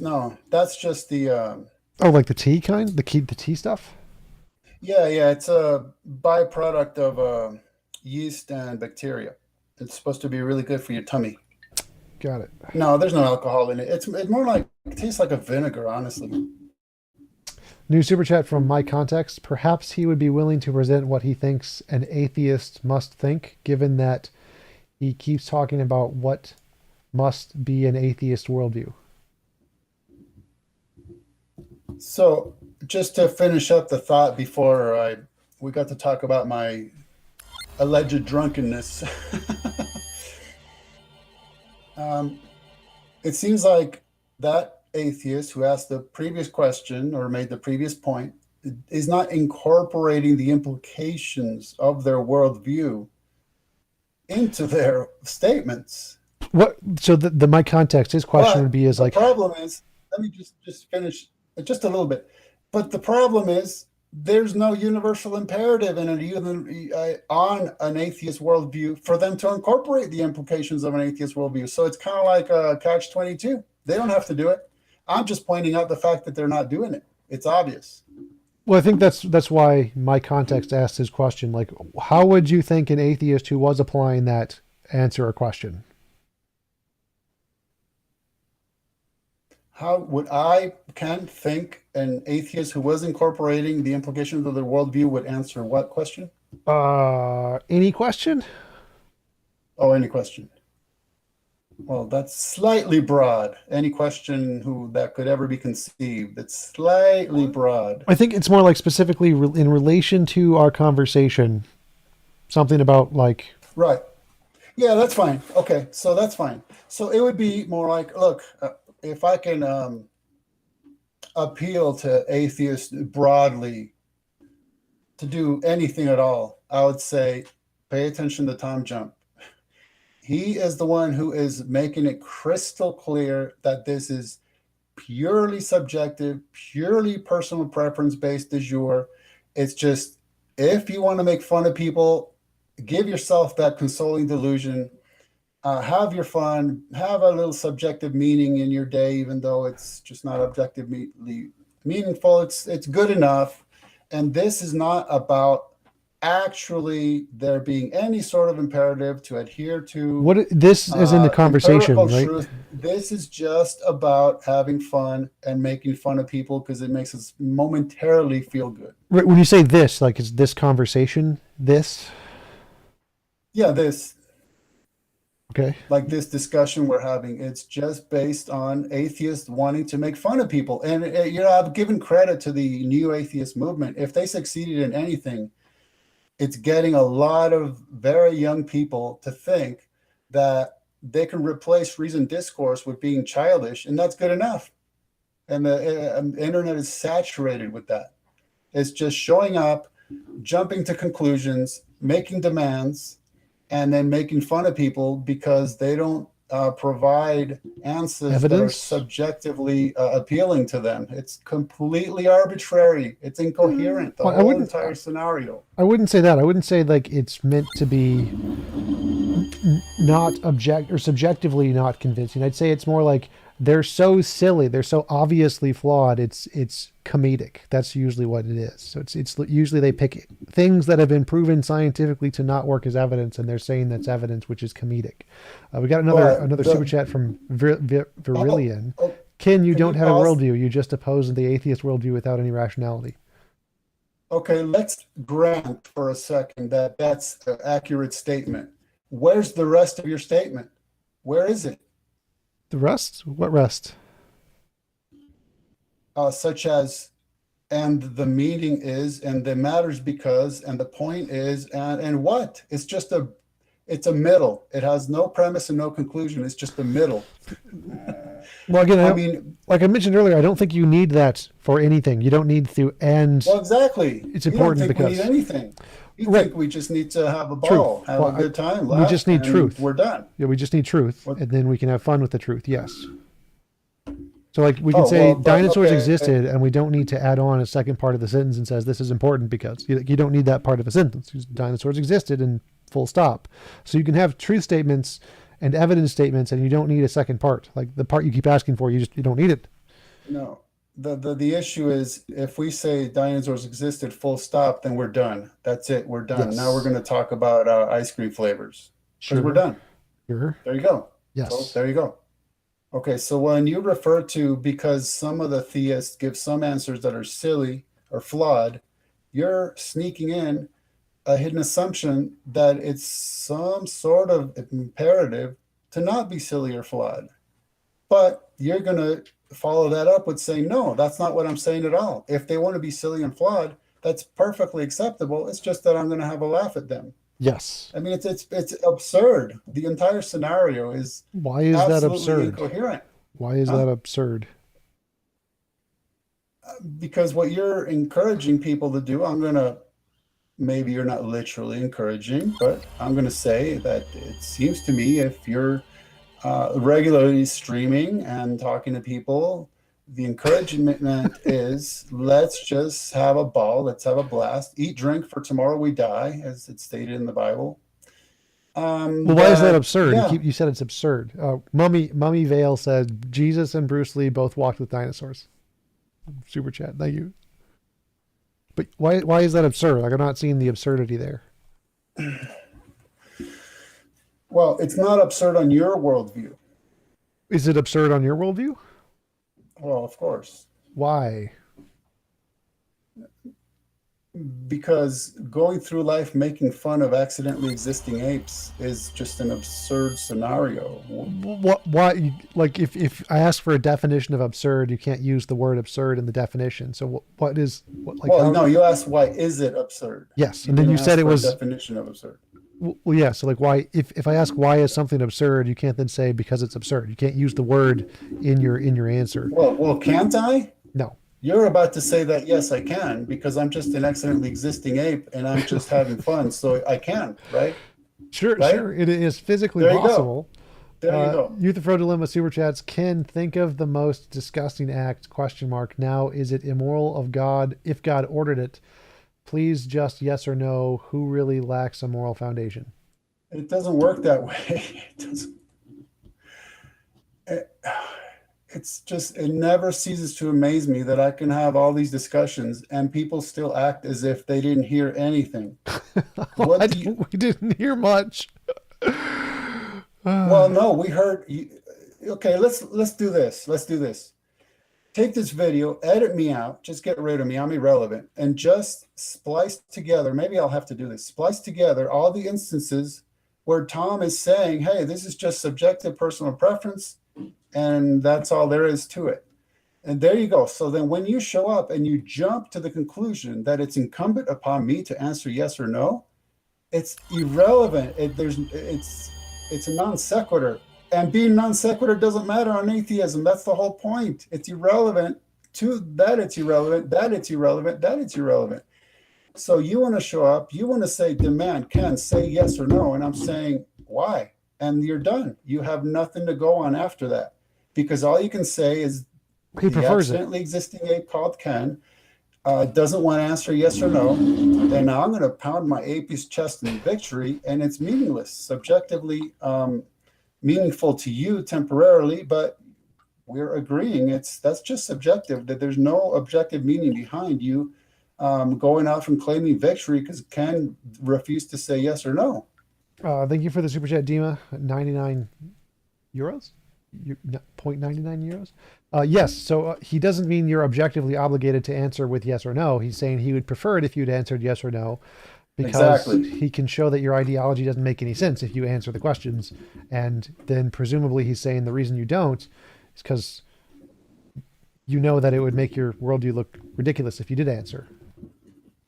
Speaker 2: just the
Speaker 1: Oh, like the tea kind? The tea stuff?
Speaker 2: yeah, yeah. It's a byproduct of yeast and bacteria. It's supposed to be really good for your tummy.
Speaker 1: Got it.
Speaker 2: No, there's no alcohol in it. It's more like it tastes like a vinegar, honestly.
Speaker 1: New super chat from My Context. Perhaps he would be willing to present what he thinks an atheist must think, given that he keeps talking about what must be an atheist worldview.
Speaker 2: So just to finish up the thought before I we got to talk about my alleged drunkenness. um, it seems like that atheist who asked the previous question or made the previous point is not incorporating the implications of their worldview into their statements.
Speaker 1: What? So the My Context, his question would
Speaker 2: But
Speaker 1: be is
Speaker 2: the
Speaker 1: like,
Speaker 2: problem is, let me just finish just a little bit. But the problem is, there's no universal imperative in on an atheist worldview for them to incorporate the implications of an atheist worldview. So it's kind of like a catch-22. They don't have to do it. I'm just pointing out the fact that they're not doing it. It's obvious.
Speaker 1: well, I think that's why My Context asked his question. Like, how would you think an atheist who was applying that answer a question?
Speaker 2: How would I can think an atheist who was incorporating the implications of their worldview would answer what question?
Speaker 1: Any question?
Speaker 2: Oh, any question. Well, that's slightly broad. Any question who that could ever be conceived. It's slightly broad.
Speaker 1: I think it's more like specifically in relation to our conversation, something about like,
Speaker 2: Right. Yeah, that's fine. Okay, so that's fine. So it would be more like, look, if I can appeal to atheists broadly to do anything at all, I would say pay attention to TJump. He is the one who is making it crystal clear that this is purely subjective, purely personal preference based du jour. It's just, if you want to make fun of people, give yourself that consoling delusion. Have your fun, have a little subjective meaning in your day, even though it's just not objectively meaningful. It's good enough. And this is not about actually there being any sort of imperative to adhere to
Speaker 1: What this is in the conversation,
Speaker 2: empirical
Speaker 1: right?
Speaker 2: truth. This is just about having fun and making fun of people because it makes us momentarily feel good.
Speaker 1: Right, when you say this, like, is this conversation this?
Speaker 2: Yeah, this,
Speaker 1: Okay.
Speaker 2: like this discussion we're having, it's just based on atheists wanting to make fun of people. And I've given credit to the new atheist movement. If they succeeded in anything, it's getting a lot of very young people to think that they can replace reasoned discourse with being childish, and that's good enough. And the internet is saturated with that. It's just showing up, jumping to conclusions, making demands, and then making fun of people because they don't provide answers that are
Speaker 1: Evidence?
Speaker 2: subjectively appealing to them. It's completely arbitrary. It's incoherent, the
Speaker 1: Well,
Speaker 2: whole entire scenario.
Speaker 1: I wouldn't say that. I wouldn't say like it's meant to be not object or subjectively not convincing. I'd say it's more like they're so silly, they're so obviously flawed. It's comedic. That's usually what it is. So it's usually they pick things that have been proven scientifically to not work as evidence, and they're saying that's evidence, which is comedic. We got another super chat from Virillion. Ken, you don't have a worldview. You just oppose the atheist worldview without any rationality.
Speaker 2: Okay, let's grant for a second that that's an accurate statement. Where's the rest of your statement? Where is it?
Speaker 1: The rest? What rest?
Speaker 2: Such as, and the meaning is, and the matters because, and the point is, and what? It's a middle. It has no premise and no conclusion. It's just a middle.
Speaker 1: Well, again,
Speaker 2: I mean,
Speaker 1: like I mentioned earlier, I don't think you need that for anything. You don't need to end.
Speaker 2: Well, exactly.
Speaker 1: It's important
Speaker 2: you don't think
Speaker 1: because
Speaker 2: we need anything. You
Speaker 1: right.
Speaker 2: think we just need to have a ball, have a good time.
Speaker 1: We just need truth.
Speaker 2: We're done.
Speaker 1: Yeah, we just need truth, and then we can have fun with the truth. Yes. So, like, we can say dinosaurs existed, and we don't need to add on a second part of the sentence and says this is important because you don't need that part of a sentence. Dinosaurs existed and full stop. So you can have truth statements and evidence statements, and you don't need a second part. Like the part you keep asking for, you don't need it.
Speaker 2: No. The issue is if we say dinosaurs existed full stop, then we're done. That's it. We're done.
Speaker 1: Yes.
Speaker 2: Now we're going to talk about ice cream flavors.
Speaker 1: Sure.
Speaker 2: We're done.
Speaker 1: Sure.
Speaker 2: There you go.
Speaker 1: Yes.
Speaker 2: So there you go. Okay. So when you refer to, because some of the theists give some answers that are silly or flawed, you're sneaking in a hidden assumption that it's some sort of imperative to not be silly or flawed. But you're going to follow that up with saying, no, that's not what I'm saying at all. If they want to be silly and flawed, that's perfectly acceptable. It's just that I'm going to have a laugh at them.
Speaker 1: Yes.
Speaker 2: I mean, it's absurd. The entire scenario is
Speaker 1: why is that absurd?
Speaker 2: Incoherent.
Speaker 1: Why is that absurd?
Speaker 2: Because what you're encouraging people to do, maybe you're not literally encouraging, but I'm going to say that it seems to me if you're regularly streaming and talking to people, the encouragement is let's just have a ball, let's have a blast, eat, drink, for tomorrow we die, as it's stated in the Bible.
Speaker 1: Well, why is that absurd? Yeah. You said it's absurd. Mummy Vale said Jesus and Bruce Lee both walked with dinosaurs. Super chat, thank you. But why is that absurd? Like, I'm not seeing the absurdity there.
Speaker 2: Well, it's not absurd on your worldview.
Speaker 1: Is it absurd on your worldview?
Speaker 2: Well, of course.
Speaker 1: Why?
Speaker 2: Because going through life making fun of accidentally existing apes is just an absurd scenario.
Speaker 1: Why? Like, if I ask for a definition of absurd, you can't use the word absurd in the definition. So what is?
Speaker 2: No, you asked why is it absurd?
Speaker 1: Yes, and then you said it was
Speaker 2: a definition of absurd.
Speaker 1: Well, yeah. So, like, why? If I ask why is something absurd, you can't then say because it's absurd. You can't use the word in your answer.
Speaker 2: Well, can't I?
Speaker 1: No.
Speaker 2: You're about to say that, yes, I can, because I'm just an excellently existing ape and I'm just having fun. So I can, right?
Speaker 1: Sure,
Speaker 2: Right?
Speaker 1: sure. It is physically
Speaker 2: There you go.
Speaker 1: possible.
Speaker 2: There you go.
Speaker 1: Youth of Pro Dilemma Super Chats. Ken, think of the most disgusting act, question mark. Now, is it immoral of God if God ordered it? Please just yes or no. Who really lacks a moral foundation?
Speaker 2: It doesn't work that way. It doesn't, it, it's just, it never ceases to amaze me that I can have all these discussions and people still act as if they didn't hear anything. What do you,
Speaker 1: We didn't hear much.
Speaker 2: well, no, we heard, okay, let's do this. Let's do this. Take this video, edit me out, just get rid of me, I'm irrelevant, and just splice together, maybe I'll have to do this, splice together all the instances where Tom is saying, hey, this is just subjective personal preference, and that's all there is to it. And there you go. So then when you show up and you jump to the conclusion that it's incumbent upon me to answer yes or no, it's irrelevant. It's a non sequitur, and being non sequitur doesn't matter on atheism. That's the whole point. It's irrelevant to that. It's irrelevant. That it's irrelevant. That it's irrelevant. So you want to show up. You want to say, demand, Ken, say yes or no, and I'm saying why, and you're done. You have nothing to go on after that, because all you can say is
Speaker 1: He
Speaker 2: the
Speaker 1: prefers it.
Speaker 2: accidentally existing ape called Ken doesn't want to answer yes or no, and now I'm going to pound my ape's chest in victory, and it's meaningless, subjectively meaningful to you temporarily, but we're agreeing that's just subjective, that there's no objective meaning behind you going off and claiming victory because Ken refused to say yes or no.
Speaker 1: Thank you for the super chat, Dima. 99 euros? 0.99 euros? Yes, so he doesn't mean you're objectively obligated to answer with yes or no. He's saying he would prefer it if you'd answered yes or no, because
Speaker 2: Exactly.
Speaker 1: he can show that your ideology doesn't make any sense if you answer the questions. And then presumably he's saying the reason you don't is because you know that it would make your worldview look ridiculous if you did answer.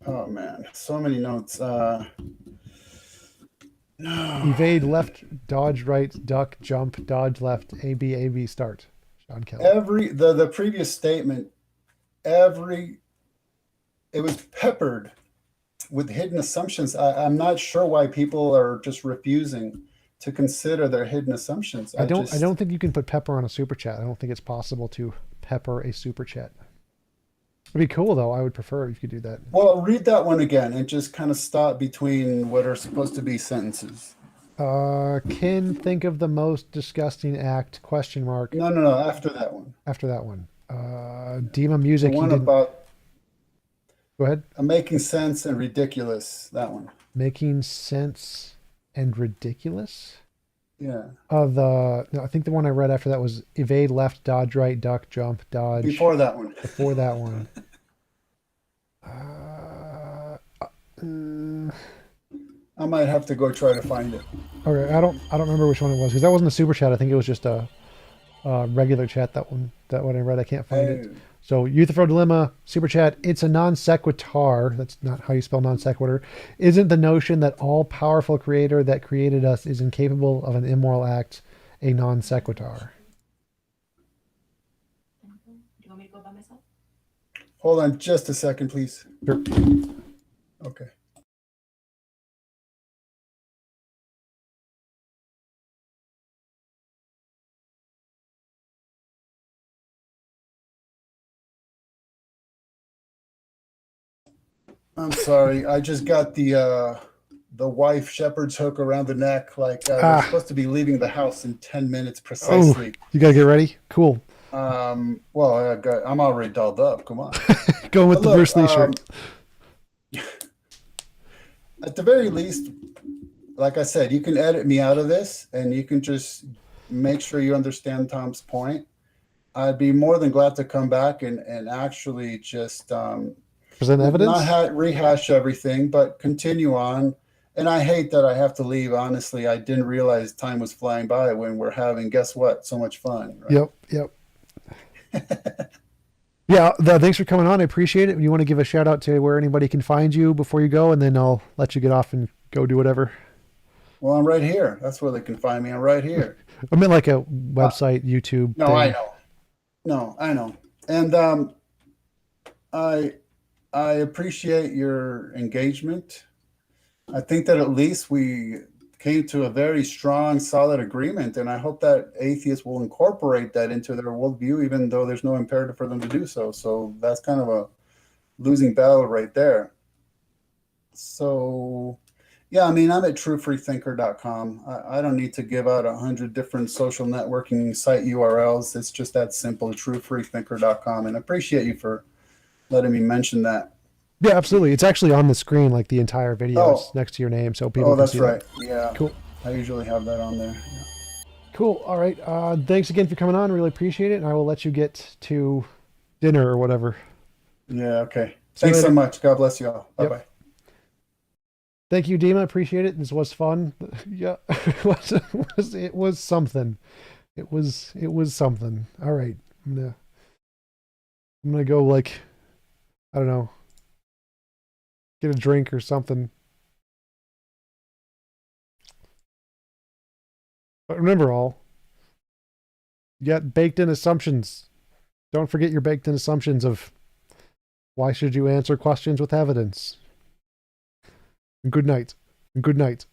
Speaker 2: Oh man, so many notes. No.
Speaker 1: Evade left, dodge right, duck, jump, dodge left, AB, AB, start. Sean Kelly.
Speaker 2: The previous statement, it was peppered with hidden assumptions. I'm not sure why people are just refusing to consider their hidden assumptions.
Speaker 1: I don't think you can put pepper on a super chat. I don't think it's possible to pepper a super chat. It'd be cool though. I would prefer if you could do that.
Speaker 2: Well, read that one again and just kind of stop between what are supposed to be sentences.
Speaker 1: Can think of the most disgusting act? Question mark.
Speaker 2: No. After that one.
Speaker 1: After that one. Dima music.
Speaker 2: The one about.
Speaker 1: Go ahead.
Speaker 2: Making sense and ridiculous. That one.
Speaker 1: Making sense and ridiculous.
Speaker 2: Yeah.
Speaker 1: No, I think the one I read after that was evade left, dodge right, duck, jump, dodge.
Speaker 2: Before that one.
Speaker 1: Before that one.
Speaker 2: I might have to go try to find it.
Speaker 1: Okay, I don't remember which one it was, because that wasn't a super chat. I think it was just a regular chat. That one I read, I can't find it. So Youth of Pro Dilemma super chat. It's a non sequitur. That's not how you spell non sequitur. Isn't the notion that all powerful creator that created us is incapable of an immoral act a non sequitur?
Speaker 3: Do you want me to go by myself?
Speaker 2: Hold on just a second, please.
Speaker 1: Sure.
Speaker 2: Okay. I'm sorry. I just got the wife shepherd's hook around the neck. Like we're supposed to be leaving the house in 10 minutes precisely.
Speaker 1: Oh, you gotta get ready. Cool.
Speaker 2: Well, I'm already dolled up. Come on.
Speaker 1: Go with the Bruce Lee shirt.
Speaker 2: At the very least, like I said, you can edit me out of this, and you can just make sure you understand Tom's point. I'd be more than glad to come back and actually just
Speaker 1: present evidence,
Speaker 2: not rehash everything, but continue on. And I hate that I have to leave. Honestly, I didn't realize time was flying by when we're having, guess what, so much fun. Right?
Speaker 1: Yep. Yeah, thanks for coming on. I appreciate it. You want to give a shout out to where anybody can find you before you go, and then I'll let you get off and go do whatever.
Speaker 2: Well, I'm right here. That's where they can find me. I'm right here.
Speaker 1: I meant like a website, YouTube.
Speaker 2: No,
Speaker 1: thing.
Speaker 2: I know. No, I know. And I I appreciate your engagement. I think that at least we came to a very strong, solid agreement, and I hope that atheists will incorporate that into their worldview, even though there's no imperative for them to do so. So that's kind of a losing battle right there. So, yeah, I mean, I'm at truefreethinker.com. I don't need to give out 100 different social networking site URLs. It's just that simple, truefreethinker.com. And I appreciate you for letting me mention that.
Speaker 1: Yeah, absolutely. It's actually on the screen, like the entire video. It's
Speaker 2: Oh,
Speaker 1: next to your name, so people
Speaker 2: oh,
Speaker 1: can
Speaker 2: that's
Speaker 1: see
Speaker 2: right.
Speaker 1: that.
Speaker 2: Yeah,
Speaker 1: Cool.
Speaker 2: I usually have that on there. Yeah.
Speaker 1: Cool. All right. Thanks again for coming on. Really appreciate it. And I will let you get to dinner or whatever.
Speaker 2: Yeah, okay.
Speaker 1: See you
Speaker 2: Thanks so
Speaker 1: later.
Speaker 2: much. God bless you all. Bye
Speaker 1: Yep.
Speaker 2: bye.
Speaker 1: Thank you, Dima. Appreciate it. This was fun. Yeah, it was something. It was something. All right. I'm gonna go, like, I don't know, get a drink or something. But remember, all, you got baked in assumptions. Don't forget your baked in assumptions of why should you answer questions with evidence. And good night. And good night.